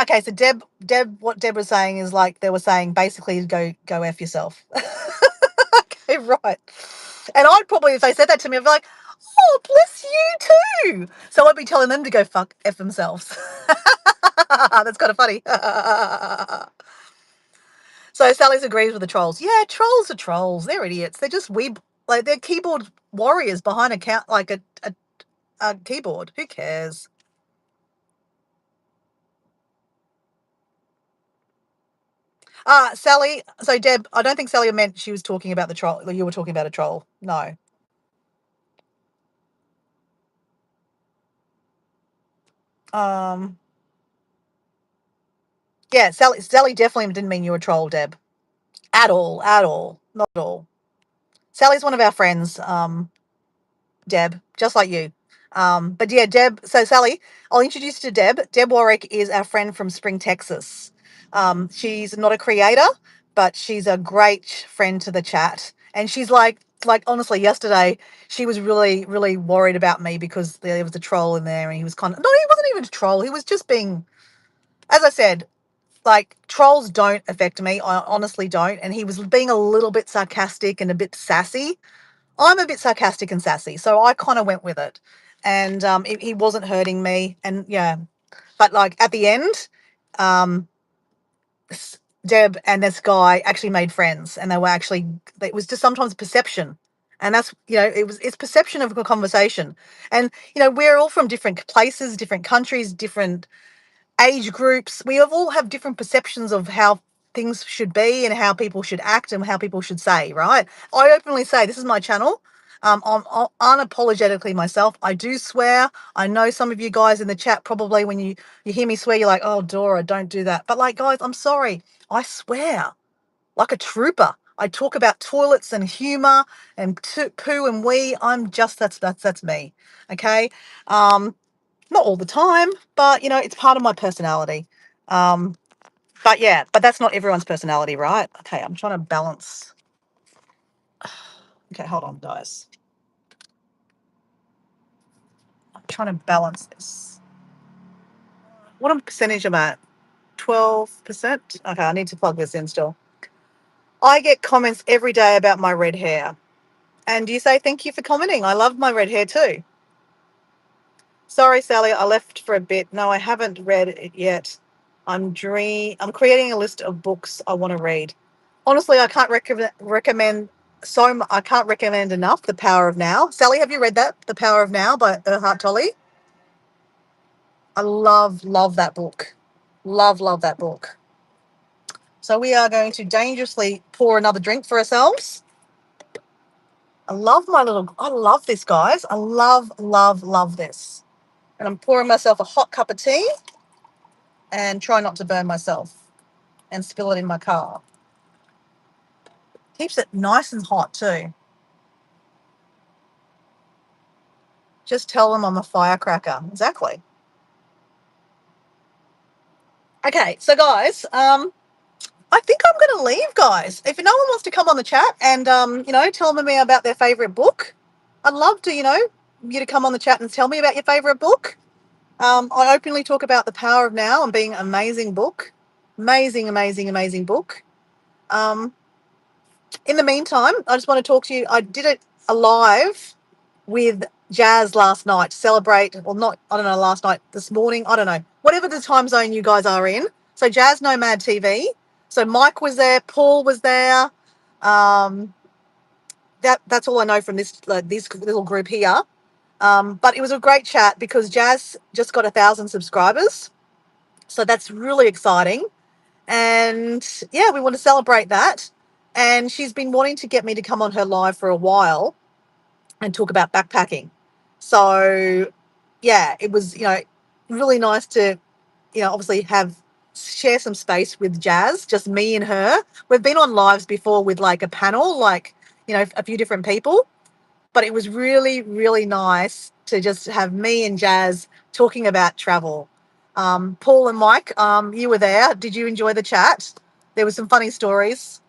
Okay. So what Deb was saying is like they were saying basically go F yourself. Okay, right. And I'd probably, if they said that to me, I'd be like, oh, bless you too. So I'd be telling them to go fuck F themselves. That's kind of funny. So Sally's agrees with the trolls. Yeah, trolls are trolls. They're idiots. They're just like they're keyboard warriors behind a keyboard. Who cares? Sally. So Deb, I don't think Sally meant she was talking about the troll. You were talking about a troll. No. Yeah, Sally definitely didn't mean you were a troll, Deb. At all, not at all. Sally's one of our friends, Deb, just like you. But yeah, Deb. So Sally, I'll introduce you to Deb. Deb Warwick is our friend from Spring, Texas. She's not a creator, but she's a great friend to the chat. And she's like honestly, yesterday she was really, really worried about me because there was a troll in there, and he was no, he wasn't even a troll. He was just being, as I said, like trolls don't affect me. I honestly don't. And he was being a little bit sarcastic and a bit sassy. I'm a bit sarcastic and sassy, so I kind of went with it. And he wasn't hurting me. And yeah, but like at the end, um, Deb and this guy actually made friends, and it was just sometimes perception. And that's, it's perception of a conversation. And, we're all from different places, different countries, different age groups. We all have different perceptions of how things should be and how people should act and how people should say, right? I openly say this is my channel. I'm unapologetically myself. I do swear. I know some of you guys in the chat probably when you hear me swear, you're like, oh, Dora, don't do that. But like, guys, I'm sorry. I swear like a trooper. I talk about toilets and humor and poo and wee. I'm just, that's me. Okay. Not all the time, but it's part of my personality. But yeah, but that's not everyone's personality, right? Okay, I'm trying to balance. Okay, hold on, guys. I'm trying to balance this. What percentage am I at? 12%? Okay, I need to plug this in still. I get comments every day about my red hair. And you say thank you for commenting. I love my red hair too. Sorry, Sally, I left for a bit. No, I haven't read it yet. I'm creating a list of books I want to read. Honestly, I can't recommend I can't recommend enough The Power of Now. Sally, have you read that? The Power of Now by Erhard Tolle? I love that book. Love that book. So we are going to dangerously pour another drink for ourselves. I love this, guys. I love this. And I'm pouring myself a hot cup of tea and try not to burn myself and spill it in my car. Keeps it nice and hot too. Just tell them I'm a firecracker. Exactly. Okay, so guys, I think I'm going to leave, guys. If no one wants to come on the chat and, tell me about their favourite book, I'd love to, you to come on the chat and tell me about your favourite book. I openly talk about The Power of Now and being an amazing book. Amazing book. In the meantime, I just want to talk to you. I did a live with Jazz last night to celebrate, well, not, I don't know, last night, this morning, I don't know, whatever the time zone you guys are in. So Jazz Nomad TV. So Mike was there, Paul was there. That's all I know from this little group here. But it was a great chat because Jazz just got 1,000 subscribers. So that's really exciting. And yeah, we want to celebrate that. And she's been wanting to get me to come on her live for a while and talk about backpacking. So yeah, it was, really nice to, obviously share some space with Jazz, just me and her. We've been on lives before with like a panel, like, a few different people, but it was really, really nice to just have me and Jazz talking about travel. Paul and Mike, you were there. Did you enjoy the chat? There were some funny stories.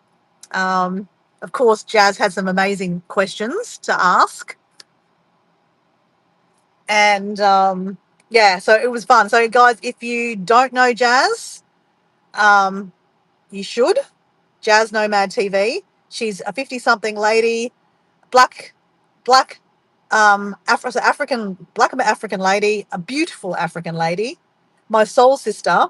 Of course, Jazz had some amazing questions to ask. And yeah, so it was fun. So guys, if you don't know Jazz, you should. Jazz Nomad TV. She's a 50-something lady, black, black African lady, a beautiful African lady, my soul sister.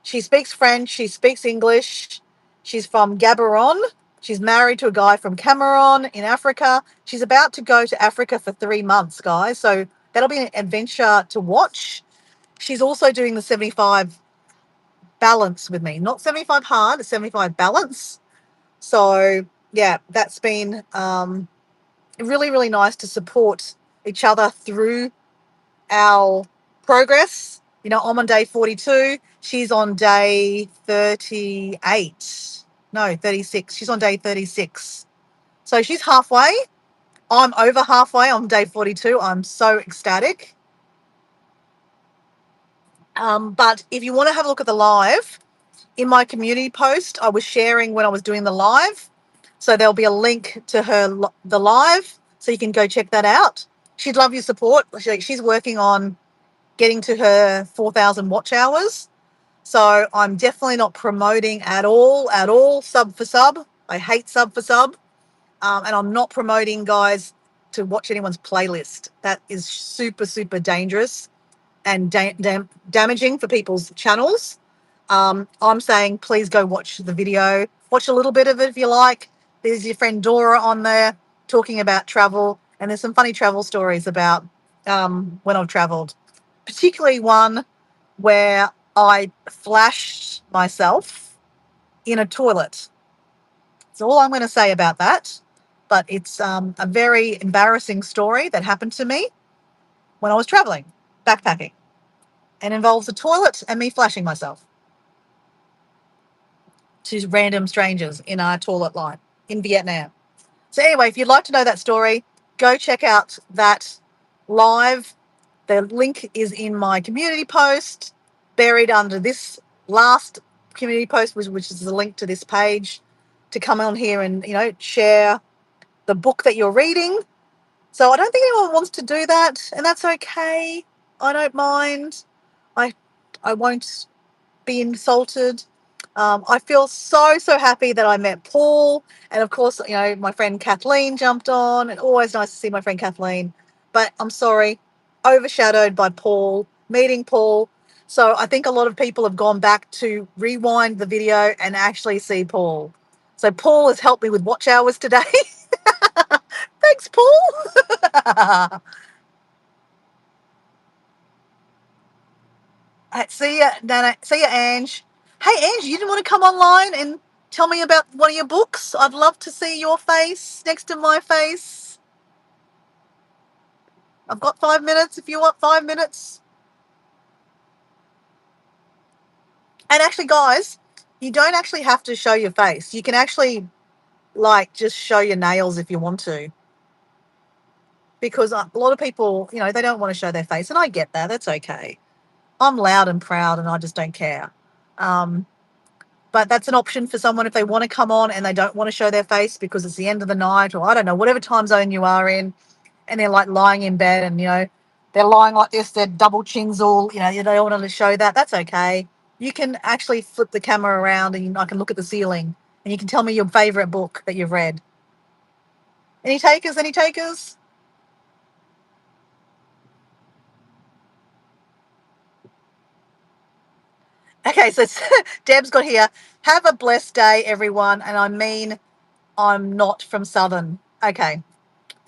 She speaks French. She speaks English. She's from Gaborone. She's married to a guy from Cameroon in Africa. She's about to go to Africa for 3 months, guys. So that'll be an adventure to watch. She's also doing the 75 balance with me. Not 75 hard, 75 balance. So, yeah, that's been really, really nice to support each other through our progress. I'm on day 42. She's on day 38. No, 36. She's on day 36. So she's halfway. I'm over halfway on day 42. I'm so ecstatic. But if you want to have a look at the live, in my community post, I was sharing when I was doing the live. So there'll be a link to the live, so you can go check that out. She'd love your support. She's working on getting to her 4,000 watch hours. So I'm definitely not promoting at all, sub for sub. I hate sub for sub. And I'm not promoting, guys, to watch anyone's playlist. That is super, super dangerous and damaging for people's channels. I'm saying please go watch the video. Watch a little bit of it if you like. There's your friend Dora on there talking about travel. And there's some funny travel stories about when I've travelled. Particularly one where I flashed myself in a toilet. That's all I'm going to say about that. But it's a very embarrassing story that happened to me when I was traveling, backpacking, and involves a toilet and me flashing myself to random strangers in our toilet line in Vietnam. So anyway, if you'd like to know that story, go check out that live. The link is in my community post, buried under this last community post, which is the link to this page, to come on here and, share the book that you're reading. So I don't think anyone wants to do that, and that's okay. I don't mind. I won't be insulted. I feel so, so happy that I met Paul. And of course, you know, my friend Kathleen jumped on. And always nice to see my friend Kathleen. But I'm sorry, overshadowed by Paul, meeting Paul. So I think a lot of people have gone back to rewind the video and actually see Paul. So Paul has helped me with watch hours today. Thanks, Paul. See ya, Nana. See ya, Ange. Hey, Ange, you didn't want to come online and tell me about one of your books? I'd love to see your face next to my face. I've got 5 minutes if you want 5 minutes. And actually, guys, you don't actually have to show your face. You can actually, like, just show your nails if you want to. Because a lot of people, you know, they don't want to show their face. And I get that. That's okay. I'm loud and proud and I just don't care. But that's an option for someone if they want to come on and they don't want to show their face because it's the end of the night or I don't know, whatever time zone you are in, and they're like lying in bed and, you know, they're lying like this, their double chins all, you know, they don't want to show that. That's okay. You can actually flip the camera around and I can look at the ceiling and you can tell me your favorite book that you've read. Any takers? Any takers? Okay, so Deb's got here. Have a blessed day, everyone. And I mean, I'm not from Southern. Okay.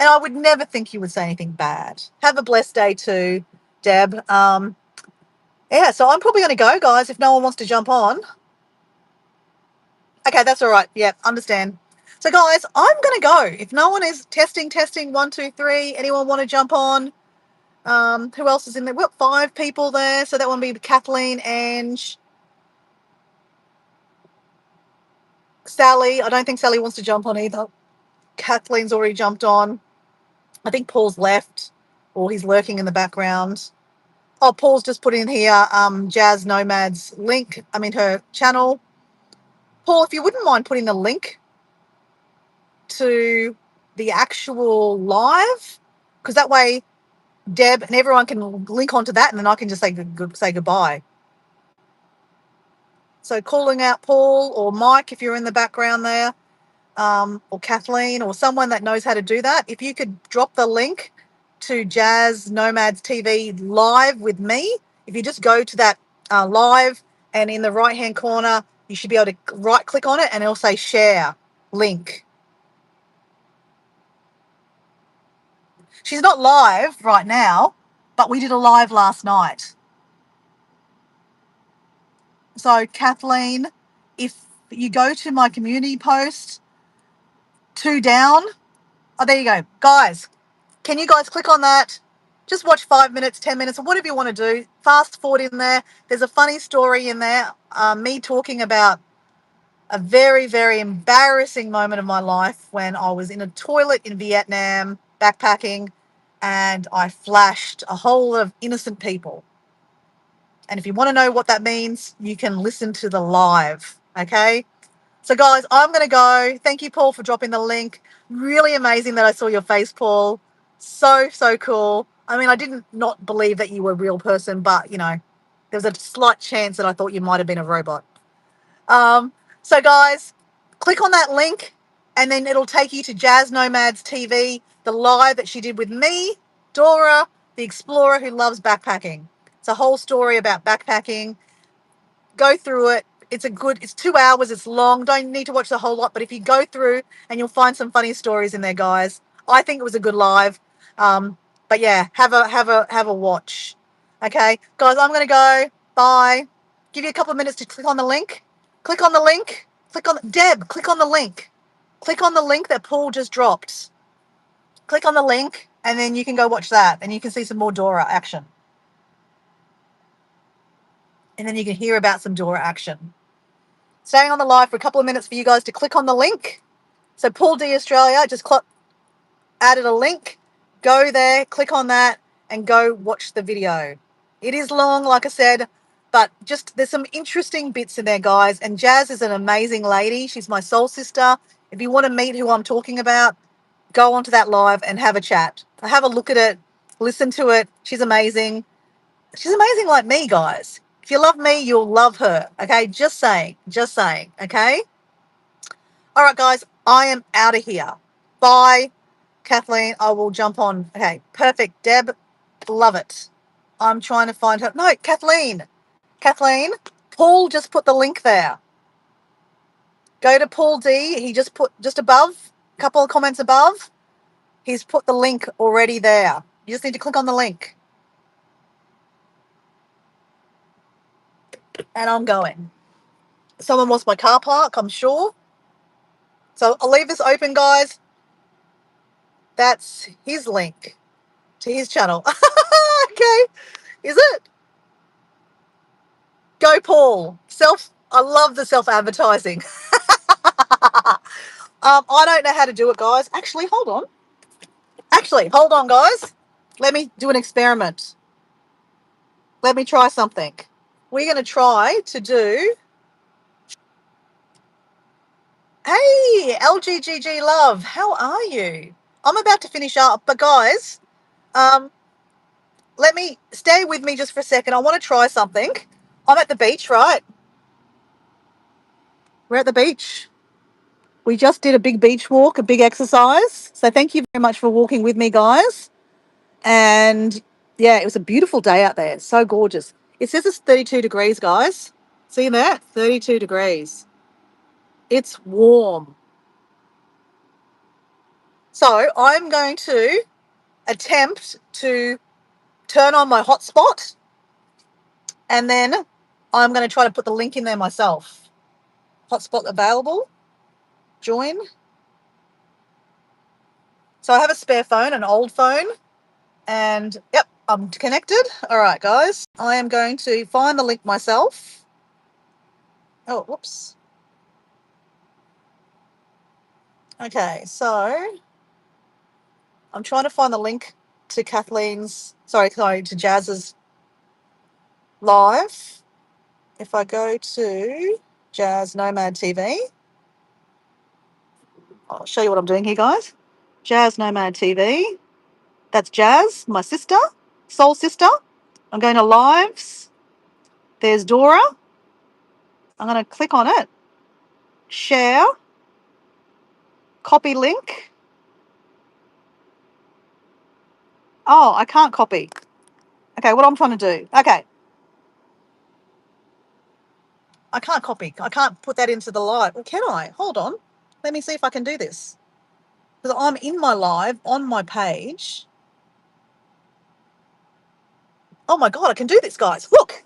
And I would never think you would say anything bad. Have a blessed day too, Deb. Yeah, so I'm probably going to go, guys, if no one wants to jump on. Okay, that's all right. Yeah, understand. So, guys, I'm going to go. If no one is testing, 1, 2, 3, anyone want to jump on? Who else is in there? We've got 5 people there. So that one would be Kathleen, Ange, Sally. I don't think Sally wants to jump on either. Kathleen's already jumped on. I think Paul's left or he's lurking in the background. Oh, Paul's just put in here Jazz Nomad's link, her channel. Paul, if you wouldn't mind putting the link to the actual live, because that way Deb and everyone can link onto that and then I can just say goodbye. So calling out Paul or Mike if you're in the background there, or Kathleen or someone that knows how to do that. If you could drop the link to Jazz Nomads TV live with me, if you just go to that live and in the right hand corner, you should be able to right click on it and it'll say share link. She's not live right now, but we did a live last night. So Kathleen, if you go to my community post, 2 down, oh, there you go. Guys, can you guys click on that? Just watch 5 minutes, 10 minutes, or whatever you want to do. Fast forward in there. There's a funny story in there. Me talking about a very, very embarrassing moment of my life when I was in a toilet in Vietnam backpacking and I flashed a whole lot of innocent people. And if you want to know what that means, you can listen to the live, okay? So, guys, I'm going to go. Thank you, Paul, for dropping the link. Really amazing that I saw your face, Paul. So, so cool. I didn't not believe that you were a real person, but, you know, there was a slight chance that I thought you might have been a robot. So, guys, click on that link, and then it'll take you to Jazz Nomads TV, the live that she did with me, Dora, the explorer who loves backpacking. It's a whole story about backpacking. Go through it. It's 2 hours. It's long. Don't need to watch the whole lot. But if you go through and you'll find some funny stories in there, guys. I think it was a good live. But yeah, have a watch. Okay, guys, I'm going to go. Bye. Give you a couple of minutes to click on the link. Click on the link. Deb, click on the link. Click on the link that Paul just dropped. Click on the link and then you can go watch that and you can see some more Dora action. And then you can hear about some Dora action. Staying on the live for a couple of minutes for you guys to click on the link. So Paul D Australia just added a link. Go there, click on that, and go watch the video. It is long, like I said, but just there's some interesting bits in there, guys. And Jazz is an amazing lady. She's my soul sister. If you want to meet who I'm talking about, go onto that live and have a chat. Have a look at it, listen to it. She's amazing. She's amazing like me, guys. If you love me, you'll love her. Okay, just saying. Just saying. Okay. All right, guys, I am out of here. Bye. Kathleen, I will jump on. Okay, perfect. Deb, love it. I'm trying to find her. No, Kathleen. Kathleen, Paul just put the link there. Go to Paul D. He just put just above, a couple of comments above. He's put the link already there. You just need to click on the link. And I'm going. Someone wants my car park, I'm sure. So I'll leave this open, guys. That's his link to his channel. Okay. Is it? Go, Paul. I love the self-advertising. I don't know how to do it, guys. Actually, hold on. Guys. Let me do an experiment. Let me try something. We're going to try to do... Hey, LGGG Love, how are you? I'm about to finish up, but guys, let me stay with me just for a second. I want to try something. I'm at the beach, right? We're at the beach. We just did a big beach walk, a big exercise. So thank you very much for walking with me, guys. And yeah, it was a beautiful day out there. So gorgeous. It says it's 32 degrees, guys. See that? 32 degrees. It's warm. So I'm going to attempt to turn on my hotspot, and then I'm going to try to put the link in there myself. Hotspot available. Join. So I have a spare phone, an old phone, and yep, I'm connected. All right, guys. I am going to find the link myself. Oh, whoops. Okay, so I'm trying to find the link to to Jazz's live. If I go to Jazz Nomad TV, I'll show you what I'm doing here, guys. Jazz Nomad TV. That's Jazz, my sister, soul sister. I'm going to lives. There's Dora. I'm going to click on it. Share. Copy link. Oh, I can't copy. Okay, what I'm trying to do. Okay. I can't copy. I can't put that into the live. Well, can I? Hold on. Let me see if I can do this. Because I'm in my live on my page. Oh my God, I can do this, guys. Look,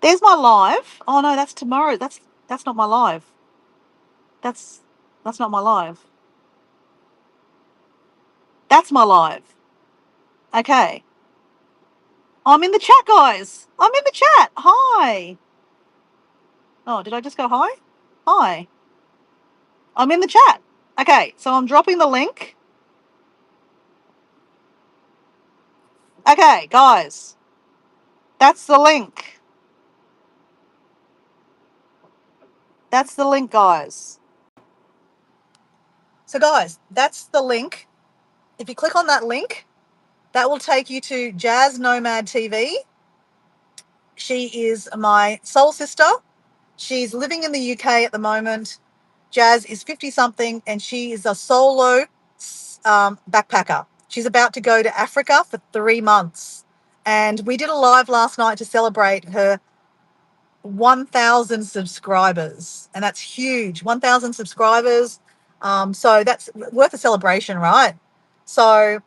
there's my live. Oh no, that's tomorrow. That's not my live. That's not my live. That's my live. Okay. I'm in the chat, guys. I'm in the chat. Hi. Oh, did I just go hi? Hi. I'm in the chat. Okay, so I'm dropping the link. Okay, guys. That's the link. That's the link, guys. So, guys, that's the link. If you click on that link, that will take you to Jazz Nomad TV. She is my soul sister. She's living in the UK at the moment. Jazz is 50-something, and she is a solo backpacker. She's about to go to Africa for 3 months. And we did a live last night to celebrate her 1,000 subscribers. And that's huge, 1,000 subscribers. So that's worth a celebration, right? So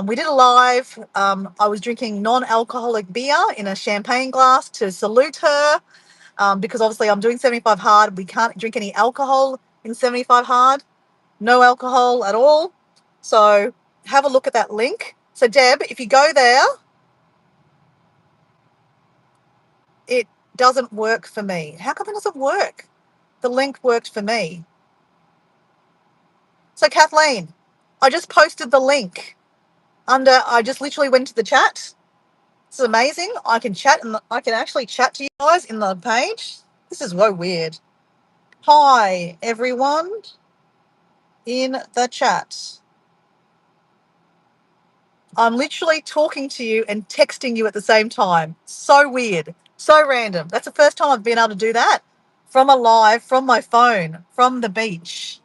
we did a live. I was drinking non-alcoholic beer in a champagne glass to salute her. Because obviously I'm doing 75 hard. We can't drink any alcohol in 75 hard. No alcohol at all. So have a look at that link. So Deb, if you go there, it doesn't work for me. How come it doesn't work? The link worked for me. So Kathleen, I just posted the link I just literally went to the chat. It's amazing. I can actually chat to you guys in the page. This is so weird. Hi, everyone in the chat. I'm literally talking to you and texting you at the same time. So weird. So random. That's the first time I've been able to do that from a live, from my phone, from the beach.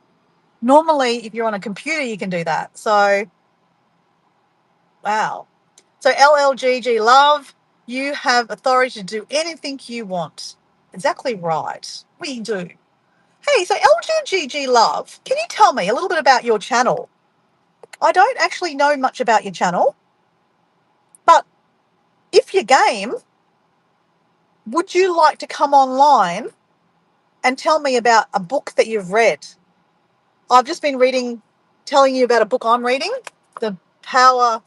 Normally, if you're on a computer, you can do that. So, wow. So LLGG Love, you have authority to do anything you want. Exactly right. We do. Hey, so LGGG Love, can you tell me a little bit about your channel? I don't actually know much about your channel, but if you're game, would you like to come online and tell me about a book that you've read? I've just been telling you about a book I'm reading, The Power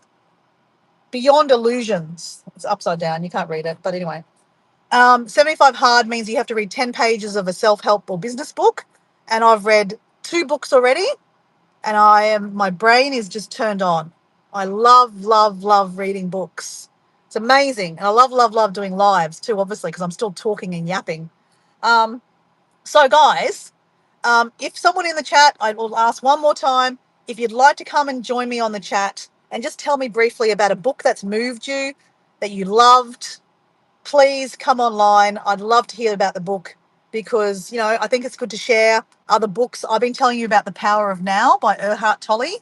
Beyond Illusions. It's upside down. You can't read it, but anyway. 75 hard means you have to read 10 pages of a self-help or business book. And I've read 2 books already, and my brain is just turned on. I love reading books. It's amazing. And I love doing lives too, obviously, because I'm still talking and yapping. So guys, if someone in the chat, I will ask one more time, if you'd like to come and join me on the chat and just tell me briefly about a book that's moved you, that you loved, please come online. I'd love to hear about the book because, I think it's good to share other books. I've been telling you about The Power of Now by Erhard Tolle.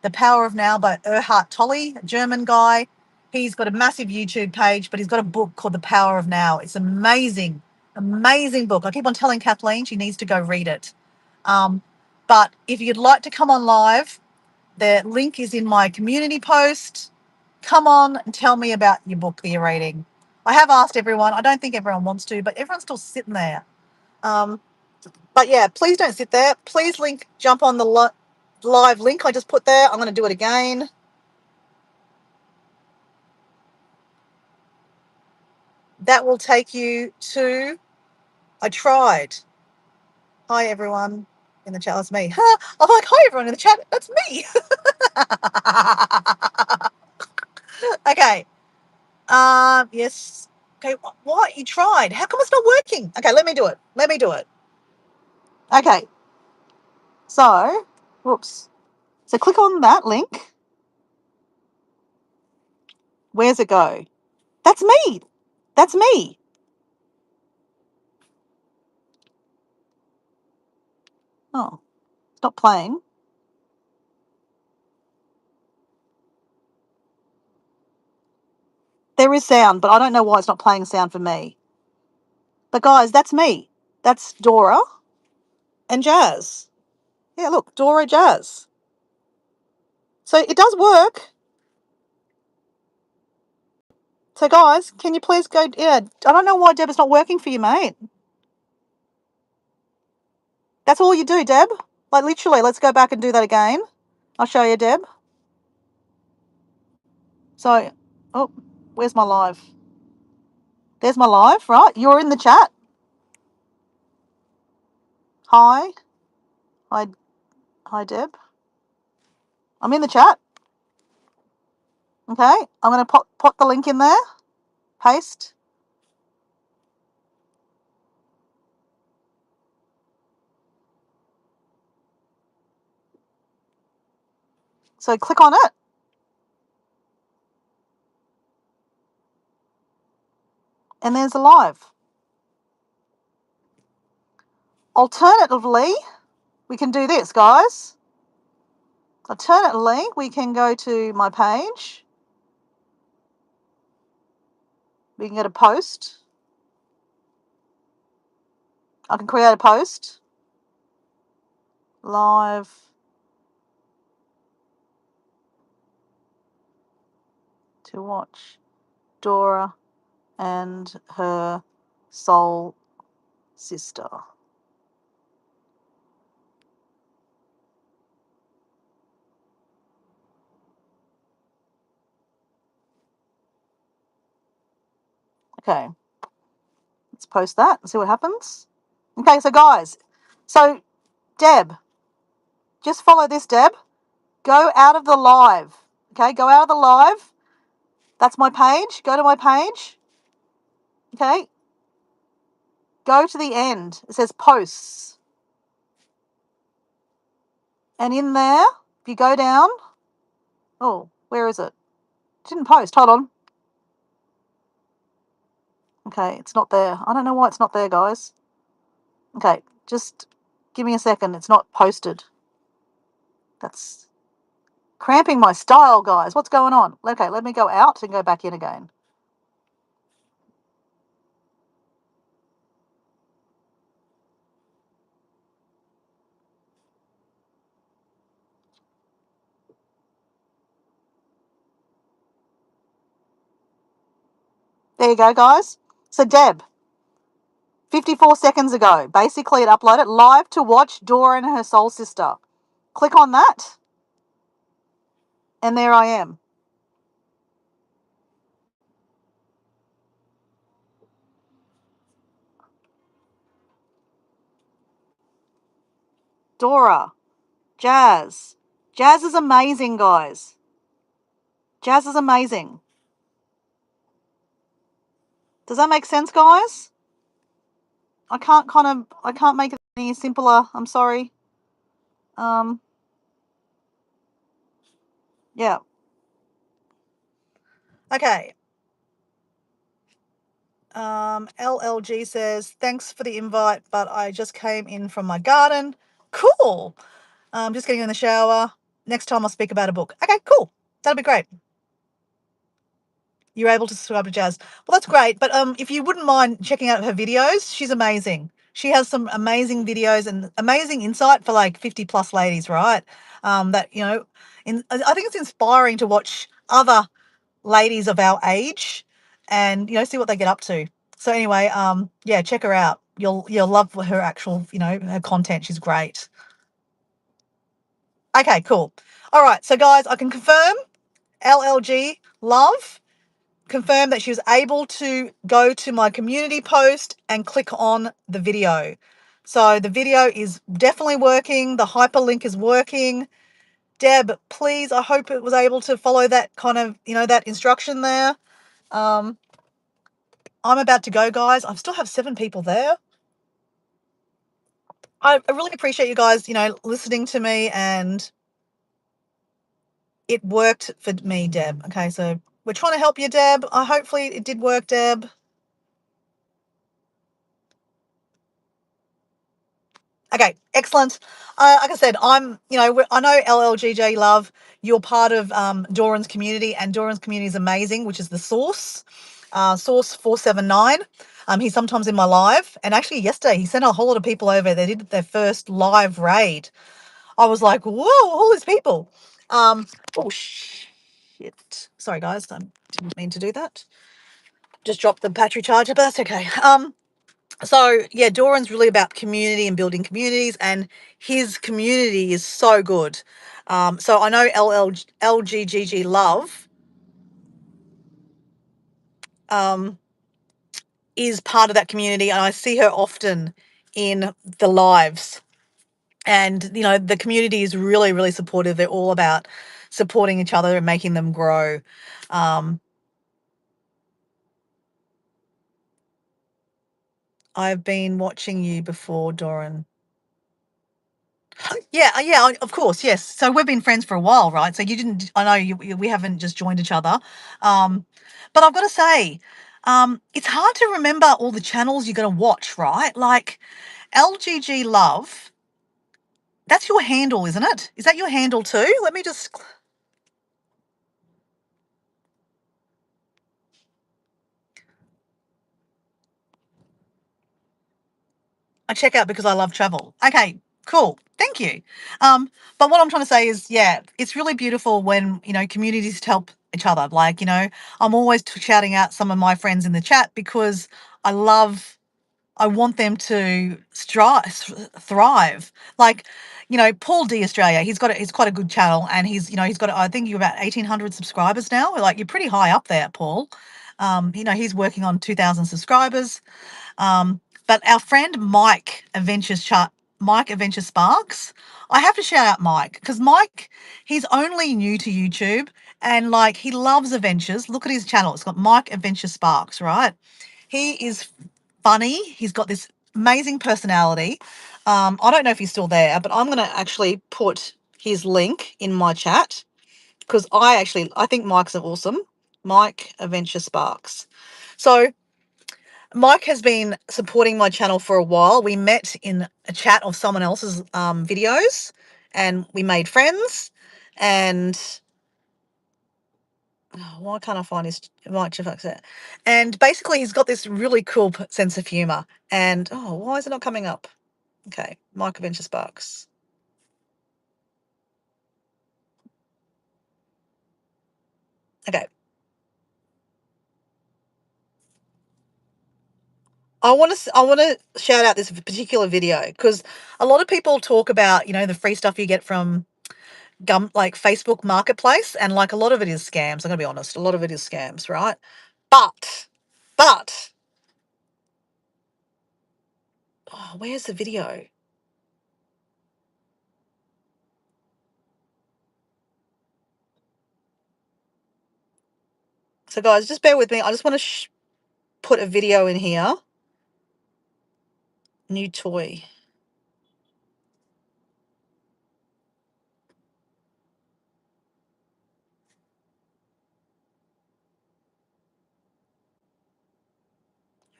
The Power of Now by Erhard Tolle, a German guy. He's got a massive YouTube page, but he's got a book called The Power of Now. It's amazing, amazing book. I keep on telling Kathleen she needs to go read it. But if you'd like to come on live, the link is in my community post. Come on and tell me about your book that you're reading. I have asked everyone. I don't think everyone wants to, but everyone's still sitting there. But yeah, please don't sit there. Please jump on the live link I just put there. I'm going to do it again. That will take you to, I tried. Hi, everyone in the chat. That's me. I'm like, hi, everyone in the chat. That's me. Okay. Yes. Okay. What? You tried. How come it's not working? Okay, let me do it. Okay. So, whoops. So click on that link. Where's it go? That's me. That's me. Oh, it's not playing. There is sound, but I don't know why it's not playing sound for me. But guys, that's me. That's Dora and Jazz. Yeah, look, Dora Jazz. So it does work. So guys, can you please go? Yeah, I don't know why Deb is not working for you, mate. That's all you do, Deb. Like literally, let's go back and do that again. I'll show you, Deb. So, oh, where's my live? There's my live, right? You're in the chat. Hi, Deb. I'm in the chat. Okay, I'm going to put the link in there. Paste. So click on it. And there's a live. Alternatively, we can do this, guys. Alternatively, we can go to my page. We can go to post. I can create a post. Live. To watch Dora and her soul sister. Okay. Let's post that and see what happens. Okay, so guys. So, Deb. Just follow this, Deb. Go out of the live. Okay, go out of the live. That's my page. Go to my page. Okay. Go to the end. It says posts. And in there, if you go down, oh, where is it? It didn't post. Hold on. Okay, it's not there. I don't know why it's not there, guys. Okay, just give me a second. It's not posted. That's cramping my style, guys. What's going on? Okay, let me go out and go back in again. There you go, guys. So, Deb, 54 seconds ago, basically it uploaded live to watch Dora and her soul sister. Click on that, and there I am. Dora, Jazz. Jazz is amazing, guys. Jazz is amazing. Does that make sense, guys? I can't make it any simpler. I'm sorry. Yeah. Okay. LLG says, thanks for the invite, but I just came in from my garden. Cool. Just getting in the shower. Next time I'll speak about a book. Okay, cool. That'll be great. You're able to subscribe to Jazz. Well, that's great. But if you wouldn't mind checking out her videos, she's amazing. She has some amazing videos and amazing insight for like 50 plus ladies, right? That, you know, I think it's inspiring to watch other ladies of our age and, you know, see what they get up to. So anyway, yeah, check her out. You'll love her actual, you know, her content. She's great. Okay, cool. All right. So guys, I can confirm LLG Love confirm that she was able to go to my community post and click on the video. So the video is definitely working. The hyperlink is working. Deb, please, I hope it was able to follow that kind of, you know, that instruction there. I'm about to go, guys. I still have 7 people there. I really appreciate you guys, you know, listening to me, and it worked for me, Deb. Okay, so we're trying to help you, Deb. Hopefully it did work, Deb. Okay, excellent. Like I said, you know, I know LLGJ Love, you're part of Doran's community, and Doran's community is amazing, which is the Source, Source 479. He's sometimes in my live, and actually yesterday he sent a whole lot of people over. They did their first live raid. I was like, whoa, all these people. Oh, shit. Sorry, guys, I didn't mean to do that. Just dropped the battery charger, but that's okay. So yeah, Doran's really about community and building communities, and his community is so good. So I know LGGG Love is part of that community, and I see her often in the lives. And you know, the community is really, really supportive. They're all about supporting each other and making them grow. I've been watching you before, Doran. Yeah, of course, yes. So we've been friends for a while, right? So you didn't. I know we haven't just joined each other, but I've got to say, it's hard to remember all the channels you're going to watch, right? Like LGG Love. That's your handle, isn't it? Is that your handle too? Let me just. I check out because I love travel. Okay, cool. Thank you. But what I'm trying to say is, yeah, it's really beautiful when, you know, communities help each other. Like, you know, I'm always shouting out some of my friends in the chat because I want them to thrive. Like, you know, Paul D Australia, he's quite a good channel, and he's got, I think you're about 1,800 subscribers now. Like, you're pretty high up there, Paul. You know, he's working on 2,000 subscribers. But our friend Mike Adventure Sparks, I have to shout out Mike because Mike, he's only new to YouTube, and like he loves adventures. Look at his channel; it's got Mike Adventure Sparks, right? He is funny. He's got this amazing personality. I don't know if he's still there, but I'm gonna actually put his link in my chat because I think Mike's awesome. Mike Adventure Sparks. So Mike has been supporting my channel for a while. We met in a chat of someone else's videos, and we made friends. And why can't I find his Mike? And basically, he's got this really cool sense of humor. And why is it not coming up? Okay, Mike Adventure Sparks. Okay. I want to shout out this particular video because a lot of people talk about, the free stuff you get from like Facebook Marketplace, and like a lot of it is scams. I'm gonna be honest, a lot of it is scams, right? But where's the video? So guys, just bear with me. I just want to put a video in here. New toy.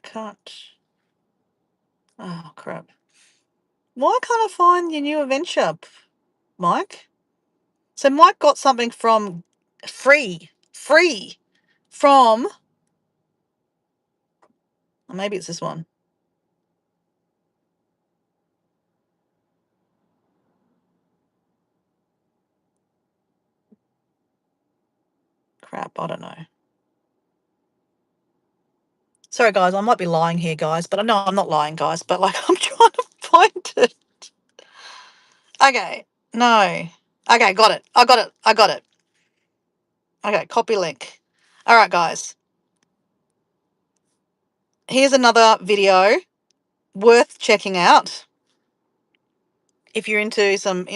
Can't. Oh crap. Why can't I find your new adventure, Mike? So Mike got something from free from, maybe it's this one. Crap, I don't know. Sorry, guys, I might be lying here, guys, but I know I'm not lying, guys, but like I'm trying to find it. Okay, no. Okay, got it. I got it. Okay, copy link. All right, guys. Here's another video worth checking out if you're into some,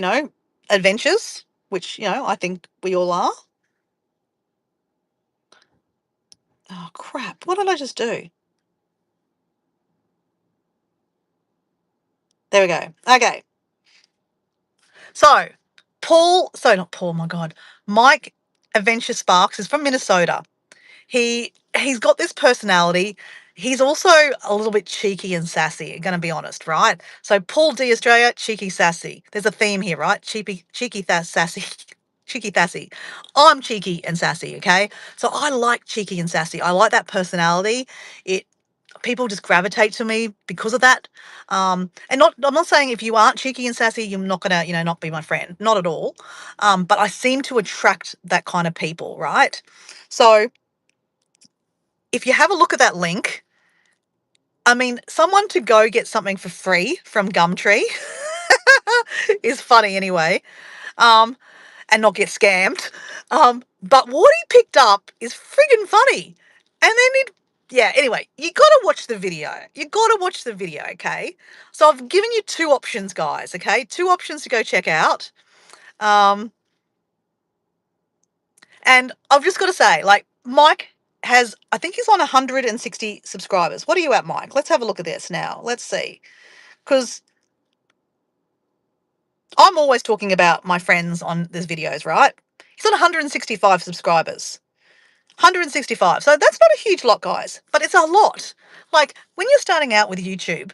adventures, which, I think we all are. Oh, crap. What did I just do? There we go. Okay. So, my God. Mike Adventure Sparks is from Minnesota. He's got this personality. He's also a little bit cheeky and sassy, gonna be honest, right? So Paul D Australia, cheeky sassy. There's a theme here, right? Sassy. Cheeky sassy. I'm cheeky and sassy, okay? So I like cheeky and sassy. I like that personality. People just gravitate to me because of that. And I'm not saying if you aren't cheeky and sassy, you're not gonna, not be my friend. Not at all. But I seem to attract that kind of people, right? So if you have a look at that link, I mean, someone to go get something for free from Gumtree is funny anyway, and not get scammed. But what he picked up is friggin' funny. And then anyway, you gotta watch the video. Okay? So I've given you two options, guys, okay? Two options to go check out. And I've just got to say, like, Mike I think he's on 160 subscribers. What are you at, Mike? Let's have a look at this now. Let's see. Because I'm always talking about my friends on these videos, right? He's on 165 subscribers. 165. So that's not a huge lot, guys, but it's a lot. Like, when you're starting out with YouTube,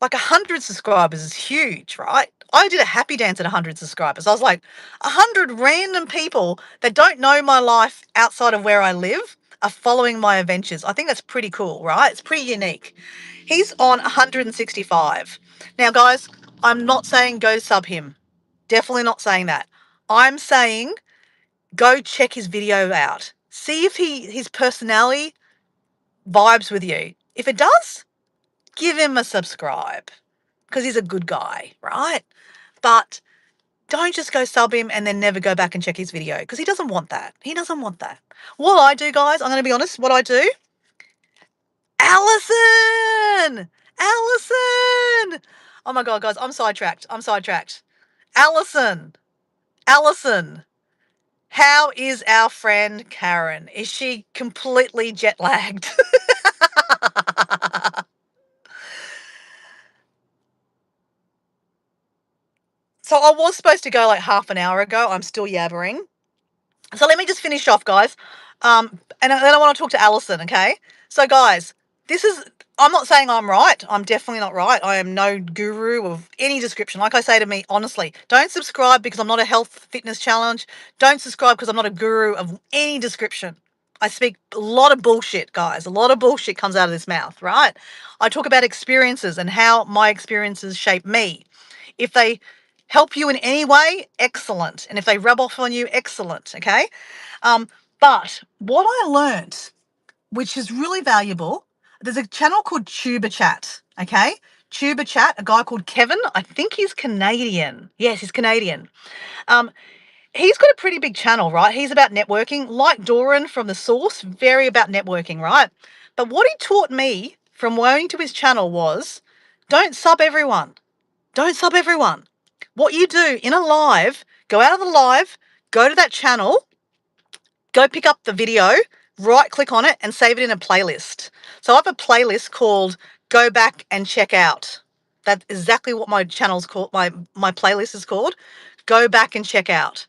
like 100 subscribers is huge, right? I did a happy dance at 100 subscribers. I was like, 100 random people that don't know my life outside of where I live are following my adventures. I think that's pretty cool, right? It's pretty unique. He's on 165. Now, guys, I'm not saying go sub him. Definitely not saying that. I'm saying go check his video out. See if his personality vibes with you. If it does, give him a subscribe because he's a good guy, right? But don't just go sub him and then never go back and check his video because he doesn't want that. He doesn't want that. What I do, guys, I'm going to be honest, what I do, Allison! Allison! Oh my God, guys, I'm sidetracked. Allison! How is our friend Karen? Is she completely jet lagged? So I was supposed to go like half an hour ago. I'm still yabbering. So let me just finish off, guys. And then I want to talk to Allison, okay? So, guys, I'm not saying I'm right. I'm definitely not right. I am no guru of any description. Like I say to me, honestly, don't subscribe because I'm not a health fitness challenge. Don't subscribe because I'm not a guru of any description. I speak a lot of bullshit, guys. A lot of bullshit comes out of this mouth, right? I talk about experiences and how my experiences shape me. If they help you in any way, excellent. And if they rub off on you, excellent. Okay. But what I learned, which is really valuable, there's a channel called Tuber Chat. Okay. Tuber Chat, a guy called Kevin. I think he's Canadian. Yes, he's Canadian. He's got a pretty big channel, right? He's about networking, like Doran from The Source, very about networking, right? But what he taught me from going to his channel was don't sub everyone. Don't sub everyone. What you do in a live, go out of the live, go to that channel, go pick up the video, right click on it and save it in a playlist. So I have a playlist called Go Back and Check Out. That's exactly what my channel's called. My playlist is called Go Back and Check Out.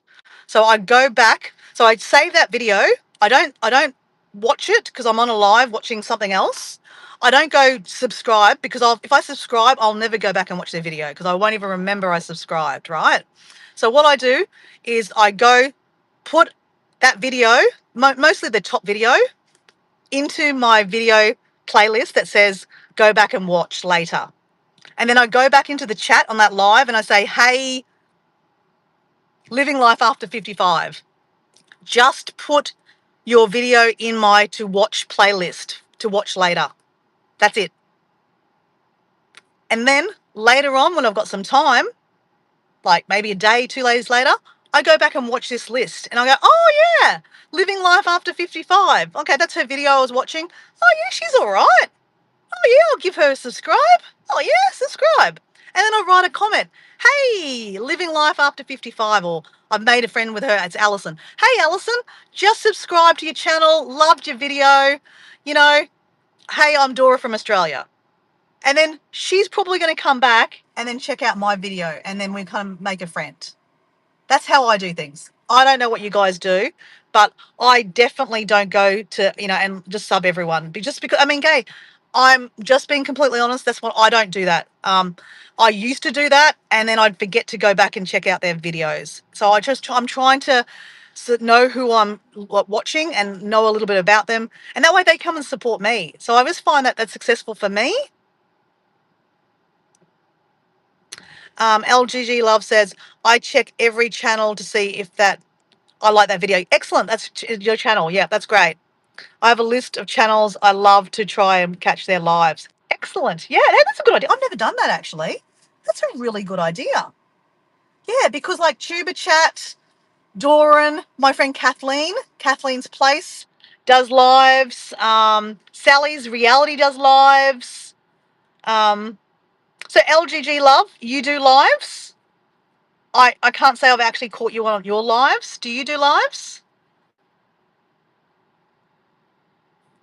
So I go back, so I save that video. I don't watch it because I'm on a live watching something else. I don't go subscribe because if I subscribe, I'll never go back and watch their video because I won't even remember I subscribed, right? So what I do is I go put that video, mostly the top video, into my video playlist that says go back and watch later. And then I go back into the chat on that live and I say, hey, living life after 55, just put your video in my to watch playlist to watch later. That's it. And then later on, when I've got some time, like maybe a day, 2 days later, I go back and watch this list and I go, oh yeah, living life after 55. Okay, that's her video I was watching. Oh yeah, she's all right. Oh yeah, I'll give her a subscribe. Oh yeah, subscribe. And then I'll write a comment. Hey, living life after 55, or I've made a friend with her, it's Alison. Hey Alison, just subscribe to your channel, loved your video. You know, hey, I'm Dora from Australia. And then she's probably going to come back and then check out my video and then we kind of make a friend. That's how I do things. I don't know what you guys do, but I definitely don't go to, and just sub everyone. Just because, gay, I'm just being completely honest. That's what I don't do that. I used to do that and then I'd forget to go back and check out their videos. So I'm trying to know who I'm watching and know a little bit about them. And that way they come and support me. So I just find that that's successful for me. LGG Love says, I check every channel to see if I like that video. Excellent. That's your channel. Yeah, that's great. I have a list of channels I love to try and catch their lives. Excellent. Yeah, that's a good idea. I've never done that actually. That's a really good idea. Yeah, because like Tuber Chat, Doran, my friend Kathleen's Place does lives. Sally's Reality does lives. So LGG Love, you do lives? I can't say I've actually caught you on your lives. Do you do lives?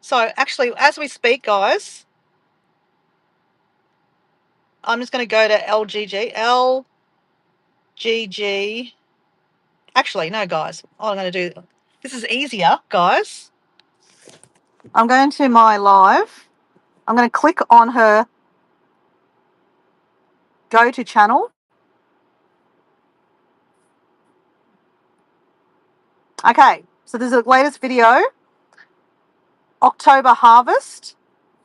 So actually, as we speak, guys, I'm just going to go to LGG. LGG. Actually, no, guys. All I'm going to do, this is easier, guys. I'm going to my live. I'm going to click on her go to channel. Okay, so there's the latest video, October Harvest.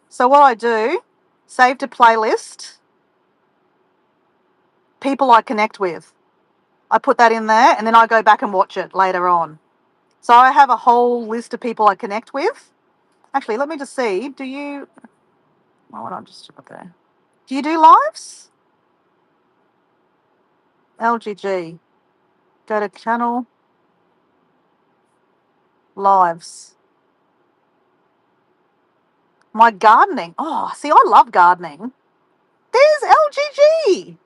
So what I do, save to playlist, people I connect with. I put that in there and then I go back and watch it later on. So I have a whole list of people I connect with. Actually, let me just see. Do you... Why would I just put there? Do you do lives? LGG. Go to channel. Lives. My gardening. Oh, see, I love gardening. There's LGG.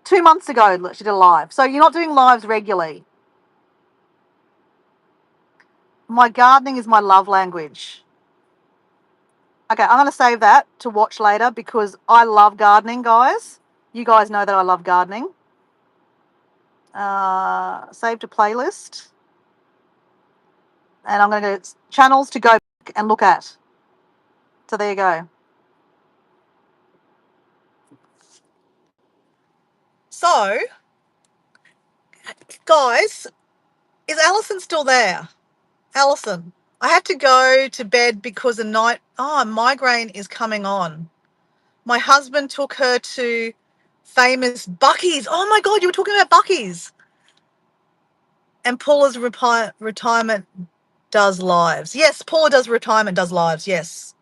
2 months ago, she did a live. So you're not doing lives regularly. My gardening is my love language. Okay, I'm going to save that to watch later because I love gardening, guys. You guys know that I love gardening. Save to playlist. And I'm going to go channels to go back and look at. So there you go. So, guys, is Alison still there? Alison, I had to go to bed because migraine is coming on. My husband took her to famous Bucky's. Oh my God, you were talking about Bucky's. And Paula's retirement does lives. Yes, Paula does retirement, does lives. Yes.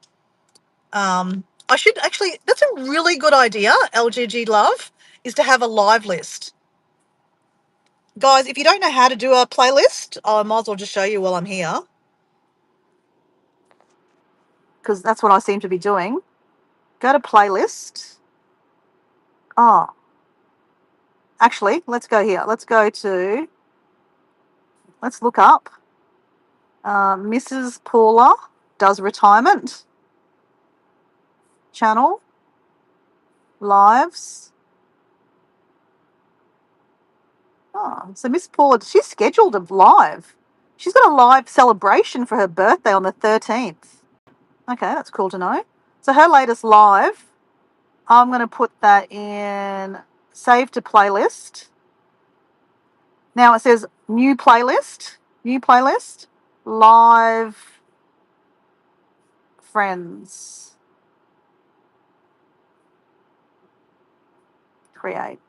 I should actually, that's a really good idea, LGG Love, is to have a live list. Guys, if you don't know how to do a playlist, I might as well just show you while I'm here. Because that's what I seem to be doing. Go to playlist. Oh, actually, let's go here. Let's look up Mrs. Paula does retirement channel lives. Oh, so Miss Paula, she's scheduled a live. She's got a live celebration for her birthday on the 13th. Okay, that's cool to know. So her latest live, I'm going to put that in save to playlist. Now it says new playlist, live friends, create.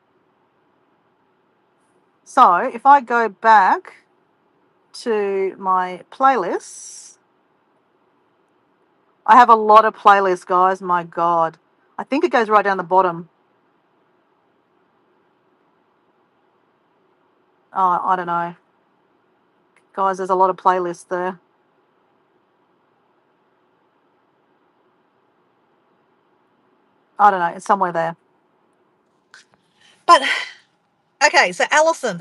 So if I go back to my playlists, I have a lot of playlists, guys. My God. I think it goes right down the bottom. Oh, I don't know. Guys, there's a lot of playlists there. I don't know. It's somewhere there. But, okay, so Alison.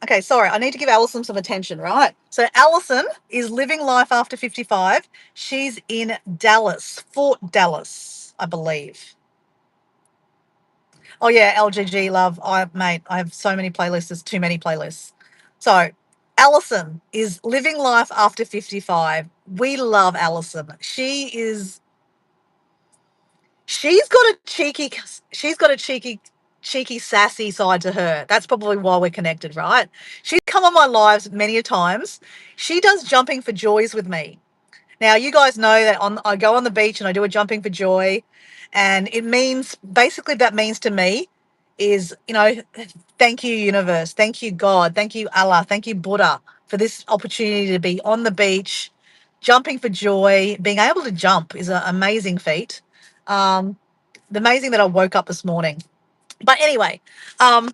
Okay, sorry. I need to give Alison some attention, right? So Alison is living life after 55. She's in Dallas, Fort Dallas, I believe. Oh, yeah, LGG Love. Mate, I have so many playlists. There's too many playlists. So Alison is living life after 55. We love Alison. She's got a cheeky, sassy side to her. That's probably why we're connected, right? She's come on my lives many a times. She does jumping for joys with me. Now, you guys know that I go on the beach and I do a jumping for joy, and it means, basically that means to me is, thank you, universe, thank you, God, thank you, Allah, thank you, Buddha, for this opportunity to be on the beach, jumping for joy. Being able to jump is an amazing feat. Amazing that I woke up this morning. But anyway, and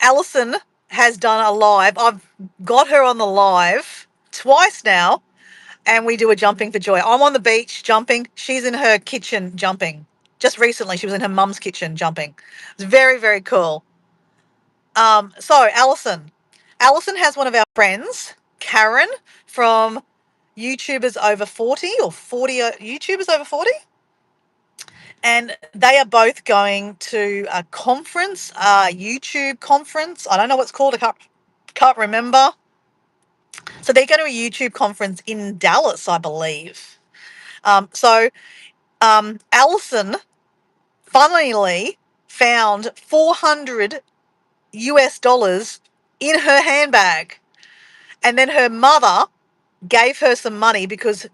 Alison has done a live. I've got her on the live twice now, and we do a jumping for joy. I'm on the beach jumping. She's in her kitchen jumping. Just recently, she was in her mum's kitchen jumping. It's very, very cool. So Alison has one of our friends, Karen, from YouTubers Over 40 or 40 YouTubers Over 40. And they are both going to a conference, a YouTube conference. I don't know what it's called. I can't remember. So they're going to a YouTube conference in Dallas, I believe. So Alison, funnily, found $400 in her handbag. And then her mother gave her some money because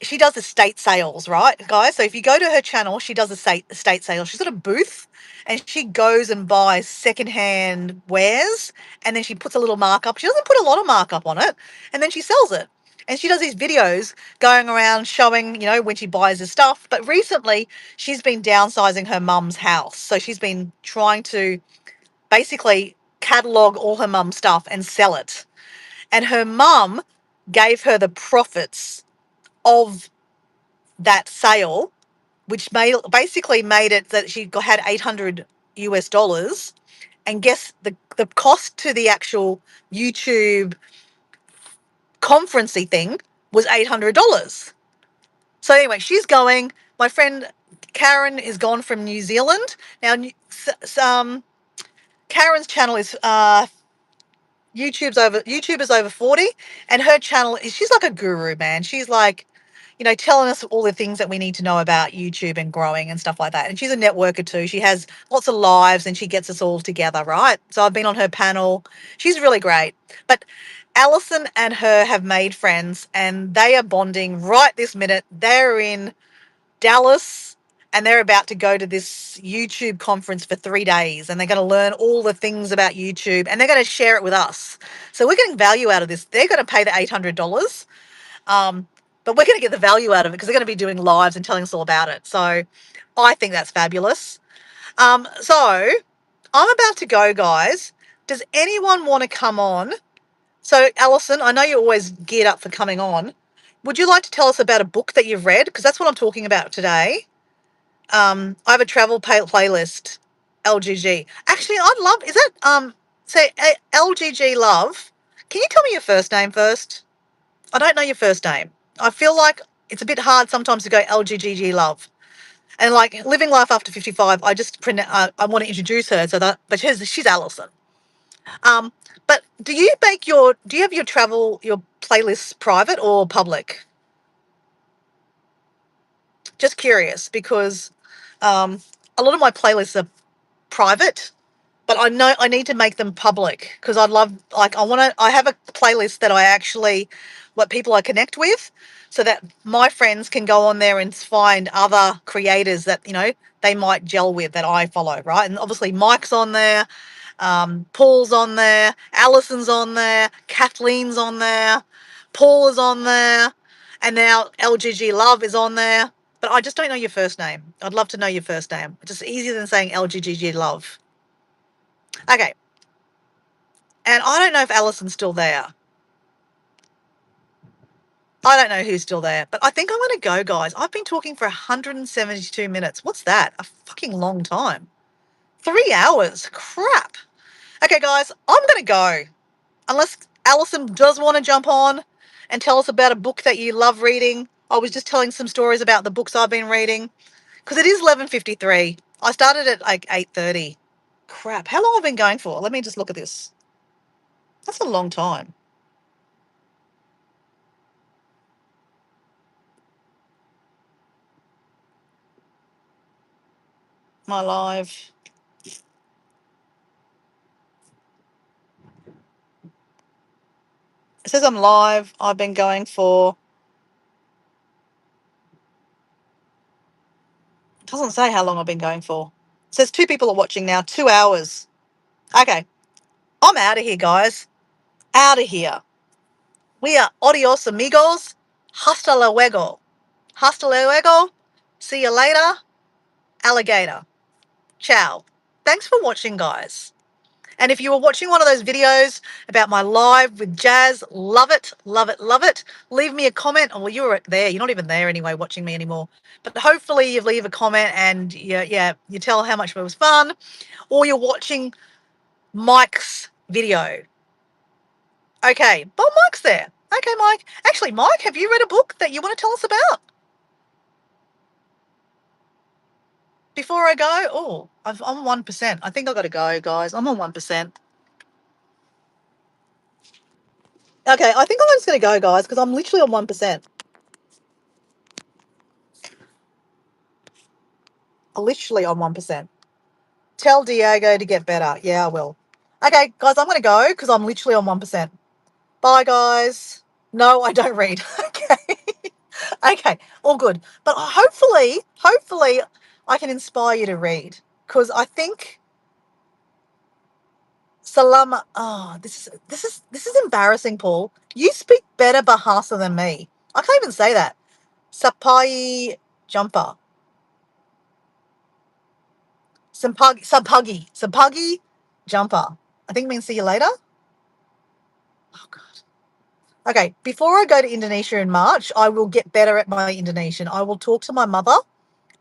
she does estate sales, right, guys? So if you go to her channel, she does estate sales. She's got a booth and she goes and buys secondhand wares, and then she puts a little markup. She doesn't put a lot of markup on it, and then she sells it. And she does these videos going around showing, when she buys her stuff. But recently, she's been downsizing her mum's house. So she's been trying to basically catalog all her mum's stuff and sell it. And her mum gave her the profits of that sale, which basically made it that she had $800. And guess the cost to the actual YouTube conferencey thing was $800. So anyway, she's going. My friend Karen is gone from New Zealand. Now, Karen's channel is YouTuber's over 40, and her channel is, she's like a guru, man. She's like, telling us all the things that we need to know about YouTube and growing and stuff like that. And she's a networker too. She has lots of lives and she gets us all together, right? So I've been on her panel. She's really great. But Alison and her have made friends and they are bonding right this minute. They're in Dallas and they're about to go to this YouTube conference for 3 days and they're going to learn all the things about YouTube and they're going to share it with us. So we're getting value out of this. They're going to pay the $800. But we're going to get the value out of it because they're going to be doing lives and telling us all about it. So I think that's fabulous. So I'm about to go, guys. Does anyone want to come on? So, Alison, I know you're always geared up for coming on. Would you like to tell us about a book that you've read? Because that's what I'm talking about today. I have a travel playlist, LGG. Actually, I'd love, is that, say, LGG Love? Can you tell me your first name first? I don't know your first name. I feel like it's a bit hard sometimes to go LGGG Love. And like living life after 55, I want to introduce her but she's Alison. But do you have your playlists private or public? Just curious because a lot of my playlists are private, but I know I need to make them public because I have a playlist that I actually, what people I connect with, so that my friends can go on there and find other creators that, they might gel with that I follow, right? And obviously Mike's on there, Paul's on there, Alison's on there, Kathleen's on there, Paul is on there, and now LGG Love is on there. But I just don't know your first name. I'd love to know your first name. It's just easier than saying LGGG Love. Okay. And I don't know if Alison's still there. I don't know who's still there, but I think I'm going to go, guys. I've been talking for 172 minutes. What's that? A fucking long time. 3 hours. Crap. Okay, guys, I'm going to go. Unless Alison does want to jump on and tell us about a book that you love reading. I was just telling some stories about the books I've been reading. Because it is 11:53. I started at like 8:30. Crap. How long have I been going for? Let me just look at this. That's a long time. My live. It says I'm live. I've been going for, it doesn't say how long I've been going for. It says 2 people are watching now, 2 hours. Okay. I'm out of here, guys. Out of here. We are adios, amigos. Hasta luego. Hasta luego. See you later. Alligator. Ciao. Thanks for watching, guys. And if you were watching one of those videos about my live with Jazz, love it, love it, love it. Leave me a comment. Oh, well, you were there. You're not even there anyway watching me anymore. But hopefully you leave a comment and you tell how much it was fun. Or you're watching Mike's video. Okay, well, Mike's there. Okay, Mike. Actually, Mike, have you read a book that you want to tell us about? Before I go? Oh, I'm on 1%. I think I've got to go, guys. I'm on 1%. Okay, I think I'm just going to go, guys, because I'm literally on 1%. Literally on 1%. Tell Diego to get better. Yeah, I will. Okay, guys, I'm going to go because I'm literally on 1%. Bye, guys. No, I don't read. Okay. Okay, all good. But hopefully, I can inspire you to read because I think Salama. Oh, this is embarrassing, Paul. You speak better Bahasa than me. I can't even say that. Sapai jumper. Sampagi jumper. I think it means see you later. Oh, God. Okay, before I go to Indonesia in March, I will get better at my Indonesian. I will talk to my mother,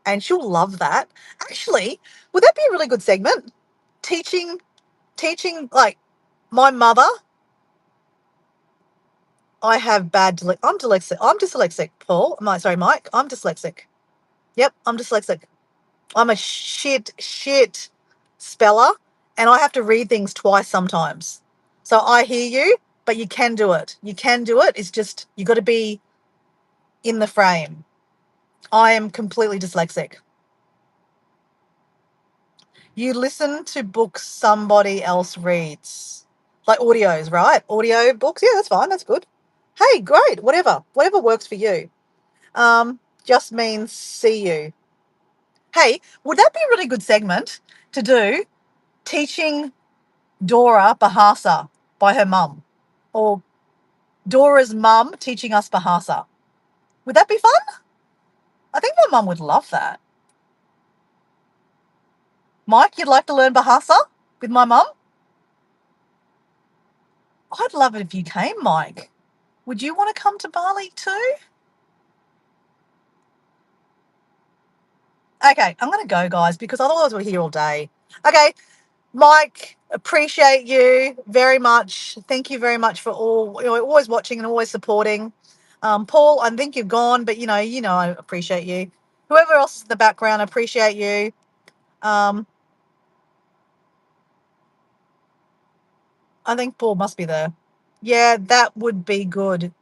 and she'll love that. Actually, would that be a really good segment? Teaching, like, my mother. I have I'm dyslexic. I'm dyslexic, Paul. Sorry, Mike. I'm dyslexic. Yep, I'm dyslexic. I'm a shit speller, and I have to read things twice sometimes. So I hear you, but you can do it. You can do it. It's just you got to be in the frame. I am completely dyslexic. You listen to books somebody else reads, like audios, right? Audio books. Yeah, that's fine. That's good. Hey, great. Whatever works for you. Just means see you. Hey, would that be a really good segment to do? Teaching Dora Bahasa by her mum, or Dora's mum teaching us Bahasa. Would that be fun? I think my mum would love that. Mike, you'd like to learn Bahasa with my mum? I'd love it if you came, Mike. Would you want to come to Bali too? Okay, I'm going to go, guys, because otherwise we're here all day. Okay, Mike, appreciate you very much. Thank you very much for always watching and always supporting. Paul, I think you've gone, but I appreciate you. Whoever else is in the background, I appreciate you. I think Paul must be there. Yeah, that would be good.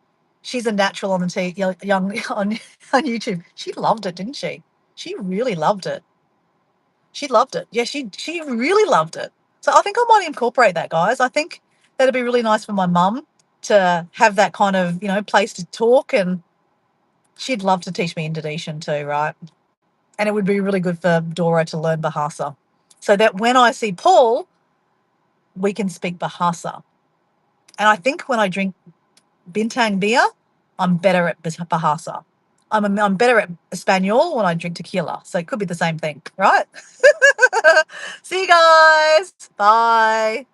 She's a natural on the young on YouTube. She loved it, didn't she? She really loved it. She loved it. Yeah, she really loved it. So I think I might incorporate that, guys. I think that'd be really nice for my mum to have that kind of, place to talk, and she'd love to teach me Indonesian too, right? And it would be really good for Dora to learn Bahasa, so that when I see Paul, we can speak Bahasa. And I think when I drink bintang beer, I'm better at Bahasa. I'm better at Espanol when I drink tequila. So it could be the same thing, right? See you guys. Bye.